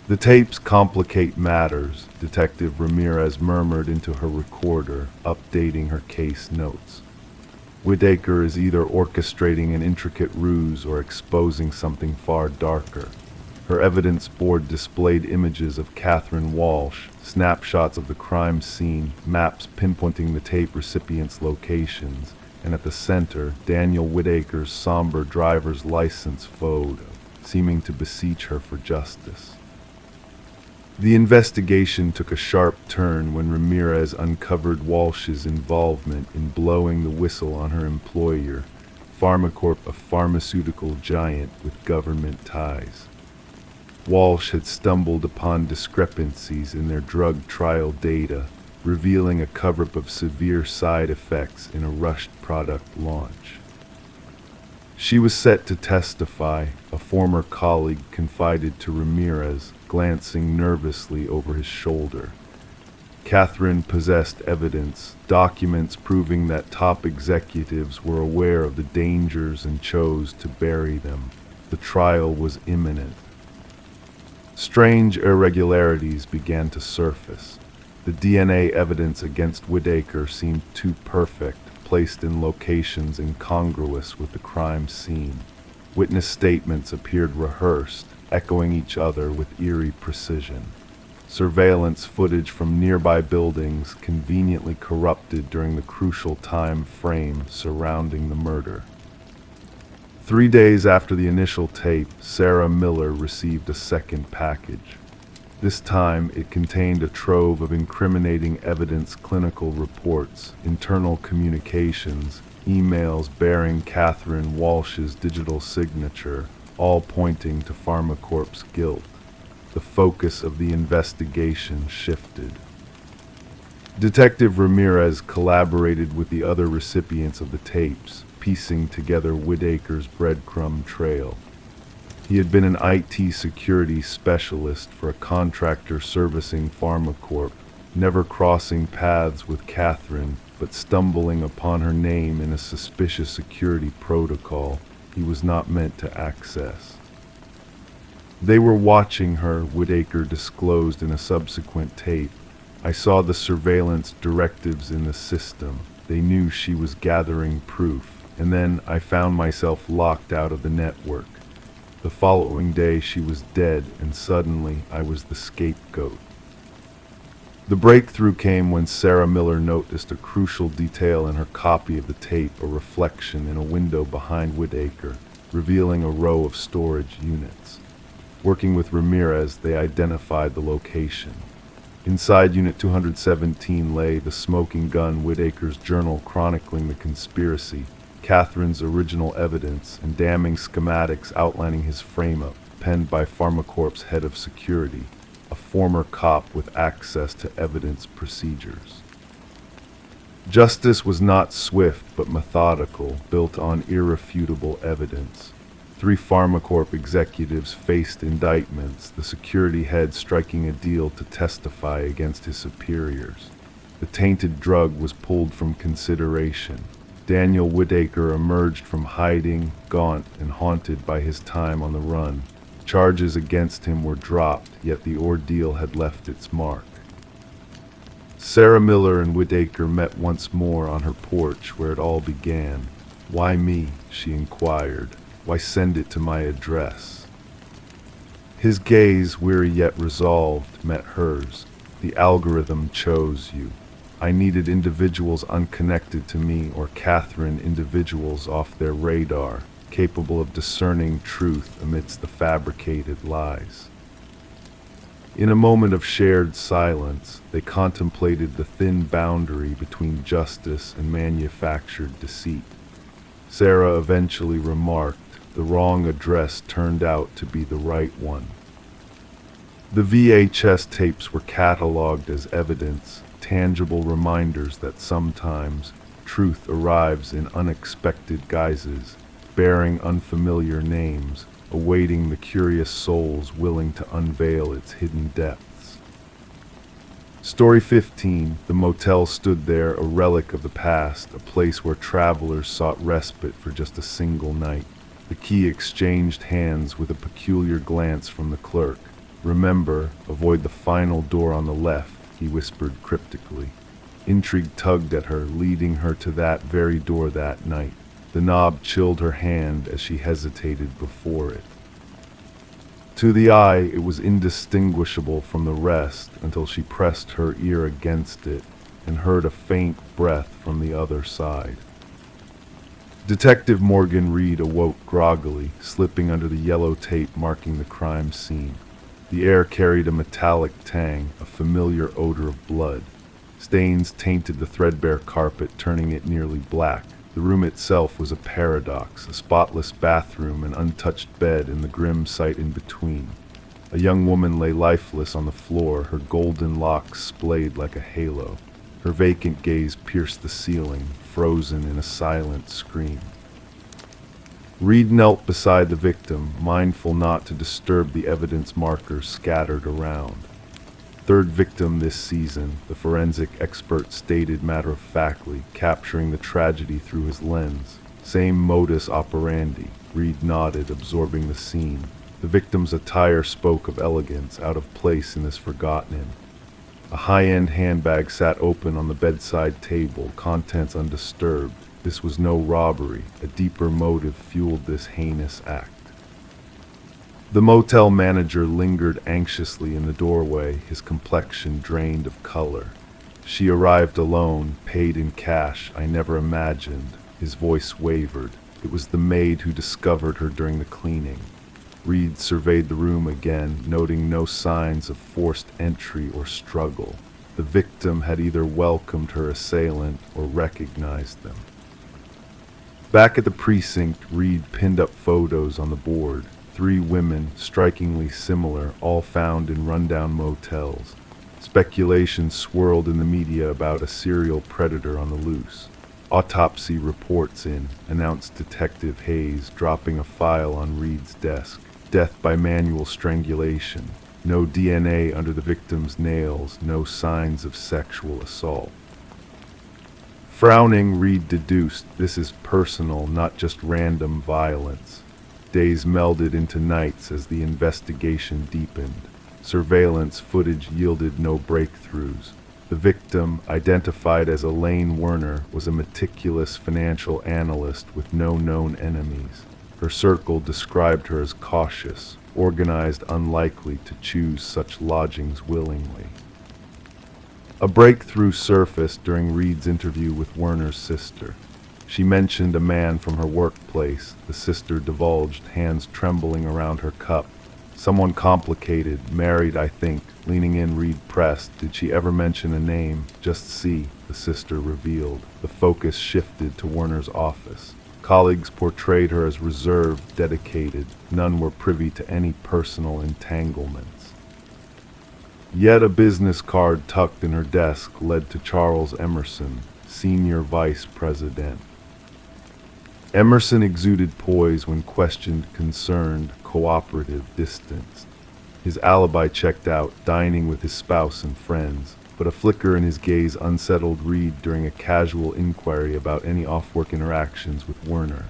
The tapes complicate matters, Detective Ramirez murmured into her recorder, updating her case notes. Whitaker is either orchestrating an intricate ruse or exposing something far darker. Her evidence board displayed images of Catherine Walsh, snapshots of the crime scene, maps pinpointing the tape recipients' locations, and at the center, Daniel Whitaker's somber driver's license photo, seeming to beseech her for justice. The investigation took a sharp turn when Ramirez uncovered Walsh's involvement in blowing the whistle on her employer, Pharmacorp, a pharmaceutical giant with government ties. Walsh had stumbled upon discrepancies in their drug trial data, revealing a cover-up of severe side effects in a rushed product launch. She was set to testify, a former colleague confided to Ramirez, glancing nervously over his shoulder. Catherine possessed evidence, documents proving that top executives were aware of the dangers and chose to bury them. The trial was imminent. Strange irregularities began to surface. The DNA evidence against Whitaker seemed too perfect, placed in locations incongruous with the crime scene. Witness statements appeared rehearsed, echoing each other with eerie precision. Surveillance footage from nearby buildings conveniently corrupted during the crucial time frame surrounding the murder. 3 days after the initial tape, Sarah Miller received a second package. This time, it contained a trove of incriminating evidence: clinical reports, internal communications, emails bearing Catherine Walsh's digital signature, all pointing to Pharmacorp's guilt. The focus of the investigation shifted. Detective Ramirez collaborated with the other recipients of the tapes, piecing together Whitaker's breadcrumb trail. He had been an IT security specialist for a contractor servicing Pharmacorp, never crossing paths with Catherine, but stumbling upon her name in a suspicious security protocol he was not meant to access. They were watching her, Whitaker disclosed in a subsequent tape. I saw the surveillance directives in the system. They knew she was gathering proof, and then I found myself locked out of the network. The following day she was dead, and suddenly I was the scapegoat. The breakthrough came when Sarah Miller noticed a crucial detail in her copy of the tape: a reflection in a window behind Whitaker, revealing a row of storage units. Working with Ramirez, they identified the location. Inside Unit 217 lay the smoking gun, Whitaker's journal chronicling the conspiracy, Catherine's original evidence, and damning schematics outlining his frame-up, penned by Pharmacorp's head of security, a former cop with access to evidence procedures. Justice was not swift but methodical, built on irrefutable evidence. 3 Pharmacorp executives faced indictments, the security head striking a deal to testify against his superiors. The tainted drug was pulled from consideration. Daniel Whitaker emerged from hiding, gaunt and haunted by his time on the run. Charges against him were dropped, yet the ordeal had left its mark. Sarah Miller and Whitaker met once more on her porch where it all began. "Why me?" she inquired. "Why send it to my address?" His gaze, weary yet resolved, met hers. "The algorithm chose you. I needed individuals unconnected to me or Catherine individuals off their radar, capable of discerning truth amidst the fabricated lies." In a moment of shared silence, they contemplated the thin boundary between justice and manufactured deceit. Sarah eventually remarked, "The wrong address turned out to be the right one." The VHS tapes were cataloged as evidence, tangible reminders that sometimes truth arrives in unexpected guises, bearing unfamiliar names, awaiting the curious souls willing to unveil its hidden depths. Story 15, the motel stood there, a relic of the past, a place where travelers sought respite for just a single night. The key exchanged hands with a peculiar glance from the clerk. "Remember, avoid the final door on the left," he whispered cryptically. Intrigue tugged at her, leading her to that very door that night. The knob chilled her hand as she hesitated before it. To the eye, it was indistinguishable from the rest until she pressed her ear against it and heard a faint breath from the other side. Detective Morgan Reed awoke groggily, slipping under the yellow tape marking the crime scene. The air carried a metallic tang, a familiar odor of blood. Stains tainted the threadbare carpet, turning it nearly black. The room itself was a paradox, a spotless bathroom, an untouched bed, and the grim sight in between. A young woman lay lifeless on the floor, her golden locks splayed like a halo. Her vacant gaze pierced the ceiling, frozen in a silent scream. Reed knelt beside the victim, mindful not to disturb the evidence markers scattered around. Third victim this season, the forensic expert stated matter-of-factly, capturing the tragedy through his lens. Same modus operandi. Reed nodded, absorbing the scene. The victim's attire spoke of elegance, out of place in this forgotten inn. A high-end handbag sat open on the bedside table, contents undisturbed. This was no robbery. A deeper motive fueled this heinous act. The motel manager lingered anxiously in the doorway, his complexion drained of color. "She arrived alone, paid in cash, I never imagined." His voice wavered. "It was the maid who discovered her during the cleaning." Reed surveyed the room again, noting no signs of forced entry or struggle. The victim had either welcomed her assailant or recognized them. Back at the precinct, Reed pinned up photos on the board. 3 women, strikingly similar, all found in rundown motels. Speculation swirled in the media about a serial predator on the loose. "Autopsy reports in," announced Detective Hayes, dropping a file on Reed's desk. "Death by manual strangulation. No DNA under the victim's nails, no signs of sexual assault." Frowning, Reed deduced, this is personal, not just random violence. Days melded into nights as the investigation deepened. Surveillance footage yielded no breakthroughs. The victim, identified as Elaine Werner, was a meticulous financial analyst with no known enemies. Her circle described her as cautious, organized, unlikely to choose such lodgings willingly. A breakthrough surfaced during Reed's interview with Werner's sister. She mentioned a man from her workplace, the sister divulged, hands trembling around her cup. "Someone complicated, married, I think." Leaning in, Reed pressed, "Did she ever mention a name?" "Just C," the sister revealed. The focus shifted to Werner's office. Colleagues portrayed her as reserved, dedicated. None were privy to any personal entanglements. Yet a business card tucked in her desk led to Charles Emerson, Senior Vice President. Emerson exuded poise when questioned, concerned, cooperative, distanced. His alibi checked out, dining with his spouse and friends. but a flicker in his gaze unsettled Reed during a casual inquiry about any off-work interactions with Werner.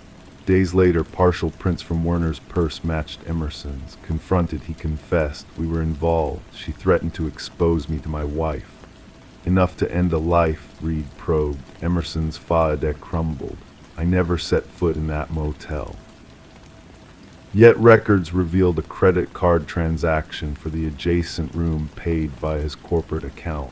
Days later, partial prints from Werner's purse matched Emerson's. Confronted, he confessed, "We were involved. She threatened to expose me to my wife." "Enough to end a life," Reed probed. Emerson's faade crumbled. "I never set foot in that motel." Yet records revealed a credit card transaction for the adjacent room paid by his corporate account.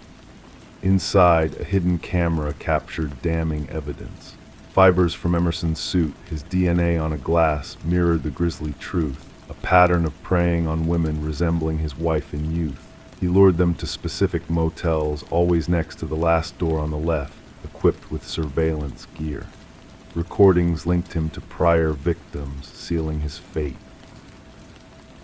Inside, a hidden camera captured damning evidence. Fibers from Emerson's suit, his DNA on a glass, mirrored the grisly truth, a pattern of preying on women resembling his wife in youth. He lured them to specific motels, always next to the last door on the left, equipped with surveillance gear. Recordings linked him to prior victims, sealing his fate.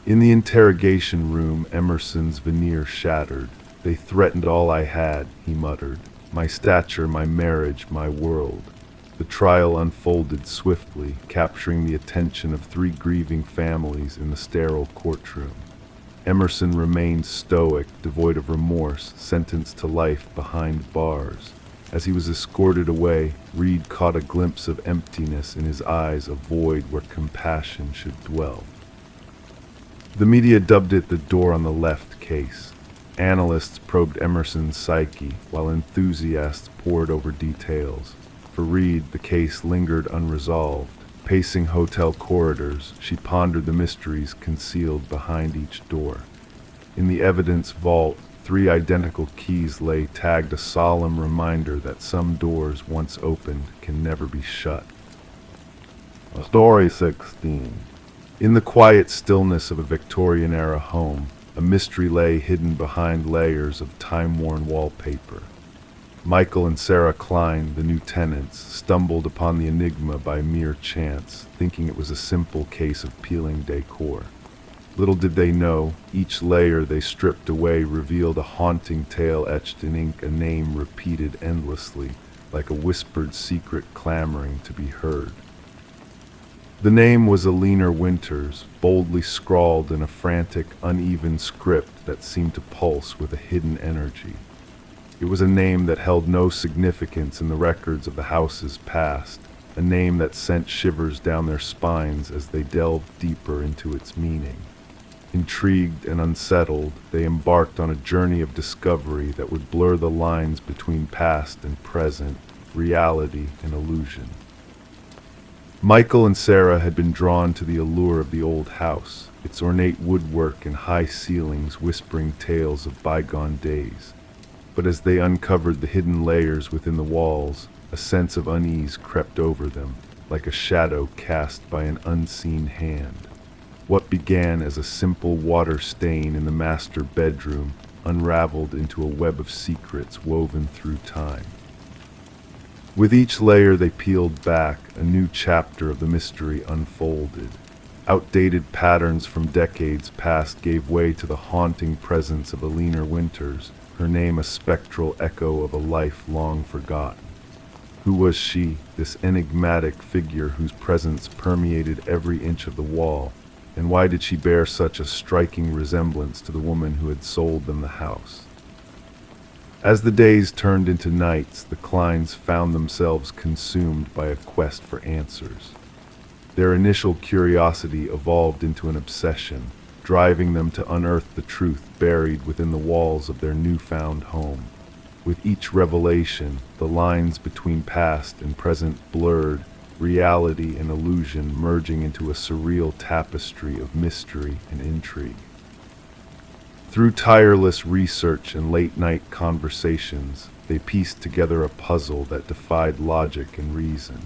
In the interrogation room, Emerson's veneer shattered. "They threatened all I had," he muttered. "My stature, my marriage, my world." The trial unfolded swiftly, capturing the attention of 3 grieving families in the sterile courtroom. Emerson remained stoic, devoid of remorse, sentenced to life behind bars. As he was escorted away, Reed caught a glimpse of emptiness in his eyes, a void where compassion should dwell. The media dubbed it the door on the left case. Analysts probed Emerson's psyche, while enthusiasts pored over details. For Reed, the case lingered unresolved. Pacing hotel corridors, she pondered the mysteries concealed behind each door. In the evidence vault, 3 identical keys lay, tagged, a solemn reminder that some doors, once opened, can never be shut. Story 16. In the quiet stillness of a Victorian-era home, a mystery lay hidden behind layers of time-worn wallpaper. Michael and Sarah Klein, the new tenants, stumbled upon the enigma by mere chance, thinking it was a simple case of peeling decor. Little did they know, each layer they stripped away revealed a haunting tale etched in ink, a name repeated endlessly, like a whispered secret clamoring to be heard. The name was Alina Winters, boldly scrawled in a frantic, uneven script that seemed to pulse with a hidden energy. It was a name that held no significance in the records of the house's past, a name that sent shivers down their spines as they delved deeper into its meaning. Intrigued and unsettled, they embarked on a journey of discovery that would blur the lines between past and present, reality and illusion. Michael and Sarah had been drawn to the allure of the old house, its ornate woodwork and high ceilings whispering tales of bygone days. But as they uncovered the hidden layers within the walls, a sense of unease crept over them, like a shadow cast by an unseen hand. What began as a simple water stain in the master bedroom unraveled into a web of secrets woven through time. With each layer they peeled back, a new chapter of the mystery unfolded. Outdated patterns from decades past gave way to the haunting presence of Alina Winters, her name a spectral echo of a life long forgotten. Who was she, this enigmatic figure whose presence permeated every inch of the wall, and why did she bear such a striking resemblance to the woman who had sold them the house? As the days turned into nights, the Kleins found themselves consumed by a quest for answers. Their initial curiosity evolved into an obsession, driving them to unearth the truth buried within the walls of their newfound home. With each revelation, the lines between past and present blurred, reality and illusion merging into a surreal tapestry of mystery and intrigue. Through tireless research and late-night conversations, they pieced together a puzzle that defied logic and reason.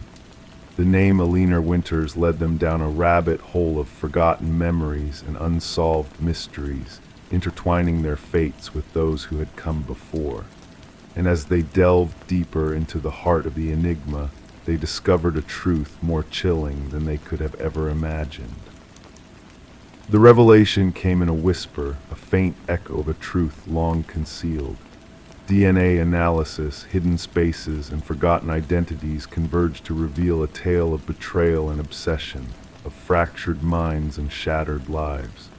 The name Alina Winters led them down a rabbit hole of forgotten memories and unsolved mysteries, intertwining their fates with those who had come before. And as they delved deeper into the heart of the enigma, they discovered a truth more chilling than they could have ever imagined. The revelation came in a whisper, a faint echo of a truth long concealed. DNA analysis, hidden spaces, and forgotten identities converged to reveal a tale of betrayal and obsession, of fractured minds and shattered lives.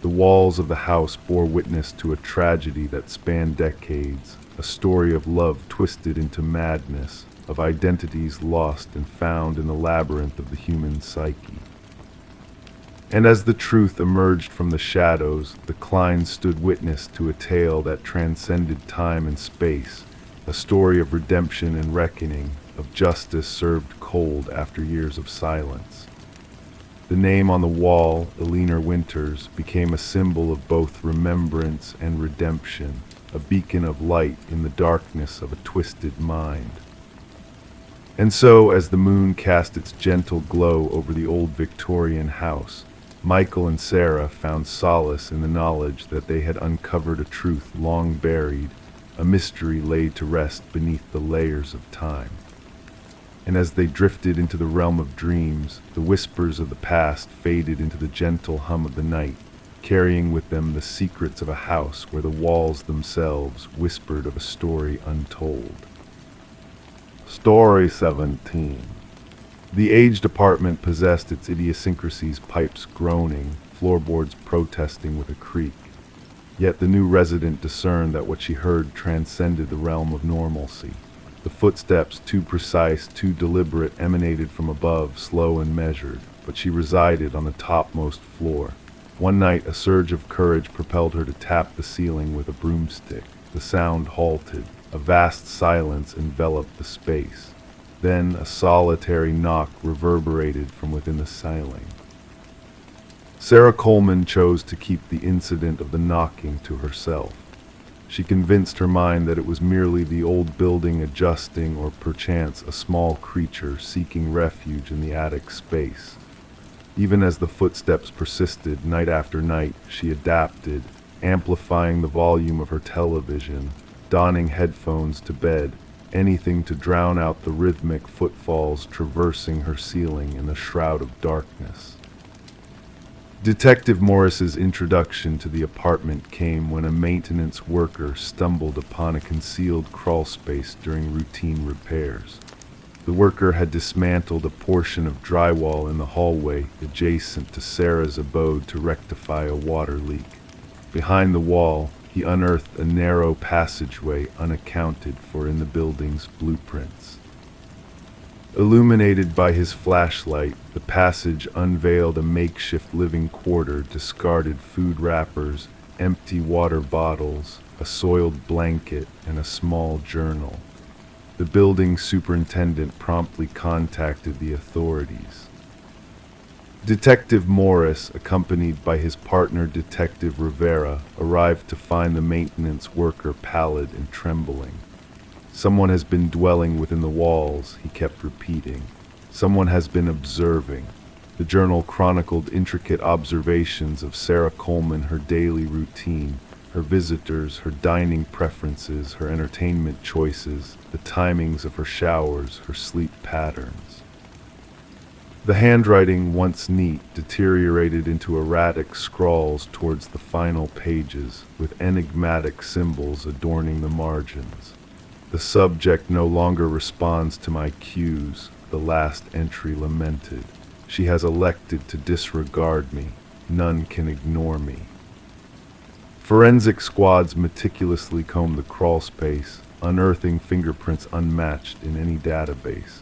The walls of the house bore witness to a tragedy that spanned decades, a story of love twisted into madness, of identities lost and found in the labyrinth of the human psyche. And as the truth emerged from the shadows, the Kleins stood witness to a tale that transcended time and space, a story of redemption and reckoning, of justice served cold after years of silence. The name on the wall, Eleanor Winters, became a symbol of both remembrance and redemption, a beacon of light in the darkness of a twisted mind. And so, as the moon cast its gentle glow over the old Victorian house, Michael and Sarah found solace in the knowledge that they had uncovered a truth long buried, a mystery laid to rest beneath the layers of time. And as they drifted into the realm of dreams, the whispers of the past faded into the gentle hum of the night, carrying with them the secrets of a house where the walls themselves whispered of a story untold. Story 17. The aged apartment possessed its idiosyncrasies, pipes groaning, floorboards protesting with a creak. Yet the new resident discerned that what she heard transcended the realm of normalcy. The footsteps, too precise, too deliberate, emanated from above, slow and measured, but she resided on the topmost floor. One night, a surge of courage propelled her to tap the ceiling with a broomstick. The sound halted. A vast silence enveloped the space. Then a solitary knock reverberated from within the ceiling. Sarah Coleman chose to keep the incident of the knocking to herself. She convinced her mind that it was merely the old building adjusting, or perchance a small creature seeking refuge in the attic space. Even as the footsteps persisted night after night, she adapted, amplifying the volume of her television, donning headphones to bed, anything to drown out the rhythmic footfalls traversing her ceiling in the shroud of darkness. Detective Morris's introduction to the apartment came when a maintenance worker stumbled upon a concealed crawlspace during routine repairs. The worker had dismantled a portion of drywall in the hallway adjacent to Sarah's abode to rectify a water leak. Behind the wall, he unearthed a narrow passageway unaccounted for in the building's blueprints. Illuminated by his flashlight, the passage unveiled a makeshift living quarter, discarded food wrappers, empty water bottles, a soiled blanket, and a small journal. The building superintendent promptly contacted the authorities. Detective Morris, accompanied by his partner Detective Rivera, arrived to find the maintenance worker pallid and trembling. "Someone has been dwelling within the walls," he kept repeating. "Someone has been observing." The journal chronicled intricate observations of Sarah Coleman, her daily routine, her visitors, her dining preferences, her entertainment choices, the timings of her showers, her sleep patterns. The handwriting, once neat, deteriorated into erratic scrawls towards the final pages, with enigmatic symbols adorning the margins. "The subject no longer responds to my cues," the last entry lamented. "She has elected to disregard me. None can ignore me." Forensic squads meticulously combed the crawlspace, unearthing fingerprints unmatched in any database.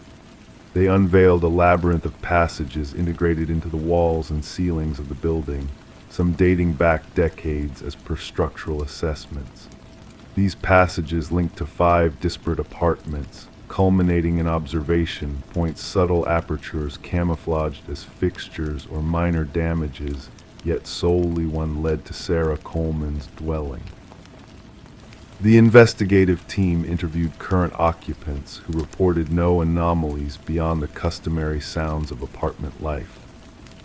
They unveiled a labyrinth of passages integrated into the walls and ceilings of the building, some dating back decades as per structural assessments. These passages linked to 5 disparate apartments, culminating in observation points, subtle apertures camouflaged as fixtures or minor damages, yet solely one led to Sarah Coleman's dwelling. The investigative team interviewed current occupants who reported no anomalies beyond the customary sounds of apartment life.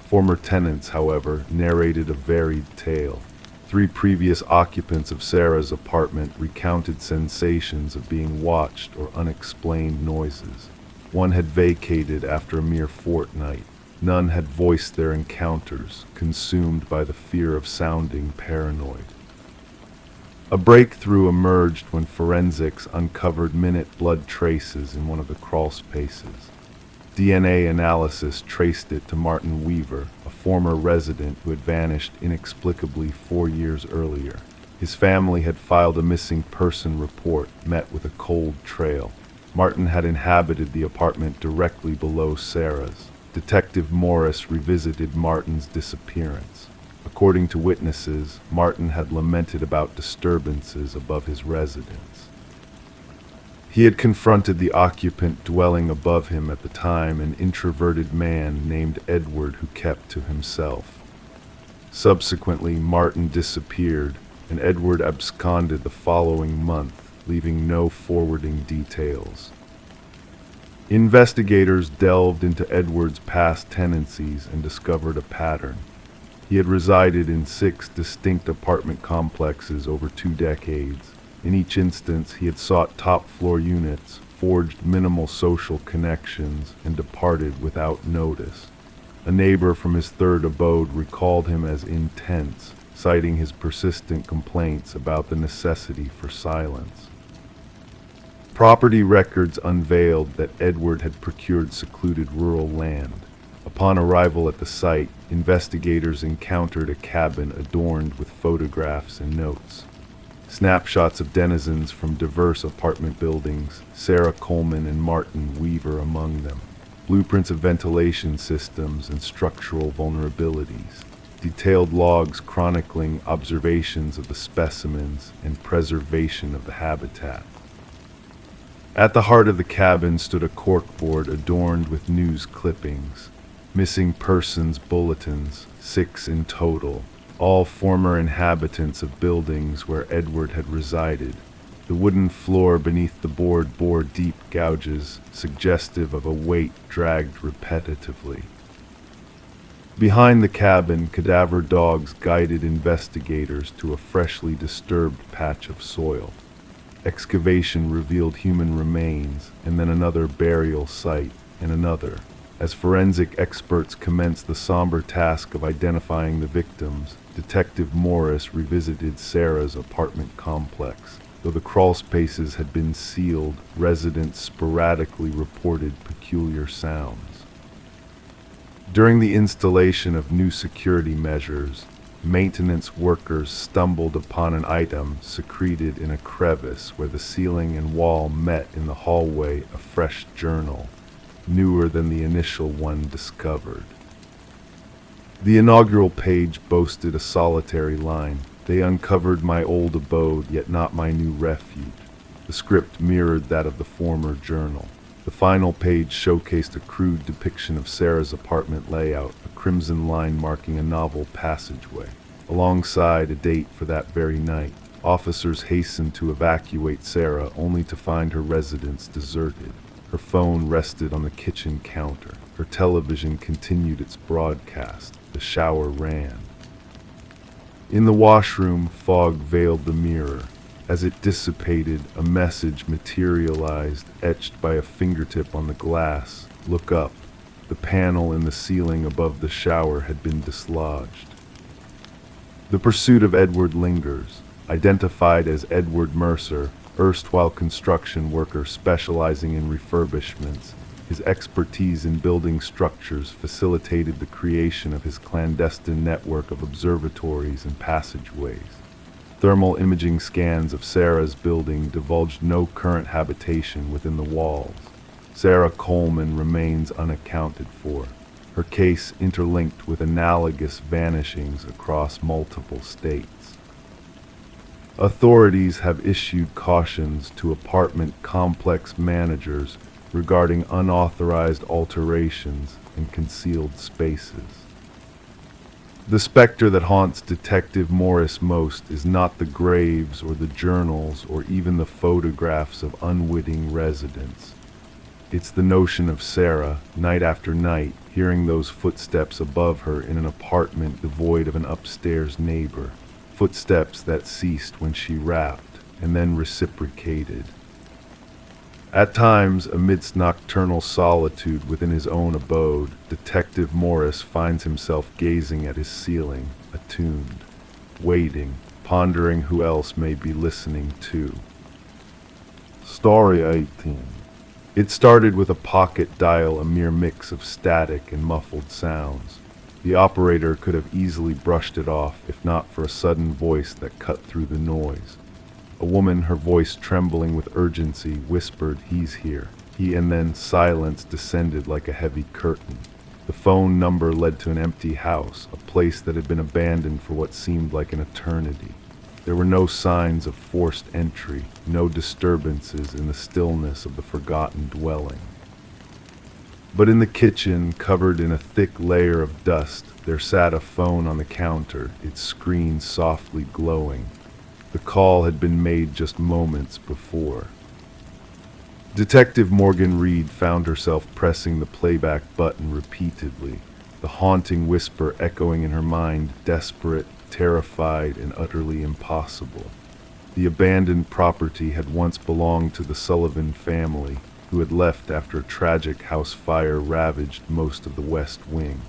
Former tenants, however, narrated a varied tale. 3 previous occupants of Sarah's apartment recounted sensations of being watched or unexplained noises. One had vacated after a mere fortnight. None had voiced their encounters, consumed by the fear of sounding paranoid. A breakthrough emerged when forensics uncovered minute blood traces in one of the crawl spaces. DNA analysis traced it to Martin Weaver, a former resident who had vanished inexplicably 4 years earlier. His family had filed a missing person report, met with a cold trail. Martin had inhabited the apartment directly below Sarah's. Detective Morris revisited Martin's disappearance. According to witnesses, Martin had lamented about disturbances above his residence. He had confronted the occupant dwelling above him at the time, an introverted man named Edward who kept to himself. Subsequently, Martin disappeared, and Edward absconded the following month, leaving no forwarding details. Investigators delved into Edward's past tenancies and discovered a pattern. He had resided in 6 distinct apartment complexes over 2 decades. In each instance, he had sought top-floor units, forged minimal social connections, and departed without notice. A neighbor from his 3rd abode recalled him as intense, citing his persistent complaints about the necessity for silence. Property records unveiled that Edward had procured secluded rural land. Upon arrival at the site, investigators encountered a cabin adorned with photographs and notes. Snapshots of denizens from diverse apartment buildings, Sarah Coleman and Martin Weaver among them. Blueprints of ventilation systems and structural vulnerabilities. Detailed logs chronicling observations of the specimens and preservation of the habitat. At the heart of the cabin stood a corkboard adorned with news clippings. Missing persons bulletins, 6 in total, all former inhabitants of buildings where Edward had resided. The wooden floor beneath the board bore deep gouges, suggestive of a weight dragged repetitively. Behind the cabin, cadaver dogs guided investigators to a freshly disturbed patch of soil. Excavation revealed human remains, and then another burial site, and another. As forensic experts commenced the somber task of identifying the victims, Detective Morris revisited Sarah's apartment complex. Though the crawl spaces had been sealed, residents sporadically reported peculiar sounds. During the installation of new security measures, maintenance workers stumbled upon an item secreted in a crevice where the ceiling and wall met in the hallway, a fresh journal, newer than the initial one discovered. The inaugural page boasted a solitary line. They uncovered my old abode, yet not my new refuge. The script mirrored that of the former journal. The final page showcased a crude depiction of Sarah's apartment layout, a crimson line marking a novel passageway. Alongside a date for that very night, officers hastened to evacuate Sarah, only to find her residence deserted. Her phone rested on the kitchen counter. Her television continued its broadcast. The shower ran. In the washroom, fog veiled the mirror. As it dissipated, a message materialized, etched by a fingertip on the glass. Look up. The panel in the ceiling above the shower had been dislodged. The pursuit of Edward lingers. Identified as Edward Mercer, erstwhile construction worker specializing in refurbishments, his expertise in building structures facilitated the creation of his clandestine network of observatories and passageways. Thermal imaging scans of Sarah's building divulged no current habitation within the walls. Sarah Coleman remains unaccounted for, her case interlinked with analogous vanishings across multiple states. Authorities have issued cautions to apartment complex managers regarding unauthorized alterations and concealed spaces. The specter that haunts Detective Morris most is not the graves or the journals or even the photographs of unwitting residents. It's the notion of Sarah, night after night, hearing those footsteps above her in an apartment devoid of an upstairs neighbor. Footsteps that ceased when she rapped and then reciprocated. At times, amidst nocturnal solitude within his own abode, Detective Morris finds himself gazing at his ceiling, attuned, waiting, pondering who else may be listening too. Story 18. It started with a pocket dial, a mere mix of static and muffled sounds. The operator could have easily brushed it off if not for a sudden voice that cut through the noise. A woman, her voice trembling with urgency, whispered, "He's here." And then silence descended like a heavy curtain. The phone number led to an empty house, a place that had been abandoned for what seemed like an eternity. There were no signs of forced entry, no disturbances in the stillness of the forgotten dwelling. But in the kitchen, covered in a thick layer of dust, there sat a phone on the counter, its screen softly glowing. The call had been made just moments before. Detective Morgan Reed found herself pressing the playback button repeatedly, the haunting whisper echoing in her mind, desperate, terrified, and utterly impossible. The abandoned property had once belonged to the Sullivan family, who had left after a tragic house fire ravaged most of the West Wing.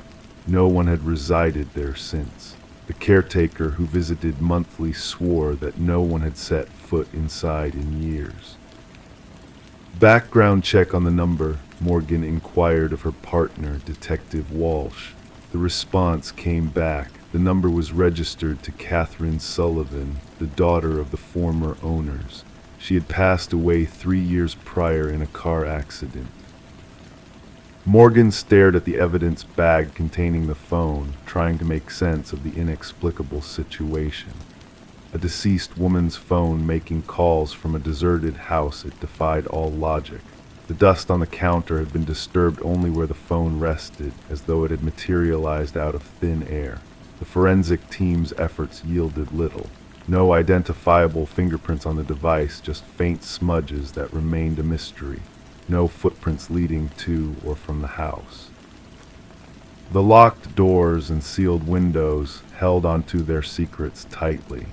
No one had resided there since. The caretaker who visited monthly swore that no one had set foot inside in years. "Background check on the number," Morgan inquired of her partner, Detective Walsh. The response came back. The number was registered to Catherine Sullivan, the daughter of the former owners. She had passed away 3 years prior in a car accident. Morgan stared at the evidence bag containing the phone, trying to make sense of the inexplicable situation. A deceased woman's phone making calls from a deserted house, it defied all logic. The dust on the counter had been disturbed only where the phone rested, as though it had materialized out of thin air. The forensic team's efforts yielded little. No identifiable fingerprints on the device, just faint smudges that remained a mystery. No footprints leading to or from the house. The locked doors and sealed windows held onto their secrets tightly.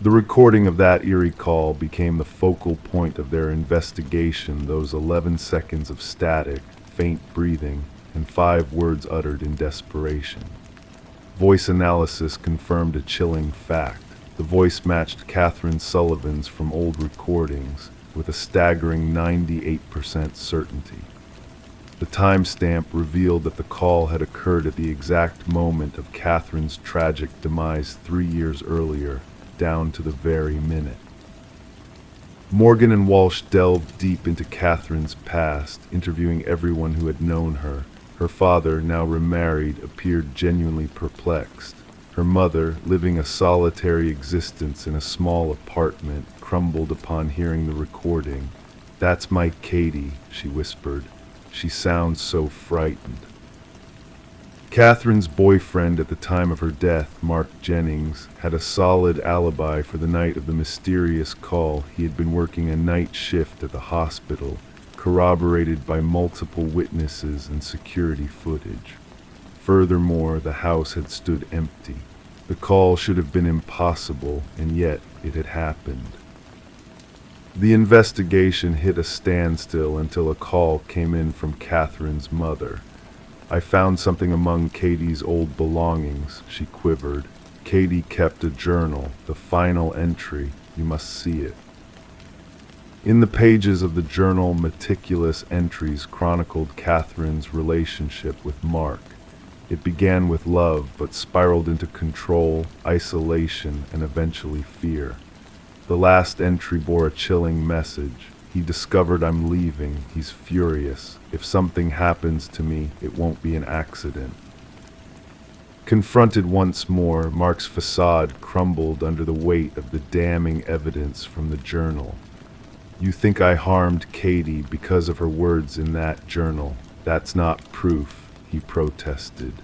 The recording of that eerie call became the focal point of their investigation, those 11 seconds of static, faint breathing, and 5 words uttered in desperation. Voice analysis confirmed a chilling fact. The voice matched Catherine Sullivan's from old recordings with a staggering 98% certainty. The timestamp revealed that the call had occurred at the exact moment of Catherine's tragic demise 3 years earlier, down to the very minute. Morgan and Walsh delved deep into Catherine's past, interviewing everyone who had known her. Her father, now remarried, appeared genuinely perplexed. Her mother, living a solitary existence in a small apartment, crumbled upon hearing the recording. "That's my Katie," she whispered. "She sounds so frightened." Catherine's boyfriend at the time of her death, Mark Jennings, had a solid alibi for the night of the mysterious call. He had been working a night shift at the hospital, corroborated by multiple witnesses and security footage. Furthermore, the house had stood empty. The call should have been impossible, and yet it had happened. The investigation hit a standstill until a call came in from Catherine's mother. "I found something among Katie's old belongings," she quivered. "Katie kept a journal, the final entry. You must see it." In the pages of the journal, meticulous entries chronicled Catherine's relationship with Mark. It began with love, but spiraled into control, isolation, and eventually fear. The last entry bore a chilling message. "He discovered I'm leaving. He's furious. If something happens to me, it won't be an accident." Confronted once more, Mark's facade crumbled under the weight of the damning evidence from the journal. "You think I harmed Katie because of her words in that journal. That's not proof," he protested.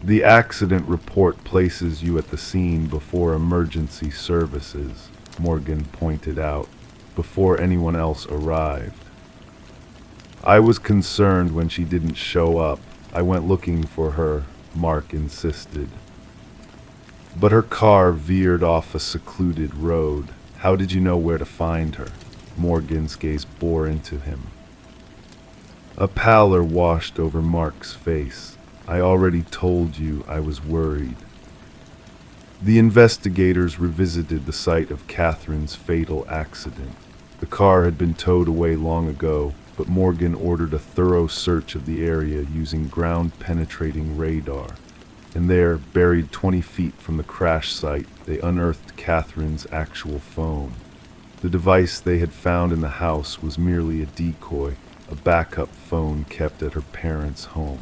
"The accident report places you at the scene before emergency services," Morgan pointed out, "before anyone else arrived. I was concerned when she didn't show up. I went looking for her," Mark insisted. "But her car veered off a secluded road. How did you know where to find her?" Morgan's gaze bore into him. A pallor washed over Mark's face. "I already told you I was worried." The investigators revisited the site of Catherine's fatal accident. The car had been towed away long ago, but Morgan ordered a thorough search of the area using ground-penetrating radar. And there, buried 20 feet from the crash site, they unearthed Catherine's actual phone. The device they had found in the house was merely a decoy, a backup phone kept at her parents' home.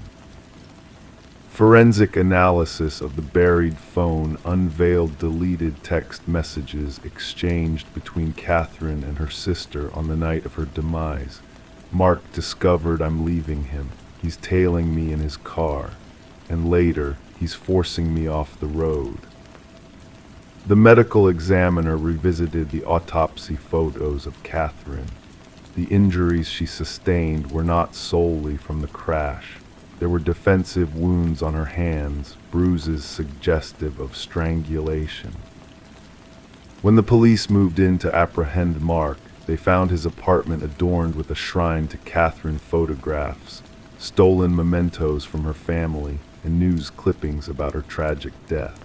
Forensic analysis of the buried phone unveiled deleted text messages exchanged between Catherine and her sister on the night of her demise. Mark discovered I'm leaving him. He's tailing me in his car. And later, he's forcing me off the road. The medical examiner revisited the autopsy photos of Catherine. The injuries she sustained were not solely from the crash. There were defensive wounds on her hands, bruises suggestive of strangulation. When the police moved in to apprehend Mark, they found his apartment adorned with a shrine to Catherine photographs, stolen mementos from her family, and news clippings about her tragic death.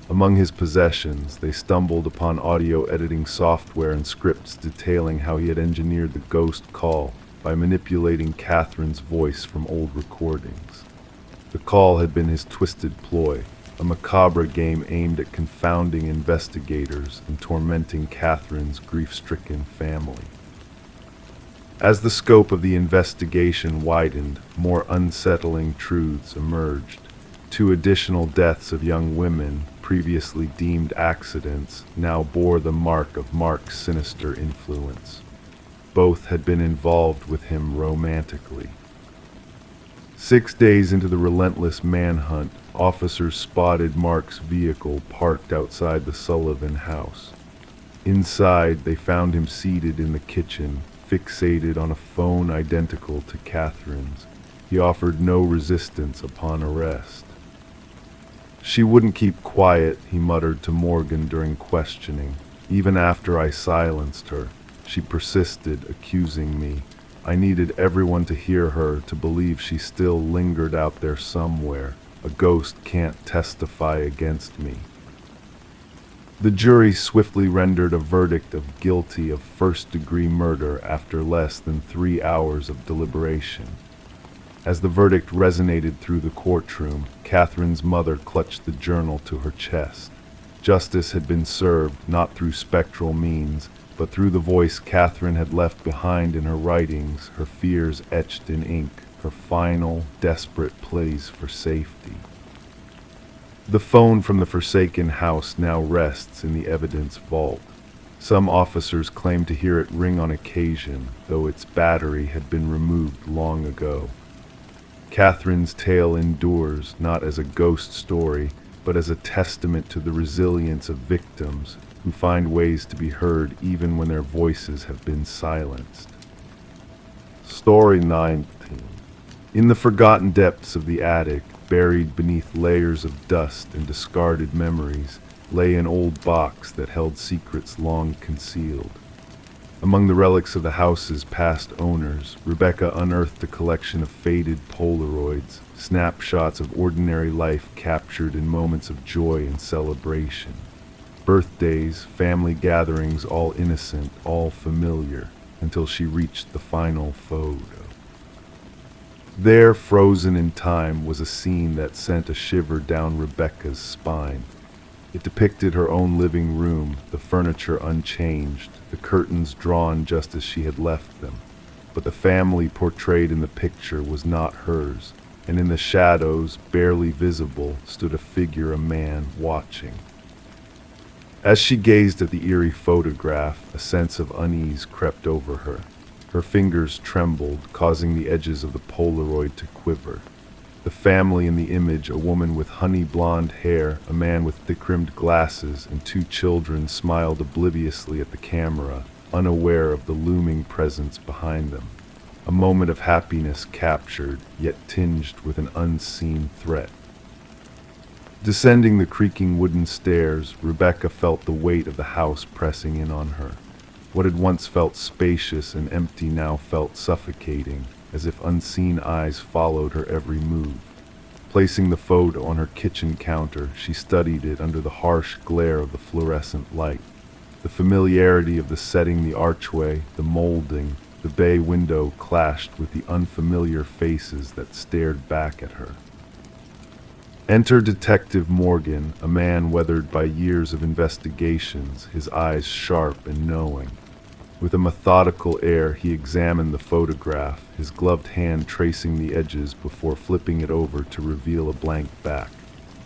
Among his possessions, they stumbled upon audio editing software and scripts detailing how he had engineered the ghost call by manipulating Catherine's voice from old recordings. The call had been his twisted ploy, a macabre game aimed at confounding investigators and tormenting Catherine's grief-stricken family. As the scope of the investigation widened, more unsettling truths emerged. 2 additional deaths of young women, previously deemed accidents, now bore the mark of Mark's sinister influence. Both had been involved with him romantically. 6 days into the relentless manhunt, officers spotted Mark's vehicle parked outside the Sullivan house. Inside, they found him seated in the kitchen, fixated on a phone identical to Catherine's. He offered no resistance upon arrest. "She wouldn't keep quiet," he muttered to Morgan during questioning. "Even after I silenced her, she persisted, accusing me. I needed everyone to hear her, to believe she still lingered out there somewhere. A ghost can't testify against me." The jury swiftly rendered a verdict of guilty of first-degree murder after less than 3 hours of deliberation. As the verdict resonated through the courtroom, Catherine's mother clutched the journal to her chest. Justice had been served, not through spectral means, but through the voice Catherine had left behind in her writings, her fears etched in ink, her final, desperate pleas for safety. The phone from the forsaken house now rests in the evidence vault. Some officers claim to hear it ring on occasion, though its battery had been removed long ago. Catherine's tale endures not as a ghost story, but as a testament to the resilience of victims who find ways to be heard even when their voices have been silenced. Story 19. In the forgotten depths of the attic, buried beneath layers of dust and discarded memories, lay an old box that held secrets long concealed. Among the relics of the house's past owners, Rebecca unearthed a collection of faded Polaroids, snapshots of ordinary life captured in moments of joy and celebration. Birthdays, family gatherings, all innocent, all familiar, until she reached the final photo. There, frozen in time, was a scene that sent a shiver down Rebecca's spine. It depicted her own living room, the furniture unchanged, the curtains drawn just as she had left them. But the family portrayed in the picture was not hers, and in the shadows, barely visible, stood a figure, a man, watching. As she gazed at the eerie photograph, a sense of unease crept over her. Her fingers trembled, causing the edges of the Polaroid to quiver. The family in the image, a woman with honey blonde hair, a man with thick-rimmed glasses, and 2 children, smiled obliviously at the camera, unaware of the looming presence behind them. A moment of happiness captured, yet tinged with an unseen threat. Descending the creaking wooden stairs, Rebecca felt the weight of the house pressing in on her. What had once felt spacious and empty now felt suffocating, as if unseen eyes followed her every move. Placing the photo on her kitchen counter, she studied it under the harsh glare of the fluorescent light. The familiarity of the setting, the archway, the molding, the bay window clashed with the unfamiliar faces that stared back at her. Enter Detective Morgan, a man weathered by years of investigations, his eyes sharp and knowing. With a methodical air, he examined the photograph, his gloved hand tracing the edges before flipping it over to reveal a blank back.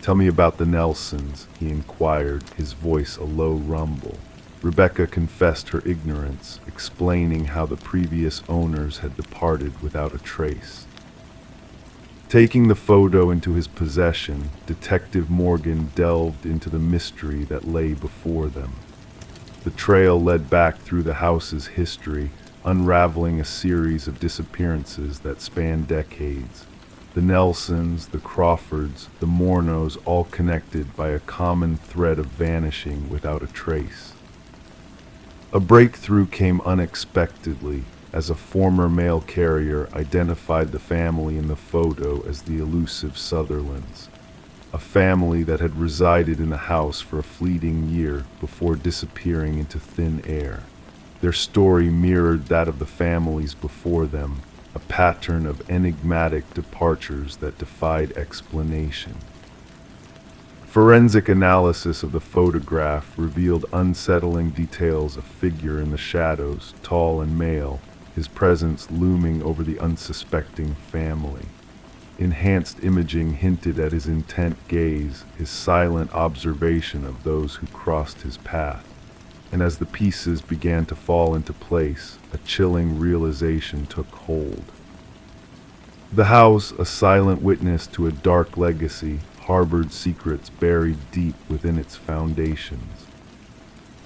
"Tell me about the Nelsons," he inquired, his voice a low rumble. Rebecca confessed her ignorance, explaining how the previous owners had departed without a trace. Taking the photo into his possession, Detective Morgan delved into the mystery that lay before them. The trail led back through the house's history, unraveling a series of disappearances that spanned decades. The Nelsons, the Crawfords, the Mornos, all connected by a common thread of vanishing without a trace. A breakthrough came unexpectedly as a former mail carrier identified the family in the photo as the elusive Sutherlands, a family that had resided in the house for a fleeting year before disappearing into thin air. Their story mirrored that of the families before them, a pattern of enigmatic departures that defied explanation. Forensic analysis of the photograph revealed unsettling details: a figure in the shadows, tall and male, his presence looming over the unsuspecting family. Enhanced imaging hinted at his intent gaze, his silent observation of those who crossed his path. And as the pieces began to fall into place, a chilling realization took hold. The house, a silent witness to a dark legacy, harbored secrets buried deep within its foundations.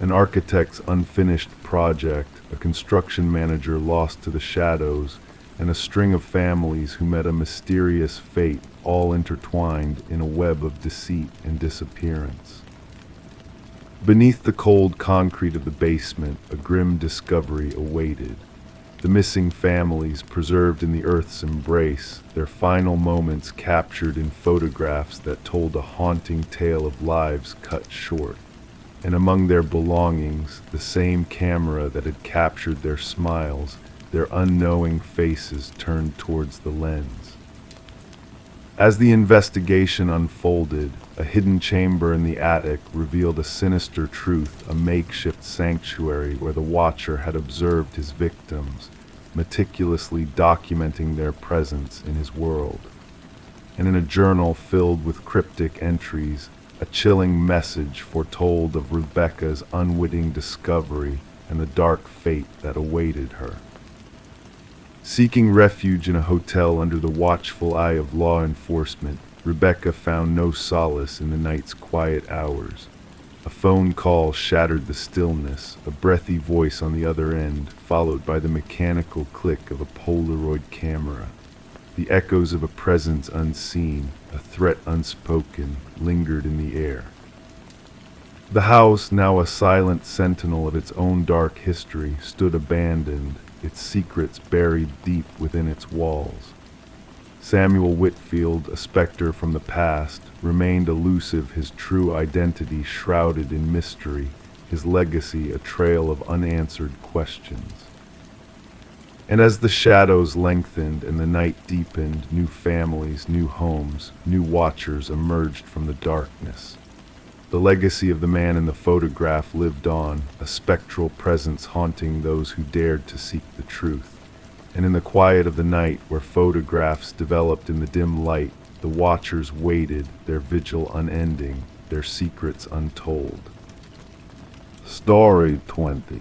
An architect's unfinished project, a construction manager lost to the shadows, and a string of families who met a mysterious fate, all intertwined in a web of deceit and disappearance. Beneath the cold concrete of the basement, a grim discovery awaited. The missing families preserved in the earth's embrace, their final moments captured in photographs that told a haunting tale of lives cut short. And among their belongings, the same camera that had captured their smiles, their unknowing faces turned towards the lens. As the investigation unfolded, a hidden chamber in the attic revealed a sinister truth, a makeshift sanctuary where the watcher had observed his victims, meticulously documenting their presence in his world. And in a journal filled with cryptic entries, a chilling message foretold of Rebecca's unwitting discovery and the dark fate that awaited her. Seeking refuge in a hotel under the watchful eye of law enforcement, Rebecca found no solace in the night's quiet hours. A phone call shattered the stillness, a breathy voice on the other end, followed by the mechanical click of a Polaroid camera. The echoes of a presence unseen, a threat unspoken, lingered in the air. The house, now a silent sentinel of its own dark history, stood abandoned, its secrets buried deep within its walls. Samuel Whitfield, a specter from the past, remained elusive, his true identity shrouded in mystery, his legacy a trail of unanswered questions. And as the shadows lengthened and the night deepened, new families, new homes, new watchers emerged from the darkness. The legacy of the man in the photograph lived on, a spectral presence haunting those who dared to seek the truth. And in the quiet of the night, where photographs developed in the dim light, the watchers waited, their vigil unending, their secrets untold. Story 20.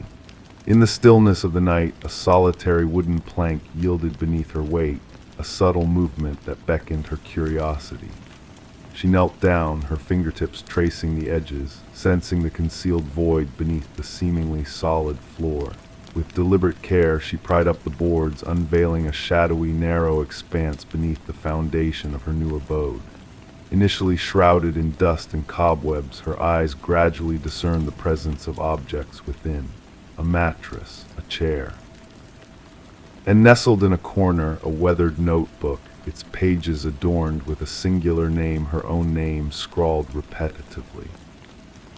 In the stillness of the night, a solitary wooden plank yielded beneath her weight, a subtle movement that beckoned her curiosity. She knelt down, her fingertips tracing the edges, sensing the concealed void beneath the seemingly solid floor. With deliberate care, she pried up the boards, unveiling a shadowy, narrow expanse beneath the foundation of her new abode. Initially shrouded in dust and cobwebs, her eyes gradually discerned the presence of objects within. A mattress, a chair. And nestled in a corner, a weathered notebook, its pages adorned with a singular name, her own name, scrawled repetitively.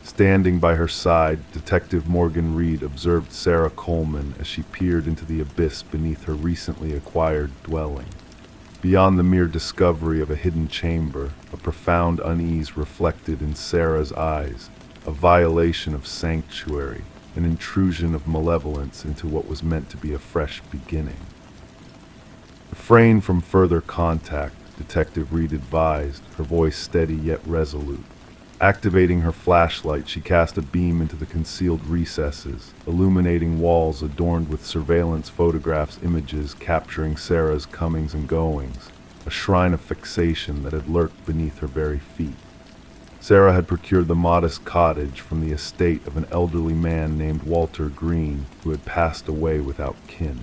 Standing by her side, Detective Morgan Reed observed Sarah Coleman as she peered into the abyss beneath her recently acquired dwelling. Beyond the mere discovery of a hidden chamber, a profound unease reflected in Sarah's eyes, a violation of sanctuary, an intrusion of malevolence into what was meant to be a fresh beginning. Refrain from further contact, Detective Reed advised, her voice steady yet resolute. Activating her flashlight, she cast a beam into the concealed recesses, illuminating walls adorned with surveillance photographs, images capturing Sarah's comings and goings, a shrine of fixation that had lurked beneath her very feet. Sarah had procured the modest cottage from the estate of an elderly man named Walter Green, who had passed away without kin.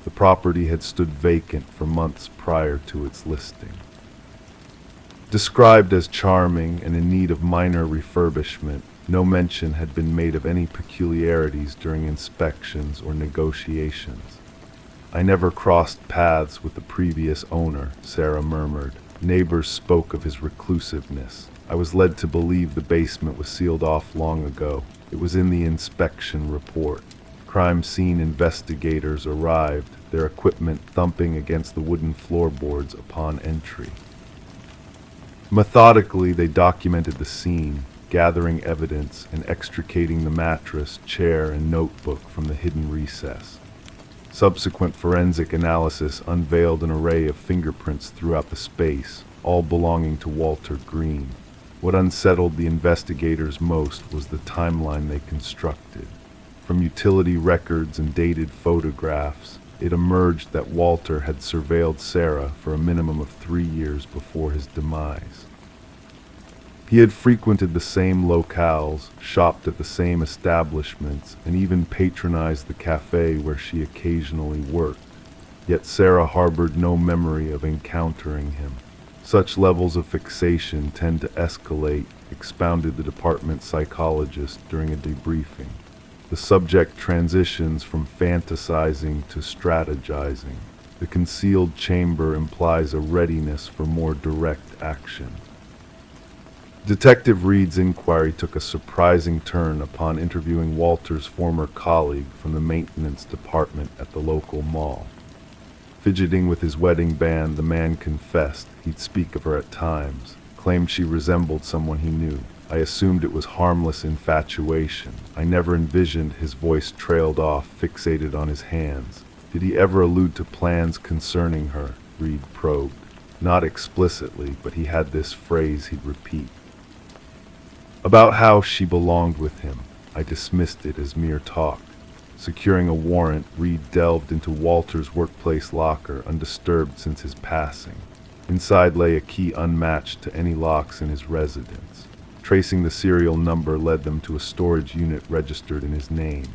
The property had stood vacant for months prior to its listing. Described as charming and in need of minor refurbishment, no mention had been made of any peculiarities during inspections or negotiations. "I never crossed paths with the previous owner," Sarah murmured. "Neighbors spoke of his reclusiveness. I was led to believe the basement was sealed off long ago. It was in the inspection report." Crime scene investigators arrived, their equipment thumping against the wooden floorboards upon entry. Methodically, they documented the scene, gathering evidence and extricating the mattress, chair, and notebook from the hidden recess. Subsequent forensic analysis unveiled an array of fingerprints throughout the space, all belonging to Walter Green. What unsettled the investigators most was the timeline they constructed. From utility records and dated photographs, it emerged that Walter had surveilled Sarah for a minimum of 3 years before his demise. He had frequented the same locales, shopped at the same establishments, and even patronized the cafe where she occasionally worked. Yet Sarah harbored no memory of encountering him. Such levels of fixation tend to escalate, expounded the department psychologist during a debriefing. The subject transitions from fantasizing to strategizing. The concealed chamber implies a readiness for more direct action. Detective Reed's inquiry took a surprising turn upon interviewing Walter's former colleague from the maintenance department at the local mall. Fidgeting with his wedding band, the man confessed he'd speak of her at times, claimed she resembled someone he knew. "I assumed it was harmless infatuation. I never envisioned," his voice trailed off, fixated on his hands. "Did he ever allude to plans concerning her?" Reed probed. Not explicitly, but he had this phrase he'd repeat. About how she belonged with him. I dismissed it as mere talk. Securing a warrant, Reed delved into Walter's workplace locker, undisturbed since his passing. Inside lay a key unmatched to any locks in his residence. Tracing the serial number led them to a storage unit registered in his name.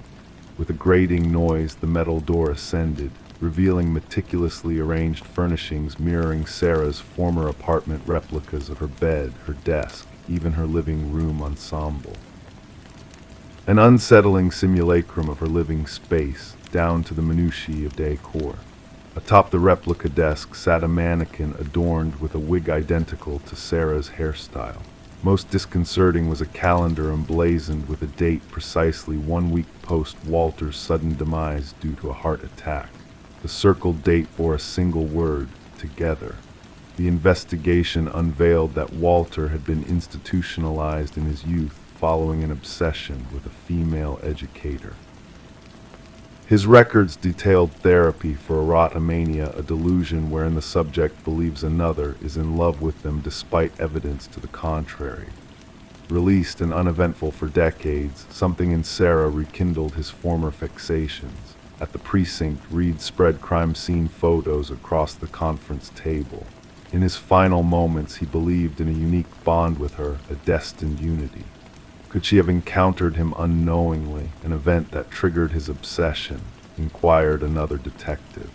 With a grating noise, the metal door ascended, revealing meticulously arranged furnishings mirroring Sarah's former apartment, replicas of her bed, her desk, even her living room ensemble. An unsettling simulacrum of her living space, down to the minutiae of decor. Atop the replica desk sat a mannequin adorned with a wig identical to Sarah's hairstyle. Most disconcerting was a calendar emblazoned with a date precisely 1 week post Walter's sudden demise due to a heart attack. The circled date bore a single word: together. The investigation unveiled that Walter had been institutionalized in his youth following an obsession with a female educator. His records detailed therapy for erotomania, a delusion wherein the subject believes another is in love with them despite evidence to the contrary. Released and uneventful for decades, something in Sarah rekindled his former fixations. At the precinct, Reed spread crime scene photos across the conference table. In his final moments, he believed in a unique bond with her, a destined unity. Could she have encountered him unknowingly, an event that triggered his obsession? Inquired another detective.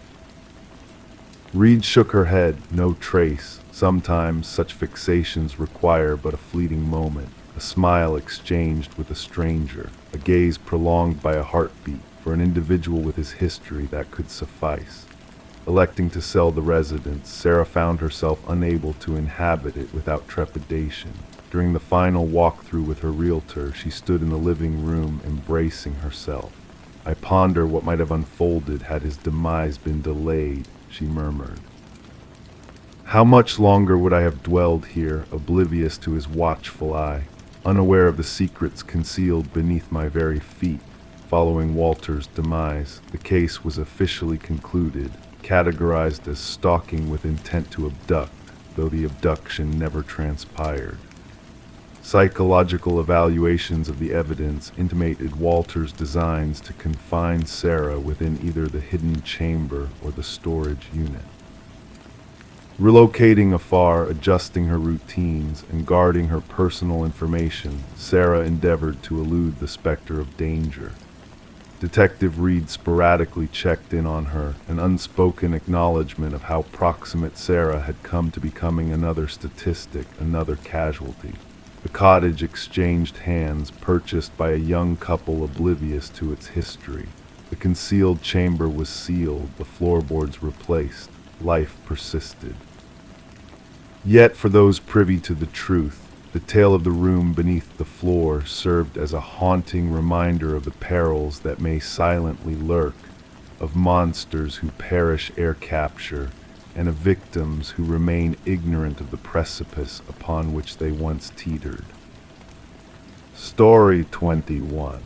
Reed shook her head, no trace. Sometimes such fixations require but a fleeting moment, a smile exchanged with a stranger, a gaze prolonged by a heartbeat. For an individual with his history, that could suffice. Electing to sell the residence, Sarah found herself unable to inhabit it without trepidation. During the final walkthrough with her realtor, she stood in the living room embracing herself. "I ponder what might have unfolded had his demise been delayed," she murmured. "How much longer would I have dwelled here, oblivious to his watchful eye, unaware of the secrets concealed beneath my very feet?" Following Walter's demise, the case was officially concluded, categorized as stalking with intent to abduct, though the abduction never transpired. Psychological evaluations of the evidence intimated Walter's designs to confine Sarah within either the hidden chamber or the storage unit. Relocating afar, adjusting her routines, and guarding her personal information, Sarah endeavored to elude the specter of danger. Detective Reed sporadically checked in on her, an unspoken acknowledgement of how proximate Sarah had come to becoming another statistic, another casualty. The cottage exchanged hands, purchased by a young couple oblivious to its history. The concealed chamber was sealed, the floorboards replaced. Life persisted. Yet for those privy to the truth, the tale of the room beneath the floor served as a haunting reminder of the perils that may silently lurk, of monsters who perish ere capture, and of victims who remain ignorant of the precipice upon which they once teetered. Story 21.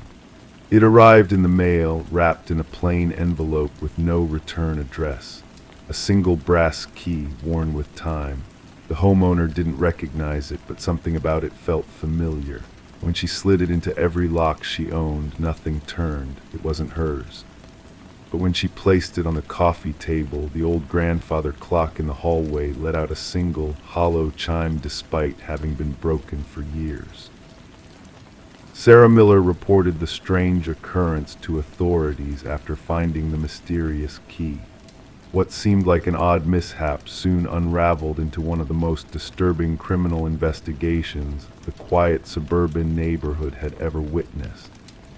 It arrived in the mail, wrapped in a plain envelope with no return address. A single brass key worn with time. The homeowner didn't recognize it, but something about it felt familiar. When she slid it into every lock she owned, nothing turned. It wasn't hers. But when she placed it on the coffee table, the old grandfather clock in the hallway let out a single, hollow chime despite having been broken for years. Sarah Miller reported the strange occurrence to authorities after finding the mysterious key. What seemed like an odd mishap soon unraveled into one of the most disturbing criminal investigations the quiet suburban neighborhood had ever witnessed.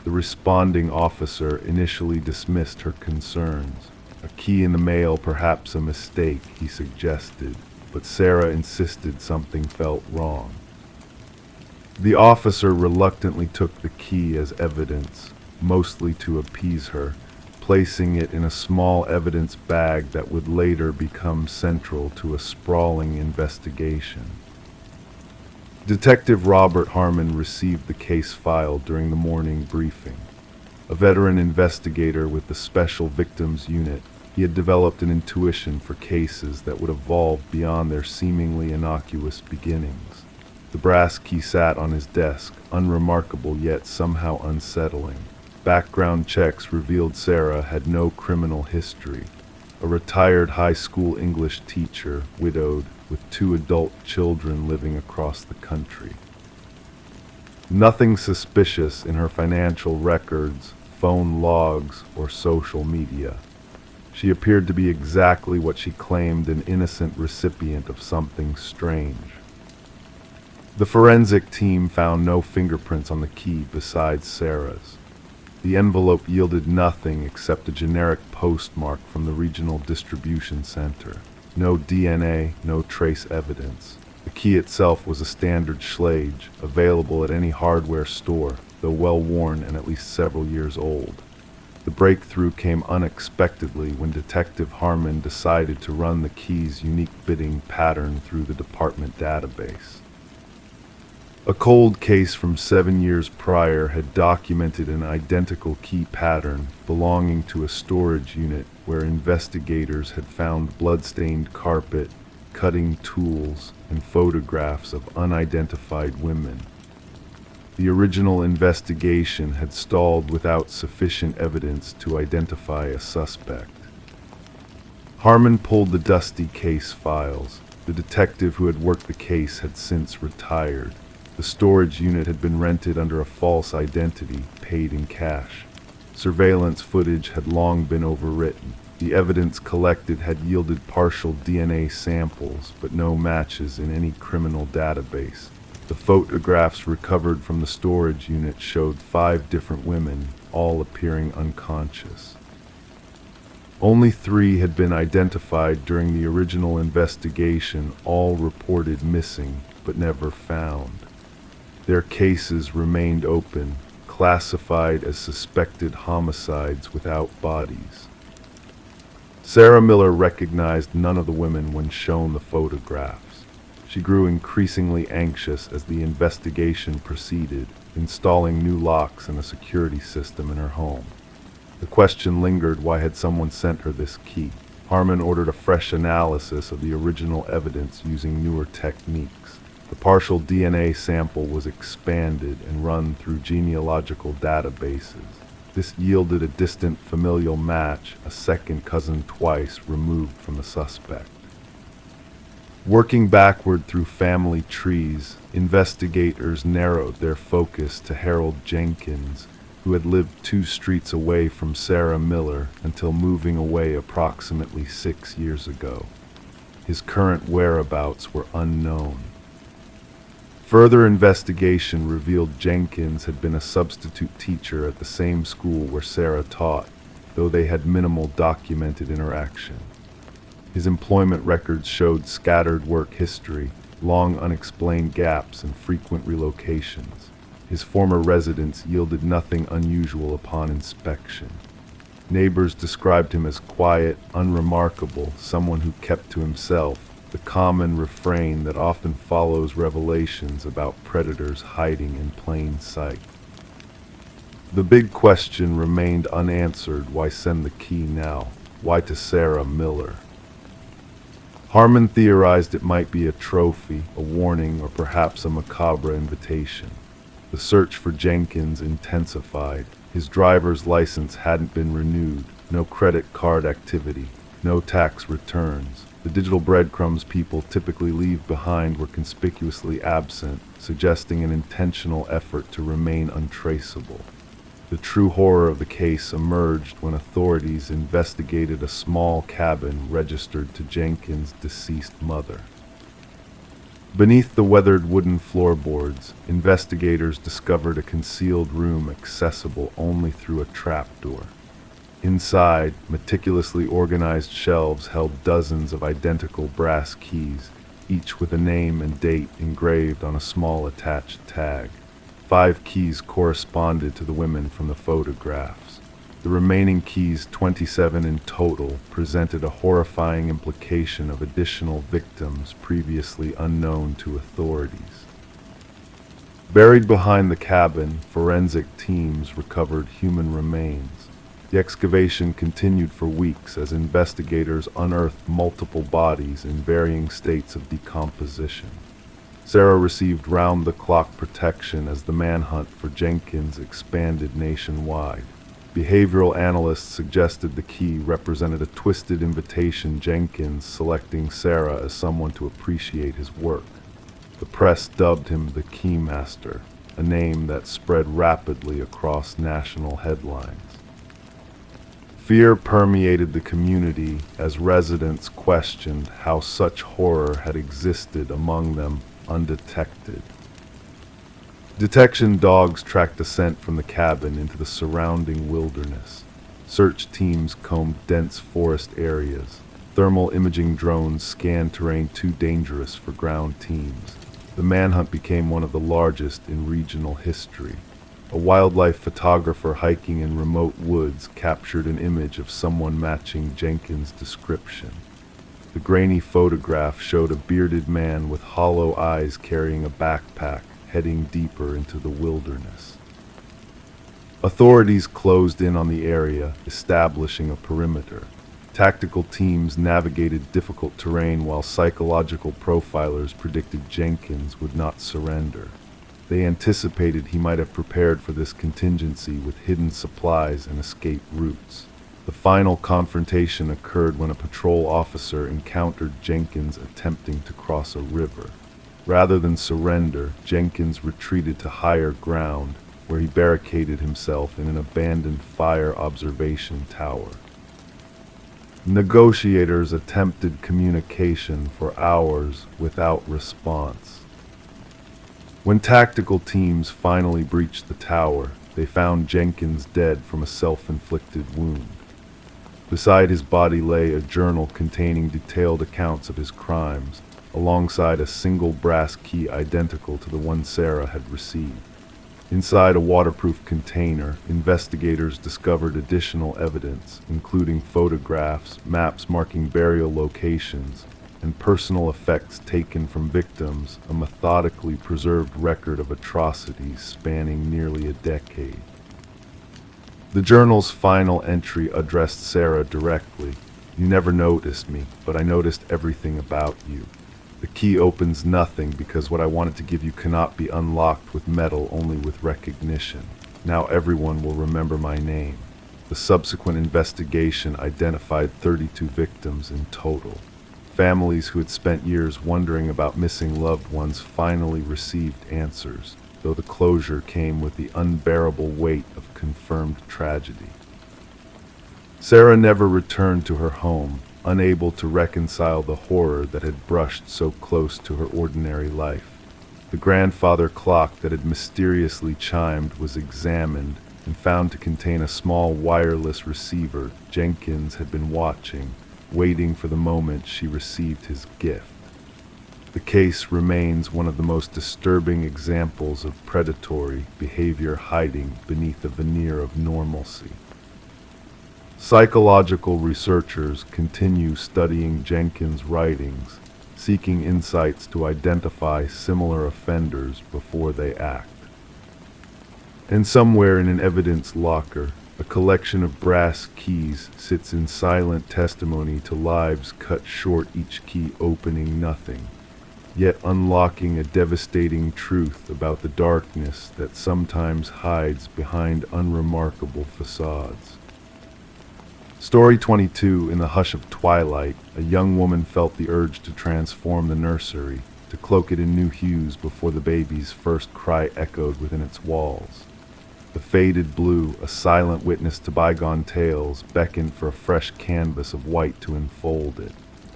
The responding officer initially dismissed her concerns. A key in the mail, perhaps a mistake, he suggested, but Sarah insisted something felt wrong. The officer reluctantly took the key as evidence, mostly to appease her, placing it in a small evidence bag that would later become central to a sprawling investigation. Detective Robert Harmon received the case file during the morning briefing. A veteran investigator with the Special Victims Unit, he had developed an intuition for cases that would evolve beyond their seemingly innocuous beginnings. The brass key sat on his desk, unremarkable yet somehow unsettling. Background checks revealed Sarah had no criminal history. A retired high school English teacher, widowed, with 2 adult children living across the country. Nothing suspicious in her financial records, phone logs, or social media. She appeared to be exactly what she claimed, an innocent recipient of something strange. The forensic team found no fingerprints on the key besides Sarah's. The envelope yielded nothing except a generic postmark from the regional distribution center. No DNA, no trace evidence. The key itself was a standard Schlage, available at any hardware store, though well worn and at least several years old. The breakthrough came unexpectedly when Detective Harmon decided to run the key's unique bidding pattern through the department database. A cold case from 7 years prior had documented an identical key pattern belonging to a storage unit where investigators had found blood-stained carpet, cutting tools, and photographs of unidentified women. The original investigation had stalled without sufficient evidence to identify a suspect. Harmon pulled the dusty case files. The detective who had worked the case had since retired. The storage unit had been rented under a false identity, paid in cash. Surveillance footage had long been overwritten. The evidence collected had yielded partial DNA samples, but no matches in any criminal database. The photographs recovered from the storage unit showed 5 different women, all appearing unconscious. Only 3 had been identified during the original investigation, all reported missing, but never found. Their cases remained open, classified as suspected homicides without bodies. Sarah Miller recognized none of the women when shown the photographs. She grew increasingly anxious as the investigation proceeded, installing new locks and a security system in her home. The question lingered, why had someone sent her this key? Harmon ordered a fresh analysis of the original evidence using newer techniques. The partial DNA sample was expanded and run through genealogical databases. This yielded a distant familial match, a second cousin twice removed from the suspect. Working backward through family trees, investigators narrowed their focus to Harold Jenkins, who had lived 2 streets away from Sarah Miller until moving away approximately 6 years ago. His current whereabouts were unknown. Further investigation revealed Jenkins had been a substitute teacher at the same school where Sarah taught, though they had minimal documented interaction. His employment records showed scattered work history, long unexplained gaps, and frequent relocations. His former residence yielded nothing unusual upon inspection. Neighbors described him as quiet, unremarkable, someone who kept to himself, the common refrain that often follows revelations about predators hiding in plain sight. The big question remained unanswered: why send the key now? Why to Sarah Miller? Harmon theorized it might be a trophy, a warning, or perhaps a macabre invitation. The search for Jenkins intensified. His driver's license hadn't been renewed, no credit card activity, no tax returns. The digital breadcrumbs people typically leave behind were conspicuously absent, suggesting an intentional effort to remain untraceable. The true horror of the case emerged when authorities investigated a small cabin registered to Jenkins' deceased mother. Beneath the weathered wooden floorboards, investigators discovered a concealed room accessible only through a trapdoor. Inside, meticulously organized shelves held dozens of identical brass keys, each with a name and date engraved on a small attached tag. 5 keys corresponded to the women from the photographs. The remaining keys, 27 in total, presented a horrifying implication of additional victims previously unknown to authorities. Buried behind the cabin, forensic teams recovered human remains. The excavation continued for weeks as investigators unearthed multiple bodies in varying states of decomposition. Sarah received round-the-clock protection as the manhunt for Jenkins expanded nationwide. Behavioral analysts suggested the key represented a twisted invitation, Jenkins selecting Sarah as someone to appreciate his work. The press dubbed him the Keymaster, a name that spread rapidly across national headlines. Fear permeated the community as residents questioned how such horror had existed among them undetected. Detection dogs tracked a scent from the cabin into the surrounding wilderness. Search teams combed dense forest areas. Thermal imaging drones scanned terrain too dangerous for ground teams. The manhunt became one of the largest in regional history. A wildlife photographer hiking in remote woods captured an image of someone matching Jenkins' description. The grainy photograph showed a bearded man with hollow eyes carrying a backpack, heading deeper into the wilderness. Authorities closed in on the area, establishing a perimeter. Tactical teams navigated difficult terrain while psychological profilers predicted Jenkins would not surrender. They anticipated he might have prepared for this contingency with hidden supplies and escape routes. The final confrontation occurred when a patrol officer encountered Jenkins attempting to cross a river. Rather than surrender, Jenkins retreated to higher ground, where he barricaded himself in an abandoned fire observation tower. Negotiators attempted communication for hours without response. When tactical teams finally breached the tower, they found Jenkins dead from a self-inflicted wound. Beside his body lay a journal containing detailed accounts of his crimes, alongside a single brass key identical to the one Sarah had received. Inside a waterproof container, investigators discovered additional evidence, including photographs, maps marking burial locations, and personal effects taken from victims, a methodically preserved record of atrocities spanning nearly a decade. The journal's final entry addressed Sarah directly. "You never noticed me, but I noticed everything about you. The key opens nothing because what I wanted to give you cannot be unlocked with metal, only with recognition. Now everyone will remember my name." The subsequent investigation identified 32 victims in total. Families who had spent years wondering about missing loved ones finally received answers, though the closure came with the unbearable weight of confirmed tragedy. Sarah never returned to her home, unable to reconcile the horror that had brushed so close to her ordinary life. The grandfather clock that had mysteriously chimed was examined and found to contain a small wireless receiver Jenkins had been watching, waiting for the moment she received his gift. The case remains one of the most disturbing examples of predatory behavior hiding beneath a veneer of normalcy. Psychological researchers continue studying Jenkins' writings, seeking insights to identify similar offenders before they act. And somewhere in an evidence locker, a collection of brass keys sits in silent testimony to lives cut short, each key opening nothing, yet unlocking a devastating truth about the darkness that sometimes hides behind unremarkable facades. Story 22. In the hush of twilight, a young woman felt the urge to transform the nursery, to cloak it in new hues before the baby's first cry echoed within its walls. The faded blue, a silent witness to bygone tales, beckoned for a fresh canvas of white to enfold it.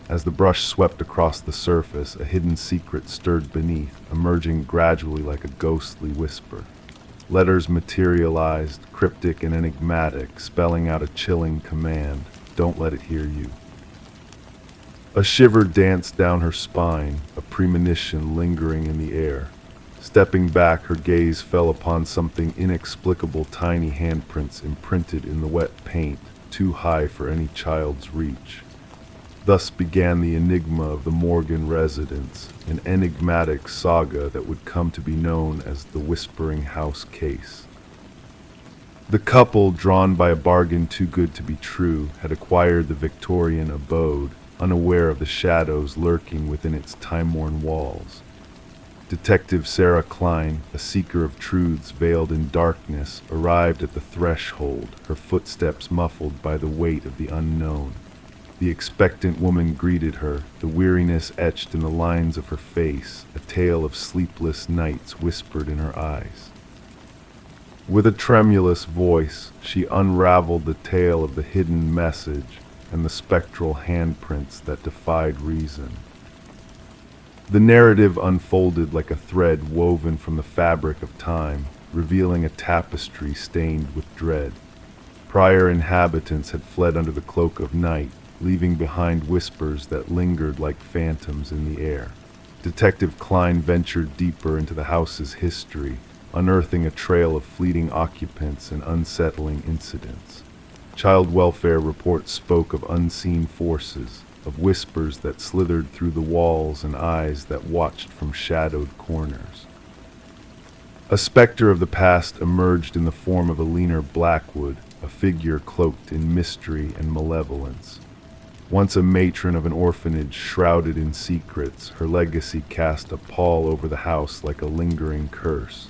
As the brush swept across the surface, a hidden secret stirred beneath, emerging gradually like a ghostly whisper. Letters materialized, cryptic and enigmatic, spelling out a chilling command: "Don't let it hear you." A shiver danced down her spine, a premonition lingering in the air. Stepping back, her gaze fell upon something inexplicable: tiny handprints imprinted in the wet paint, too high for any child's reach. Thus began the enigma of the Morgan residence, an enigmatic saga that would come to be known as the Whispering House case. The couple, drawn by a bargain too good to be true, had acquired the Victorian abode, unaware of the shadows lurking within its time-worn walls. Detective Sarah Klein, a seeker of truths veiled in darkness, arrived at the threshold, her footsteps muffled by the weight of the unknown. The expectant woman greeted her, the weariness etched in the lines of her face, a tale of sleepless nights whispered in her eyes. With a tremulous voice, she unraveled the tale of the hidden message and the spectral handprints that defied reason. The narrative unfolded like a thread woven from the fabric of time, revealing a tapestry stained with dread. Prior inhabitants had fled under the cloak of night, leaving behind whispers that lingered like phantoms in the air. Detective Klein ventured deeper into the house's history, unearthing a trail of fleeting occupants and unsettling incidents. Child welfare reports spoke of unseen forces, of whispers that slithered through the walls and eyes that watched from shadowed corners. A specter of the past emerged in the form of Alina Blackwood, a figure cloaked in mystery and malevolence. Once a matron of an orphanage shrouded in secrets, her legacy cast a pall over the house like a lingering curse.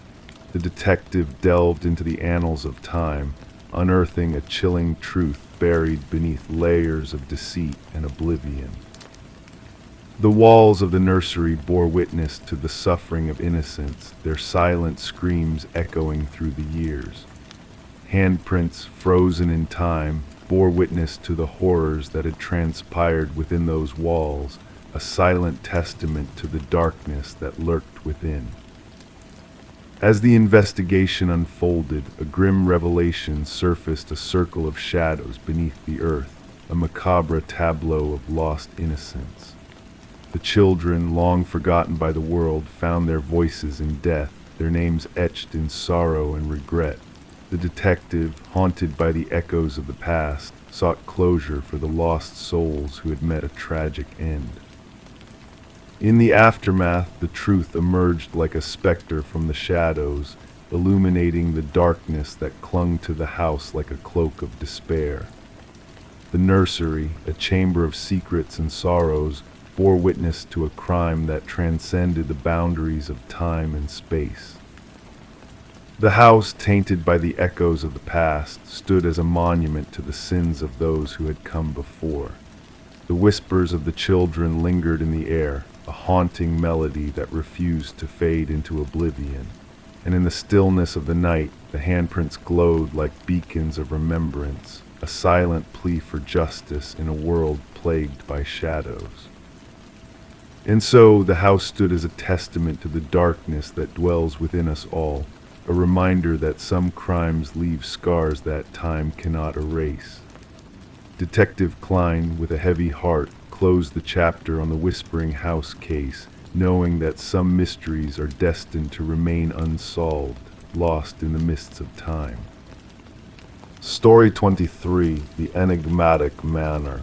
The detective delved into the annals of time, unearthing a chilling truth buried beneath layers of deceit and oblivion. The walls of the nursery bore witness to the suffering of innocents, their silent screams echoing through the years. Handprints, frozen in time, bore witness to the horrors that had transpired within those walls, a silent testament to the darkness that lurked within. As the investigation unfolded, a grim revelation surfaced: a circle of shadows beneath the earth, a macabre tableau of lost innocence. The children, long forgotten by the world, found their voices in death, their names etched in sorrow and regret. The detective, haunted by the echoes of the past, sought closure for the lost souls who had met a tragic end. In the aftermath, the truth emerged like a specter from the shadows, illuminating the darkness that clung to the house like a cloak of despair. The nursery, a chamber of secrets and sorrows, bore witness to a crime that transcended the boundaries of time and space. The house, tainted by the echoes of the past, stood as a monument to the sins of those who had come before. The whispers of the children lingered in the air, a haunting melody that refused to fade into oblivion. And in the stillness of the night, the handprints glowed like beacons of remembrance, a silent plea for justice in a world plagued by shadows. And so the house stood as a testament to the darkness that dwells within us all, a reminder that some crimes leave scars that time cannot erase. Detective Klein, with a heavy heart, closed the chapter on the Whispering House case, knowing that some mysteries are destined to remain unsolved, lost in the mists of time. Story 23, The Enigmatic Manor.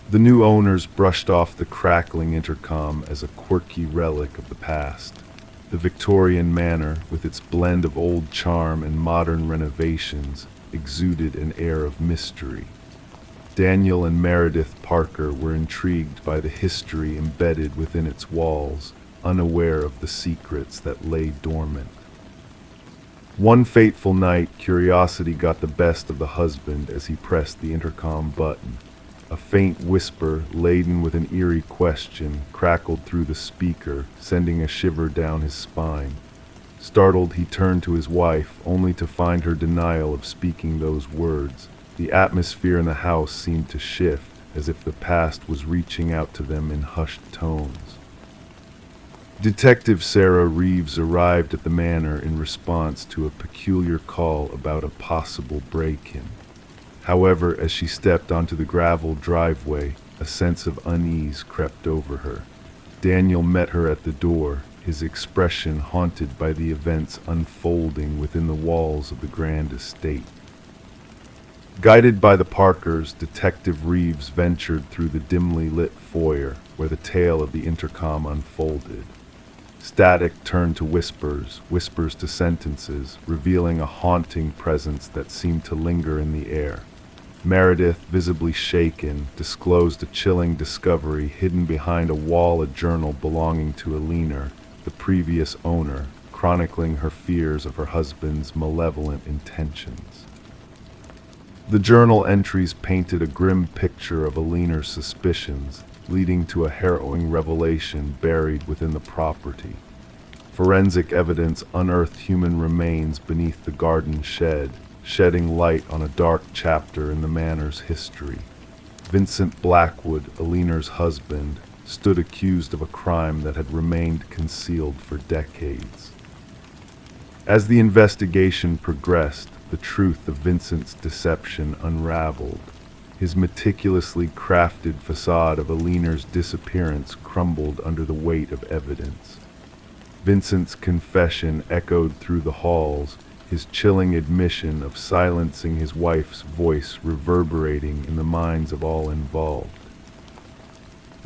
The new owners brushed off the crackling intercom as a quirky relic of the past. The Victorian manor, with its blend of old charm and modern renovations, exuded an air of mystery. Daniel and Meredith Parker were intrigued by the history embedded within its walls, unaware of the secrets that lay dormant. One fateful night, curiosity got the best of the husband as he pressed the intercom button. A faint whisper, laden with an eerie question, crackled through the speaker, sending a shiver down his spine. Startled, he turned to his wife, only to find her denial of speaking those words. The atmosphere in the house seemed to shift, as if the past was reaching out to them in hushed tones. Detective Sarah Reeves arrived at the manor in response to a peculiar call about a possible break-in. However, as she stepped onto the gravel driveway, a sense of unease crept over her. Daniel met her at the door, his expression haunted by the events unfolding within the walls of the grand estate. Guided by the Parkers, Detective Reeves ventured through the dimly lit foyer where the tale of the intercom unfolded. Static turned to whispers, whispers to sentences, revealing a haunting presence that seemed to linger in the air. Meredith, visibly shaken, disclosed a chilling discovery hidden behind a wall, a journal belonging to Alina, the previous owner, chronicling her fears of her husband's malevolent intentions. The journal entries painted a grim picture of Alina's suspicions, leading to a harrowing revelation buried within the property. Forensic evidence unearthed human remains beneath the garden shed, shedding light on a dark chapter in the manor's history. Vincent Blackwood, Alina's husband, stood accused of a crime that had remained concealed for decades. As the investigation progressed, the truth of Vincent's deception unraveled. His meticulously crafted facade of Alina's disappearance crumbled under the weight of evidence. Vincent's confession echoed through the halls, his chilling admission of silencing his wife's voice reverberating in the minds of all involved.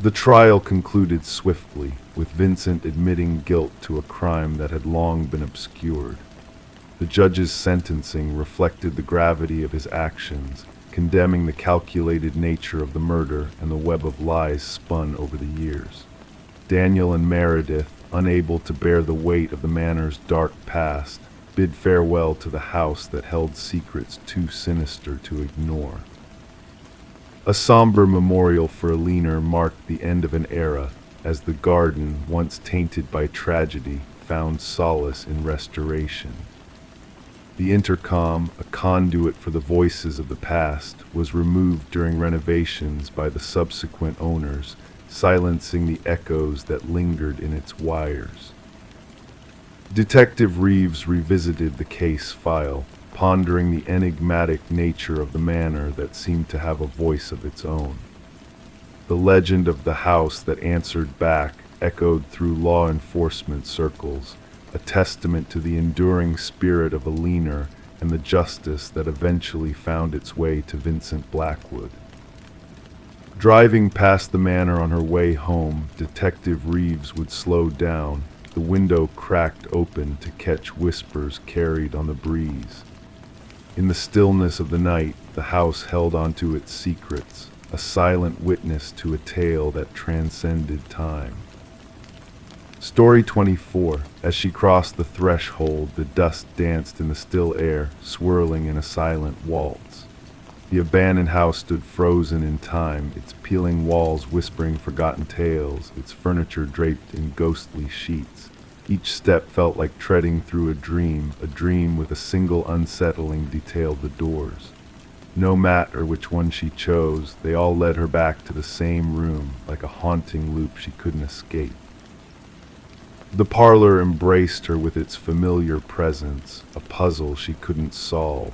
The trial concluded swiftly, with Vincent admitting guilt to a crime that had long been obscured. The judge's sentencing reflected the gravity of his actions, condemning the calculated nature of the murder and the web of lies spun over the years. Daniel and Meredith, unable to bear the weight of the manor's dark past, bid farewell to the house that held secrets too sinister to ignore. A somber memorial for Alina marked the end of an era, as the garden, once tainted by tragedy, found solace in restoration. The intercom, a conduit for the voices of the past, was removed during renovations by the subsequent owners, silencing the echoes that lingered in its wires. Detective Reeves revisited the case file, pondering the enigmatic nature of the manor that seemed to have a voice of its own. The legend of the house that answered back echoed through law enforcement circles, a testament to the enduring spirit of a leaner and the justice that eventually found its way to Vincent Blackwood. Driving past the manor on her way home, Detective Reeves would slow down, the window cracked open to catch whispers carried on the breeze. In the stillness of the night, the house held onto its secrets, a silent witness to a tale that transcended time. Story 24. As she crossed the threshold, the dust danced in the still air, swirling in a silent waltz. The abandoned house stood frozen in time, its peeling walls whispering forgotten tales, its furniture draped in ghostly sheets. Each step felt like treading through a dream with a single unsettling detail: the doors. No matter which one she chose, they all led her back to the same room, like a haunting loop she couldn't escape. The parlor embraced her with its familiar presence, a puzzle she couldn't solve.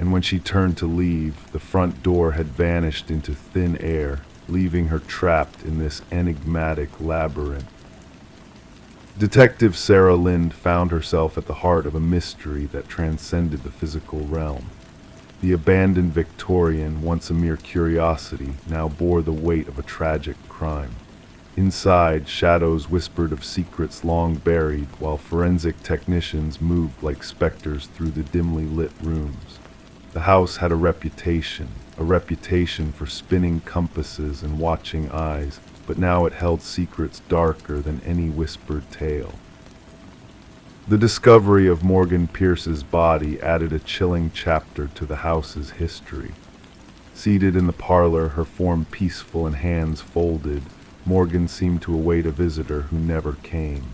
And when she turned to leave, the front door had vanished into thin air, leaving her trapped in this enigmatic labyrinth. Detective Sarah Lind found herself at the heart of a mystery that transcended the physical realm. The abandoned Victorian, once a mere curiosity, now bore the weight of a tragic crime. Inside, shadows whispered of secrets long buried, while forensic technicians moved like specters through the dimly lit rooms. The house had a reputation for spinning compasses and watching eyes, but now it held secrets darker than any whispered tale. The discovery of Morgan Pierce's body added a chilling chapter to the house's history. Seated in the parlor, her form peaceful and hands folded, Morgan seemed to await a visitor who never came.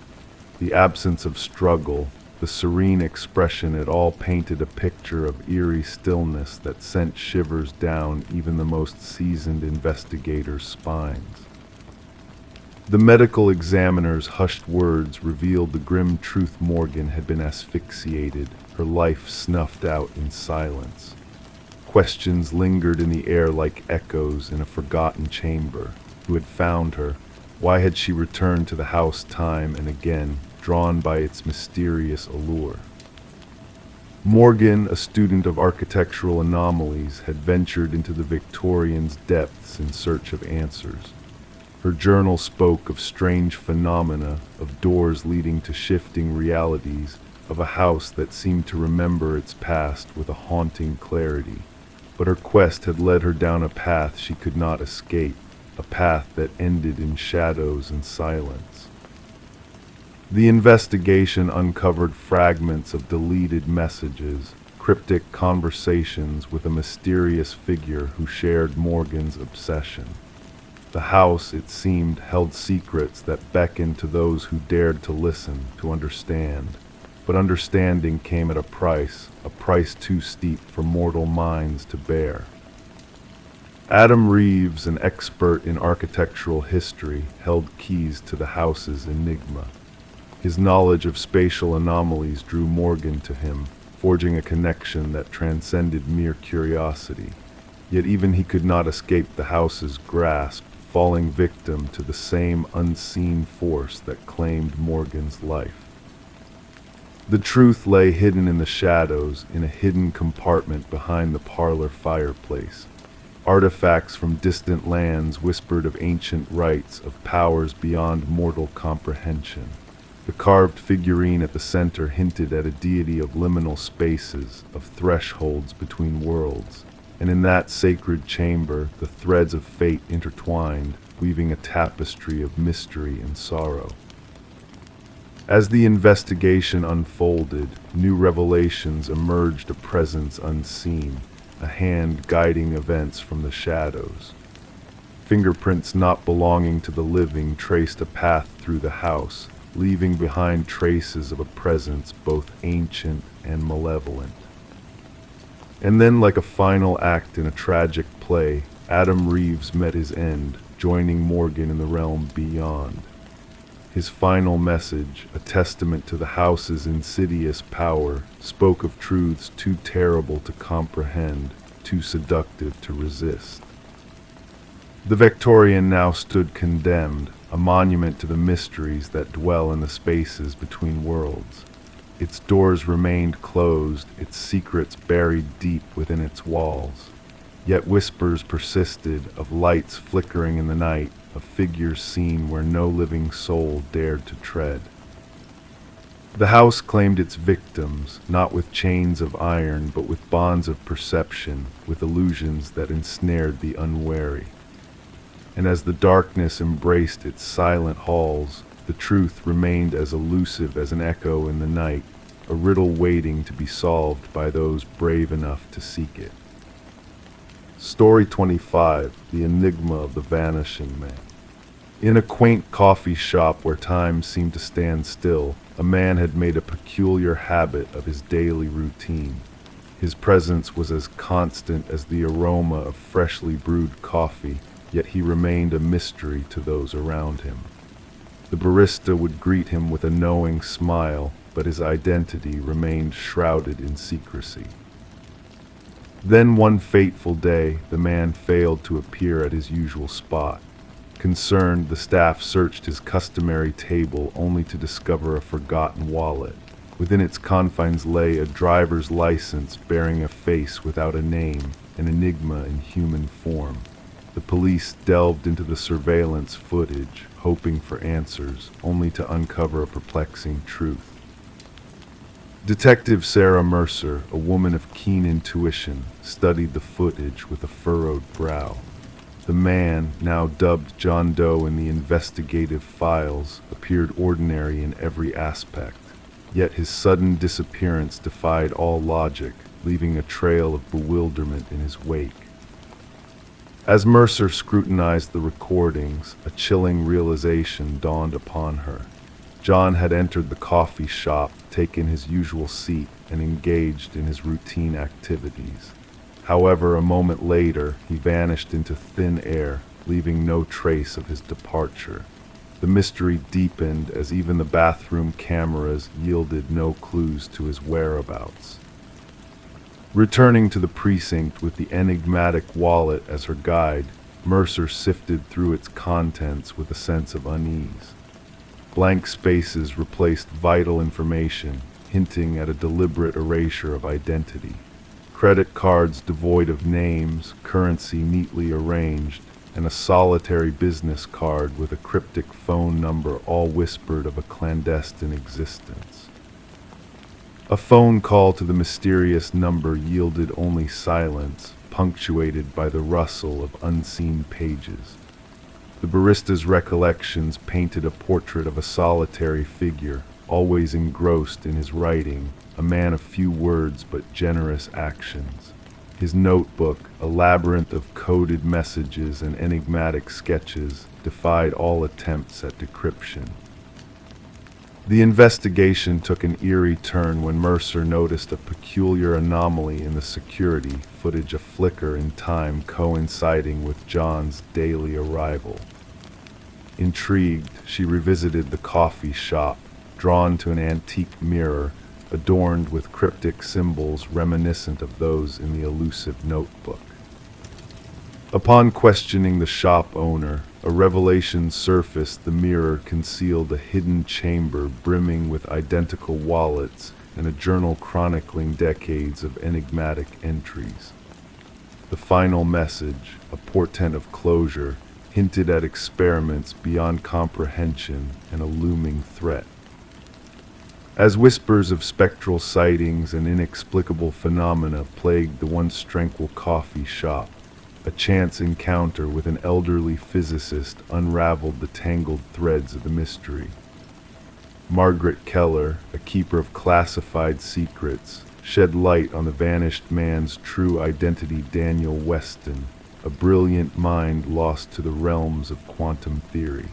The absence of struggle, the serene expression, it all painted a picture of eerie stillness that sent shivers down even the most seasoned investigators' spines. The medical examiner's hushed words revealed the grim truth: Morgan had been asphyxiated, her life snuffed out in silence. Questions lingered in the air like echoes in a forgotten chamber. Who had found her? Why had she returned to the house time and again, drawn by its mysterious allure? Morgan, a student of architectural anomalies, had ventured into the Victorian's depths in search of answers. Her journal spoke of strange phenomena, of doors leading to shifting realities, of a house that seemed to remember its past with a haunting clarity. But her quest had led her down a path she could not escape, a path that ended in shadows and silence. The investigation uncovered fragments of deleted messages, cryptic conversations with a mysterious figure who shared Morgan's obsession. The house, it seemed, held secrets that beckoned to those who dared to listen, to understand. But understanding came at a price too steep for mortal minds to bear. Adam Reeves, an expert in architectural history, held keys to the house's enigma. His knowledge of spatial anomalies drew Morgan to him, forging a connection that transcended mere curiosity. Yet even he could not escape the house's grasp, falling victim to the same unseen force that claimed Morgan's life. The truth lay hidden in the shadows, in a hidden compartment behind the parlor fireplace. Artifacts from distant lands whispered of ancient rites, of powers beyond mortal comprehension. The carved figurine at the center hinted at a deity of liminal spaces, of thresholds between worlds. And in that sacred chamber, the threads of fate intertwined, weaving a tapestry of mystery and sorrow. As the investigation unfolded, new revelations emerged, a presence unseen, a hand guiding events from the shadows. Fingerprints not belonging to the living traced a path through the house, leaving behind traces of a presence both ancient and malevolent. And then, like a final act in a tragic play, Adam Reeves met his end, joining Morgan in the realm beyond. His final message, a testament to the house's insidious power, spoke of truths too terrible to comprehend, too seductive to resist. The Victorian now stood condemned, a monument to the mysteries that dwell in the spaces between worlds. Its doors remained closed, its secrets buried deep within its walls. Yet whispers persisted of lights flickering in the night, of figures seen where no living soul dared to tread. The house claimed its victims, not with chains of iron, but with bonds of perception, with illusions that ensnared the unwary. And as the darkness embraced its silent halls, the truth remained as elusive as an echo in the night, a riddle waiting to be solved by those brave enough to seek it. Story 25, The Enigma of the Vanishing Man. In a quaint coffee shop where time seemed to stand still, a man had made a peculiar habit of his daily routine. His presence was as constant as the aroma of freshly brewed coffee, yet he remained a mystery to those around him. The barista would greet him with a knowing smile, but his identity remained shrouded in secrecy. Then one fateful day, the man failed to appear at his usual spot. Concerned, the staff searched his customary table only to discover a forgotten wallet. Within its confines lay a driver's license bearing a face without a name, an enigma in human form. The police delved into the surveillance footage, hoping for answers, only to uncover a perplexing truth. Detective Sarah Mercer, a woman of keen intuition, studied the footage with a furrowed brow. The man, now dubbed John Doe in the investigative files, appeared ordinary in every aspect. Yet his sudden disappearance defied all logic, leaving a trail of bewilderment in his wake. As Mercer scrutinized the recordings, a chilling realization dawned upon her. John had entered the coffee shop, taken his usual seat, and engaged in his routine activities. However, a moment later, he vanished into thin air, leaving no trace of his departure. The mystery deepened as even the bathroom cameras yielded no clues to his whereabouts. Returning to the precinct with the enigmatic wallet as her guide, Mercer sifted through its contents with a sense of unease. Blank spaces replaced vital information, hinting at a deliberate erasure of identity. Credit cards devoid of names, currency neatly arranged, and a solitary business card with a cryptic phone number all whispered of a clandestine existence. A phone call to the mysterious number yielded only silence, punctuated by the rustle of unseen pages. The barista's recollections painted a portrait of a solitary figure, always engrossed in his writing, a man of few words but generous actions. His notebook, a labyrinth of coded messages and enigmatic sketches, defied all attempts at decryption. The investigation took an eerie turn when Mercer noticed a peculiar anomaly in the security footage, a flicker in time coinciding with John's daily arrival. Intrigued, she revisited the coffee shop, drawn to an antique mirror adorned with cryptic symbols reminiscent of those in the elusive notebook. Upon questioning the shop owner, a revelation surfaced. The mirror concealed a hidden chamber brimming with identical wallets and a journal chronicling decades of enigmatic entries. The final message, a portent of closure, hinted at experiments beyond comprehension and a looming threat. As whispers of spectral sightings and inexplicable phenomena plagued the once tranquil coffee shop, a chance encounter with an elderly physicist unraveled the tangled threads of the mystery. Margaret Keller, a keeper of classified secrets, shed light on the vanished man's true identity. Daniel Weston, a brilliant mind lost to the realms of quantum theory.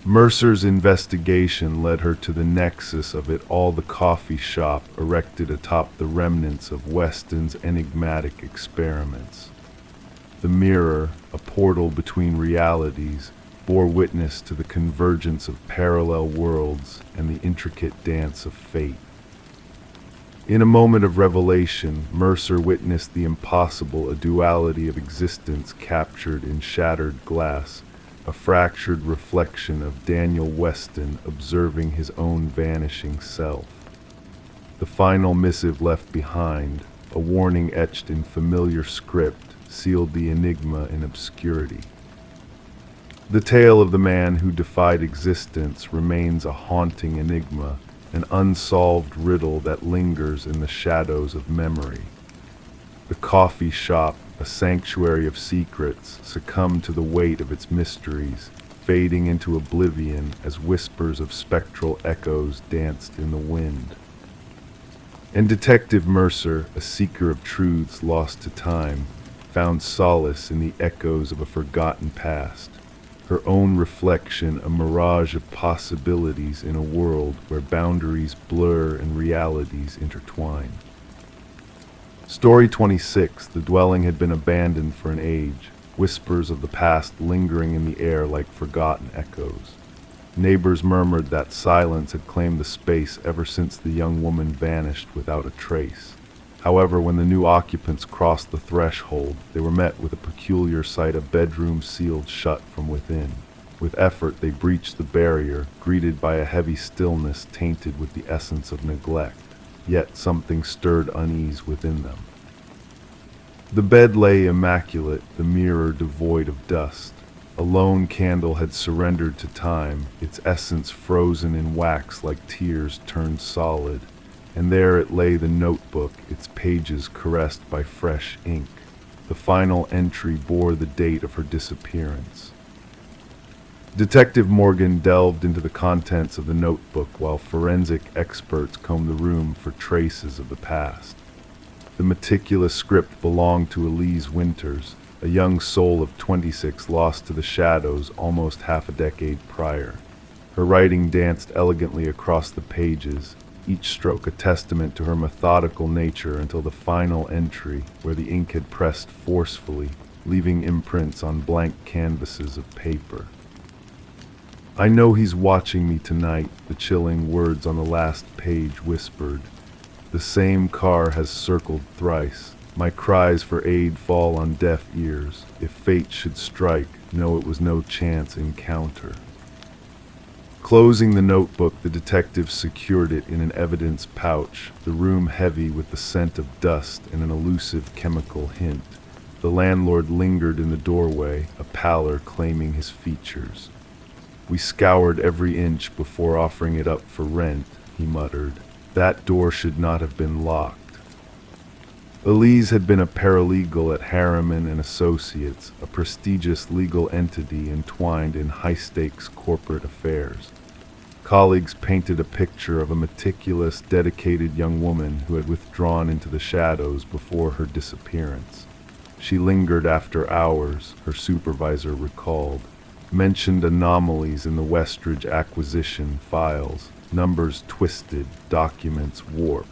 Mercer's investigation led her to the nexus of it all, the coffee shop erected atop the remnants of Weston's enigmatic experiments. The mirror, a portal between realities, bore witness to the convergence of parallel worlds and the intricate dance of fate. In a moment of revelation, Mercer witnessed the impossible, a duality of existence captured in shattered glass, a fractured reflection of Daniel Weston observing his own vanishing self. The final missive left behind, a warning etched in familiar script, sealed the enigma in obscurity. The tale of the man who defied existence remains a haunting enigma, an unsolved riddle that lingers in the shadows of memory. The coffee shop, a sanctuary of secrets, succumbed to the weight of its mysteries, fading into oblivion as whispers of spectral echoes danced in the wind. And Detective Mercer, a seeker of truths lost to time, found solace in the echoes of a forgotten past, her own reflection a mirage of possibilities in a world where boundaries blur and realities intertwine. Story 26. The dwelling had been abandoned for an age, whispers of the past lingering in the air like forgotten echoes. Neighbors murmured that silence had claimed the space ever since the young woman vanished without a trace. However, when the new occupants crossed the threshold, they were met with a peculiar sight, a bedroom sealed shut from within. With effort, they breached the barrier, greeted by a heavy stillness tainted with the essence of neglect. Yet something stirred unease within them. The bed lay immaculate, the mirror devoid of dust. A lone candle had surrendered to time, its essence frozen in wax like tears turned solid. And there it lay, the notebook, its pages caressed by fresh ink. The final entry bore the date of her disappearance. Detective Morgan delved into the contents of the notebook while forensic experts combed the room for traces of the past. The meticulous script belonged to Elise Winters, a young soul of 26 lost to the shadows almost half a decade prior. Her writing danced elegantly across the pages, each stroke a testament to her methodical nature until the final entry, where the ink had pressed forcefully, leaving imprints on blank canvases of paper. "I know he's watching me tonight," the chilling words on the last page whispered. "The same car has circled thrice. My cries for aid fall on deaf ears. If fate should strike, know it was no chance encounter." Closing the notebook, the detective secured it in an evidence pouch, the room heavy with the scent of dust and an elusive chemical hint. The landlord lingered in the doorway, a pallor claiming his features. "We scoured every inch before offering it up for rent," he muttered. "That door should not have been locked." Elise had been a paralegal at Harriman and Associates, a prestigious legal entity entwined in high-stakes corporate affairs. Colleagues painted a picture of a meticulous, dedicated young woman who had withdrawn into the shadows before her disappearance. She lingered after hours, her supervisor recalled, mentioned anomalies in the Westridge acquisition files, numbers twisted, documents warped.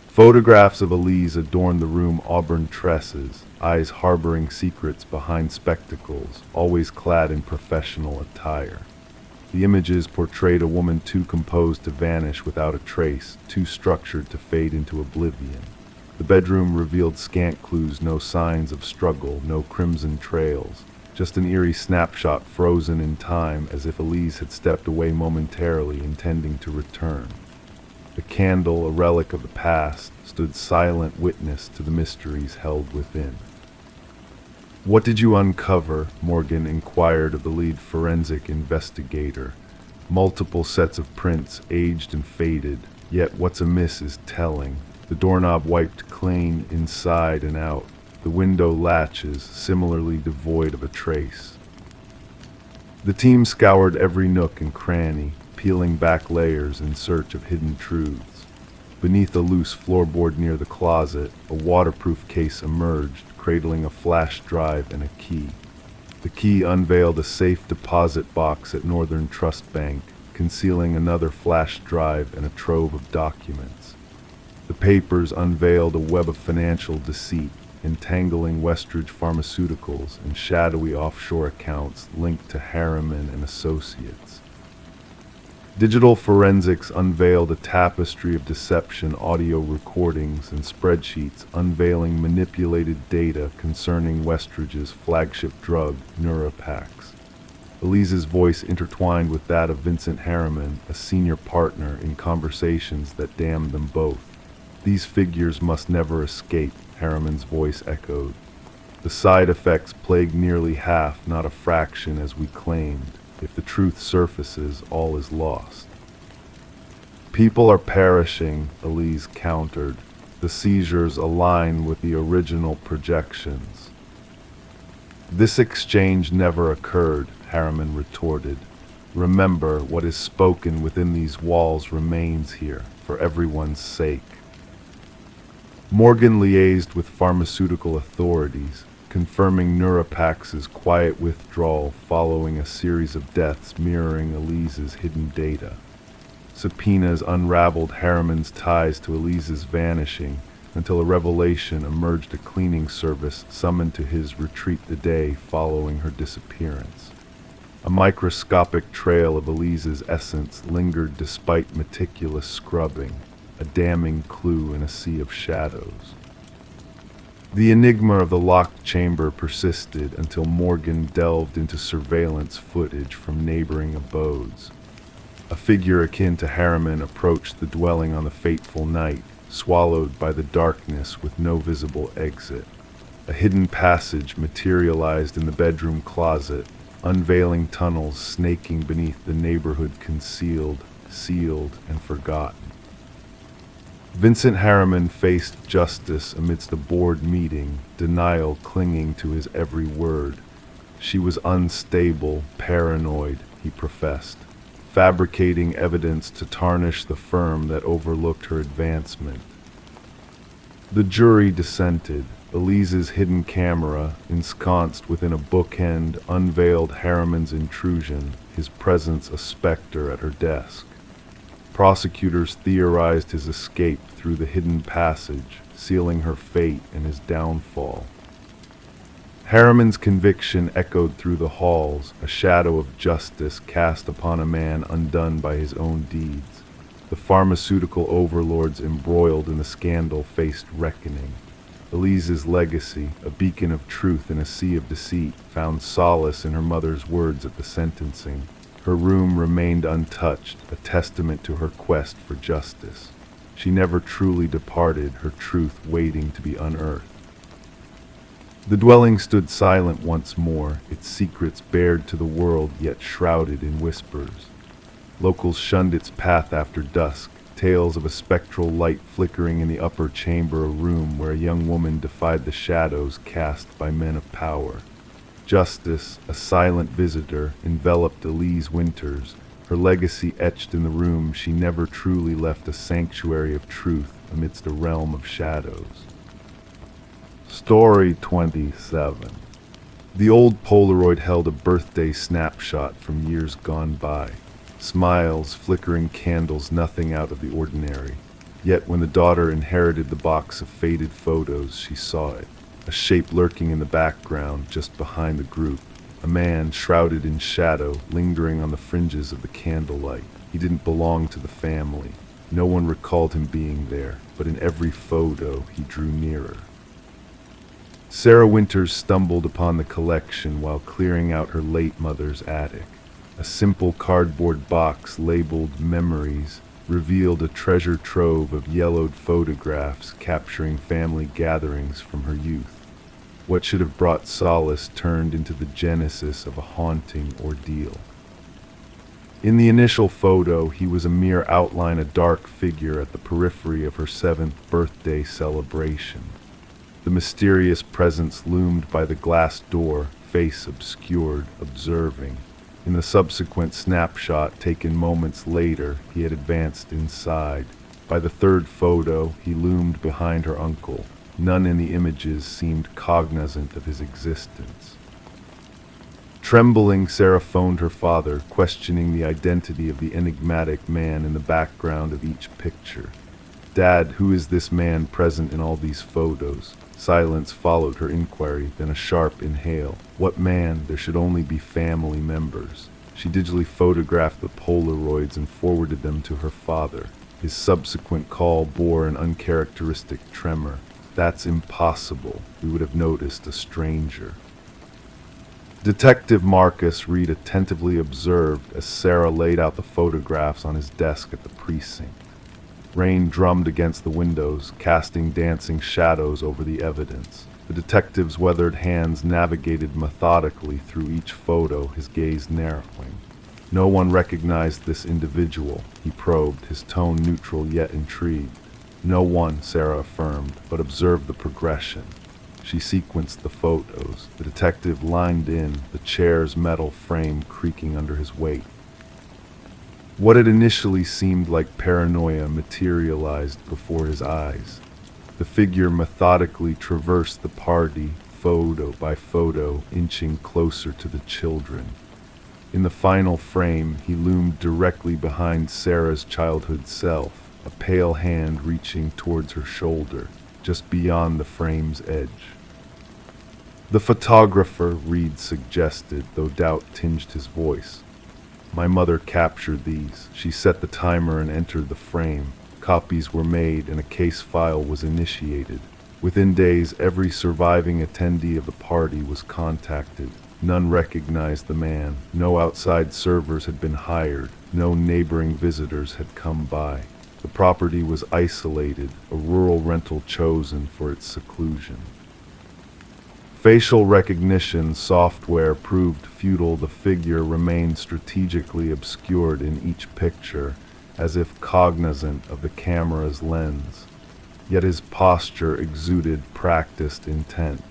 Photographs of Elise adorned the room, auburn tresses, eyes harboring secrets behind spectacles, always clad in professional attire. The images portrayed a woman too composed to vanish without a trace, too structured to fade into oblivion. The bedroom revealed scant clues, no signs of struggle, no crimson trails, just an eerie snapshot frozen in time, as if Elise had stepped away momentarily, intending to return. The candle, a relic of the past, stood silent witness to the mysteries held within. "What did you uncover?" Morgan inquired of the lead forensic investigator. "Multiple sets of prints, aged and faded, yet what's amiss is telling. The doorknob wiped clean inside and out, the window latches similarly devoid of a trace." The team scoured every nook and cranny, peeling back layers in search of hidden truths. Beneath a loose floorboard near the closet, a waterproof case emerged, cradling a flash drive and a key. The key unveiled a safe deposit box at Northern Trust Bank, concealing another flash drive and a trove of documents. The papers unveiled a web of financial deceit, entangling Westridge Pharmaceuticals and shadowy offshore accounts linked to Harriman and Associates. Digital forensics unveiled a tapestry of deception, audio recordings, and spreadsheets unveiling manipulated data concerning Westridge's flagship drug, Neurapax. Elise's voice intertwined with that of Vincent Harriman, a senior partner in conversations that damned them both. These figures must never escape, Harriman's voice echoed. The side effects plague nearly half, not a fraction as we claimed. If the truth surfaces, all is lost. People are perishing, Elise countered. The seizures align with the original projections. This exchange never occurred, Harriman retorted. Remember, what is spoken within these walls remains here, for everyone's sake. Morgan liaised with pharmaceutical authorities, confirming Neurapax's quiet withdrawal following a series of deaths mirroring Elise's hidden data. Subpoenas unraveled Harriman's ties to Elise's vanishing until a revelation emerged: a cleaning service summoned to his retreat the day following her disappearance. A microscopic trail of Elise's essence lingered despite meticulous scrubbing, a damning clue in a sea of shadows. The enigma of the locked chamber persisted until Morgan delved into surveillance footage from neighboring abodes. A figure akin to Harriman approached the dwelling on the fateful night, swallowed by the darkness with no visible exit. A hidden passage materialized in the bedroom closet, unveiling tunnels snaking beneath the neighborhood concealed, sealed, and forgotten. Vincent Harriman faced justice amidst a board meeting, denial clinging to his every word. She was unstable, paranoid, he professed, fabricating evidence to tarnish the firm that overlooked her advancement. The jury dissented. Elise's hidden camera, ensconced within a bookend, unveiled Harriman's intrusion, his presence a specter at her desk. Prosecutors theorized his escape through the hidden passage, sealing her fate and his downfall. Harriman's conviction echoed through the halls, a shadow of justice cast upon a man undone by his own deeds. The pharmaceutical overlords embroiled in the scandal faced reckoning. Elise's legacy, a beacon of truth in a sea of deceit, found solace in her mother's words at the sentencing. Her room remained untouched, a testament to her quest for justice. She never truly departed, her truth waiting to be unearthed. The dwelling stood silent once more, its secrets bared to the world yet shrouded in whispers. Locals shunned its path after dusk, tales of a spectral light flickering in the upper chamber, a room where a young woman defied the shadows cast by men of power. Justice, a silent visitor, enveloped Elise Winters, her legacy etched in the room she never truly left, a sanctuary of truth amidst a realm of shadows. Story 27. The old Polaroid held a birthday snapshot from years gone by. Smiles, flickering candles, nothing out of the ordinary. Yet when the daughter inherited the box of faded photos, she saw it. A shape lurking in the background, just behind the group. A man, shrouded in shadow, lingering on the fringes of the candlelight. He didn't belong to the family. No one recalled him being there, but in every photo he drew nearer. Sarah Winters stumbled upon the collection while clearing out her late mother's attic. A simple cardboard box labeled Memories revealed a treasure trove of yellowed photographs capturing family gatherings from her youth. What should have brought solace turned into the genesis of a haunting ordeal. In the initial photo, he was a mere outline, a dark figure at the periphery of her 7th birthday celebration. The mysterious presence loomed by the glass door, face obscured, observing. In the subsequent snapshot, taken moments later, he had advanced inside. By the 3rd photo, he loomed behind her uncle. None in the images seemed cognizant of his existence. Trembling, Sarah phoned her father, questioning the identity of the enigmatic man in the background of each picture. "Dad, who is this man present in all these photos?" Silence followed her inquiry, then a sharp inhale. "What man? There should only be family members." She digitally photographed the Polaroids and forwarded them to her father. His subsequent call bore an uncharacteristic tremor. "That's impossible. We would have noticed a stranger." Detective Marcus Reed attentively observed as Sarah laid out the photographs on his desk at the precinct. Rain drummed against the windows, casting dancing shadows over the evidence. The detective's weathered hands navigated methodically through each photo, his gaze narrowing. No one recognized this individual, he probed, his tone neutral yet intrigued. No one, Sarah affirmed, but observed the progression. She sequenced the photos. The detective lined in, the chair's metal frame creaking under his weight. What had initially seemed like paranoia materialized before his eyes. The figure methodically traversed the party, photo by photo, inching closer to the children. In the final frame, he loomed directly behind Sarah's childhood self, a pale hand reaching towards her shoulder, just beyond the frame's edge. "The photographer," Reed suggested, though doubt tinged his voice. "My mother captured these. She set the timer and entered the frame. Copies were made and a case file was initiated. Within days, every surviving attendee of the party was contacted. None recognized the man. No outside servers had been hired. No neighboring visitors had come by. The property was isolated, a rural rental chosen for its seclusion." Facial recognition software proved futile. The figure remained strategically obscured in each picture, as if cognizant of the camera's lens. Yet his posture exuded practiced intent.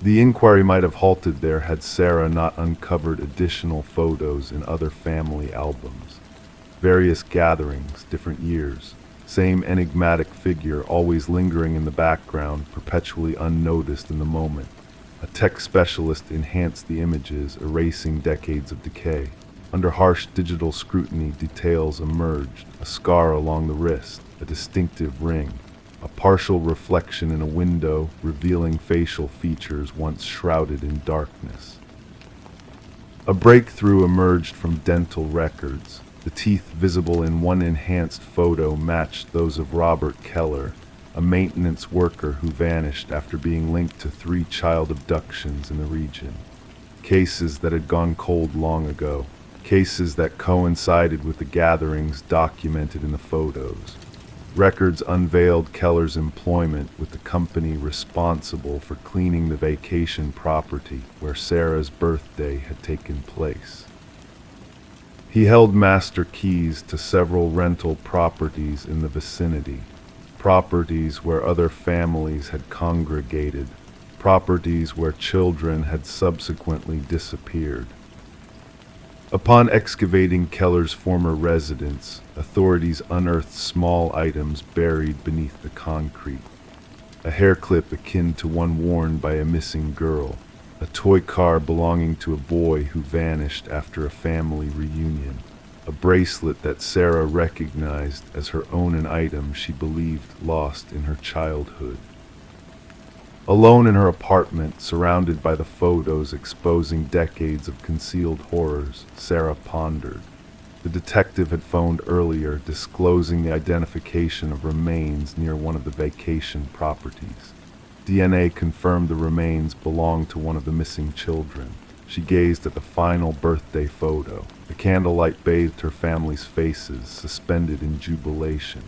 The inquiry might have halted there had Sarah not uncovered additional photos in other family albums. Various gatherings, different years. Same enigmatic figure, always lingering in the background, perpetually unnoticed in the moment. A tech specialist enhanced the images, erasing decades of decay. Under harsh digital scrutiny, details emerged: a scar along the wrist, a distinctive ring, a partial reflection in a window, revealing facial features once shrouded in darkness. A breakthrough emerged from dental records. The teeth visible in one enhanced photo matched those of Robert Keller, a maintenance worker who vanished after being linked to 3 child abductions in the region. Cases that had gone cold long ago. Cases that coincided with the gatherings documented in the photos. Records unveiled Keller's employment with the company responsible for cleaning the vacation property where Sarah's birthday had taken place. He held master keys to several rental properties in the vicinity, properties where other families had congregated, properties where children had subsequently disappeared. Upon excavating Keller's former residence, authorities unearthed small items buried beneath the concrete. A hair clip akin to one worn by a missing girl, a toy car belonging to a boy who vanished after a family reunion, a bracelet that Sarah recognized as her own, an item she believed lost in her childhood. Alone in her apartment, surrounded by the photos exposing decades of concealed horrors, Sarah pondered. The detective had phoned earlier, disclosing the identification of remains near one of the vacation properties. DNA confirmed the remains belonged to one of the missing children. She gazed at the final birthday photo. The candlelight bathed her family's faces, suspended in jubilation.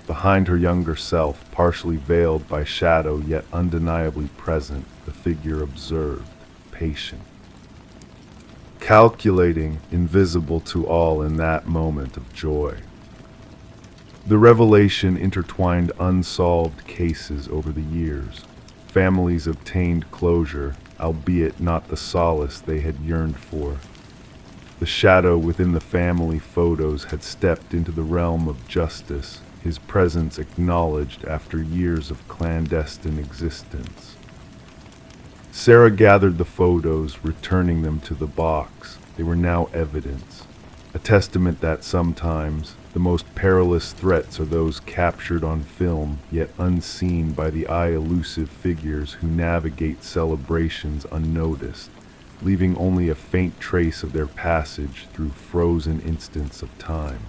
Behind her younger self, partially veiled by shadow yet undeniably present, the figure observed, patient. Calculating, invisible to all in that moment of joy. The revelation intertwined unsolved cases over the years. Families obtained closure, albeit not the solace they had yearned for. The shadow within the family photos had stepped into the realm of justice, his presence acknowledged after years of clandestine existence. Sarah gathered the photos, returning them to the box. They were now evidence, a testament that sometimes the most perilous threats are those captured on film, yet unseen by the eye elusive figures who navigate celebrations unnoticed. leaving only a faint trace of their passage through frozen instants of time.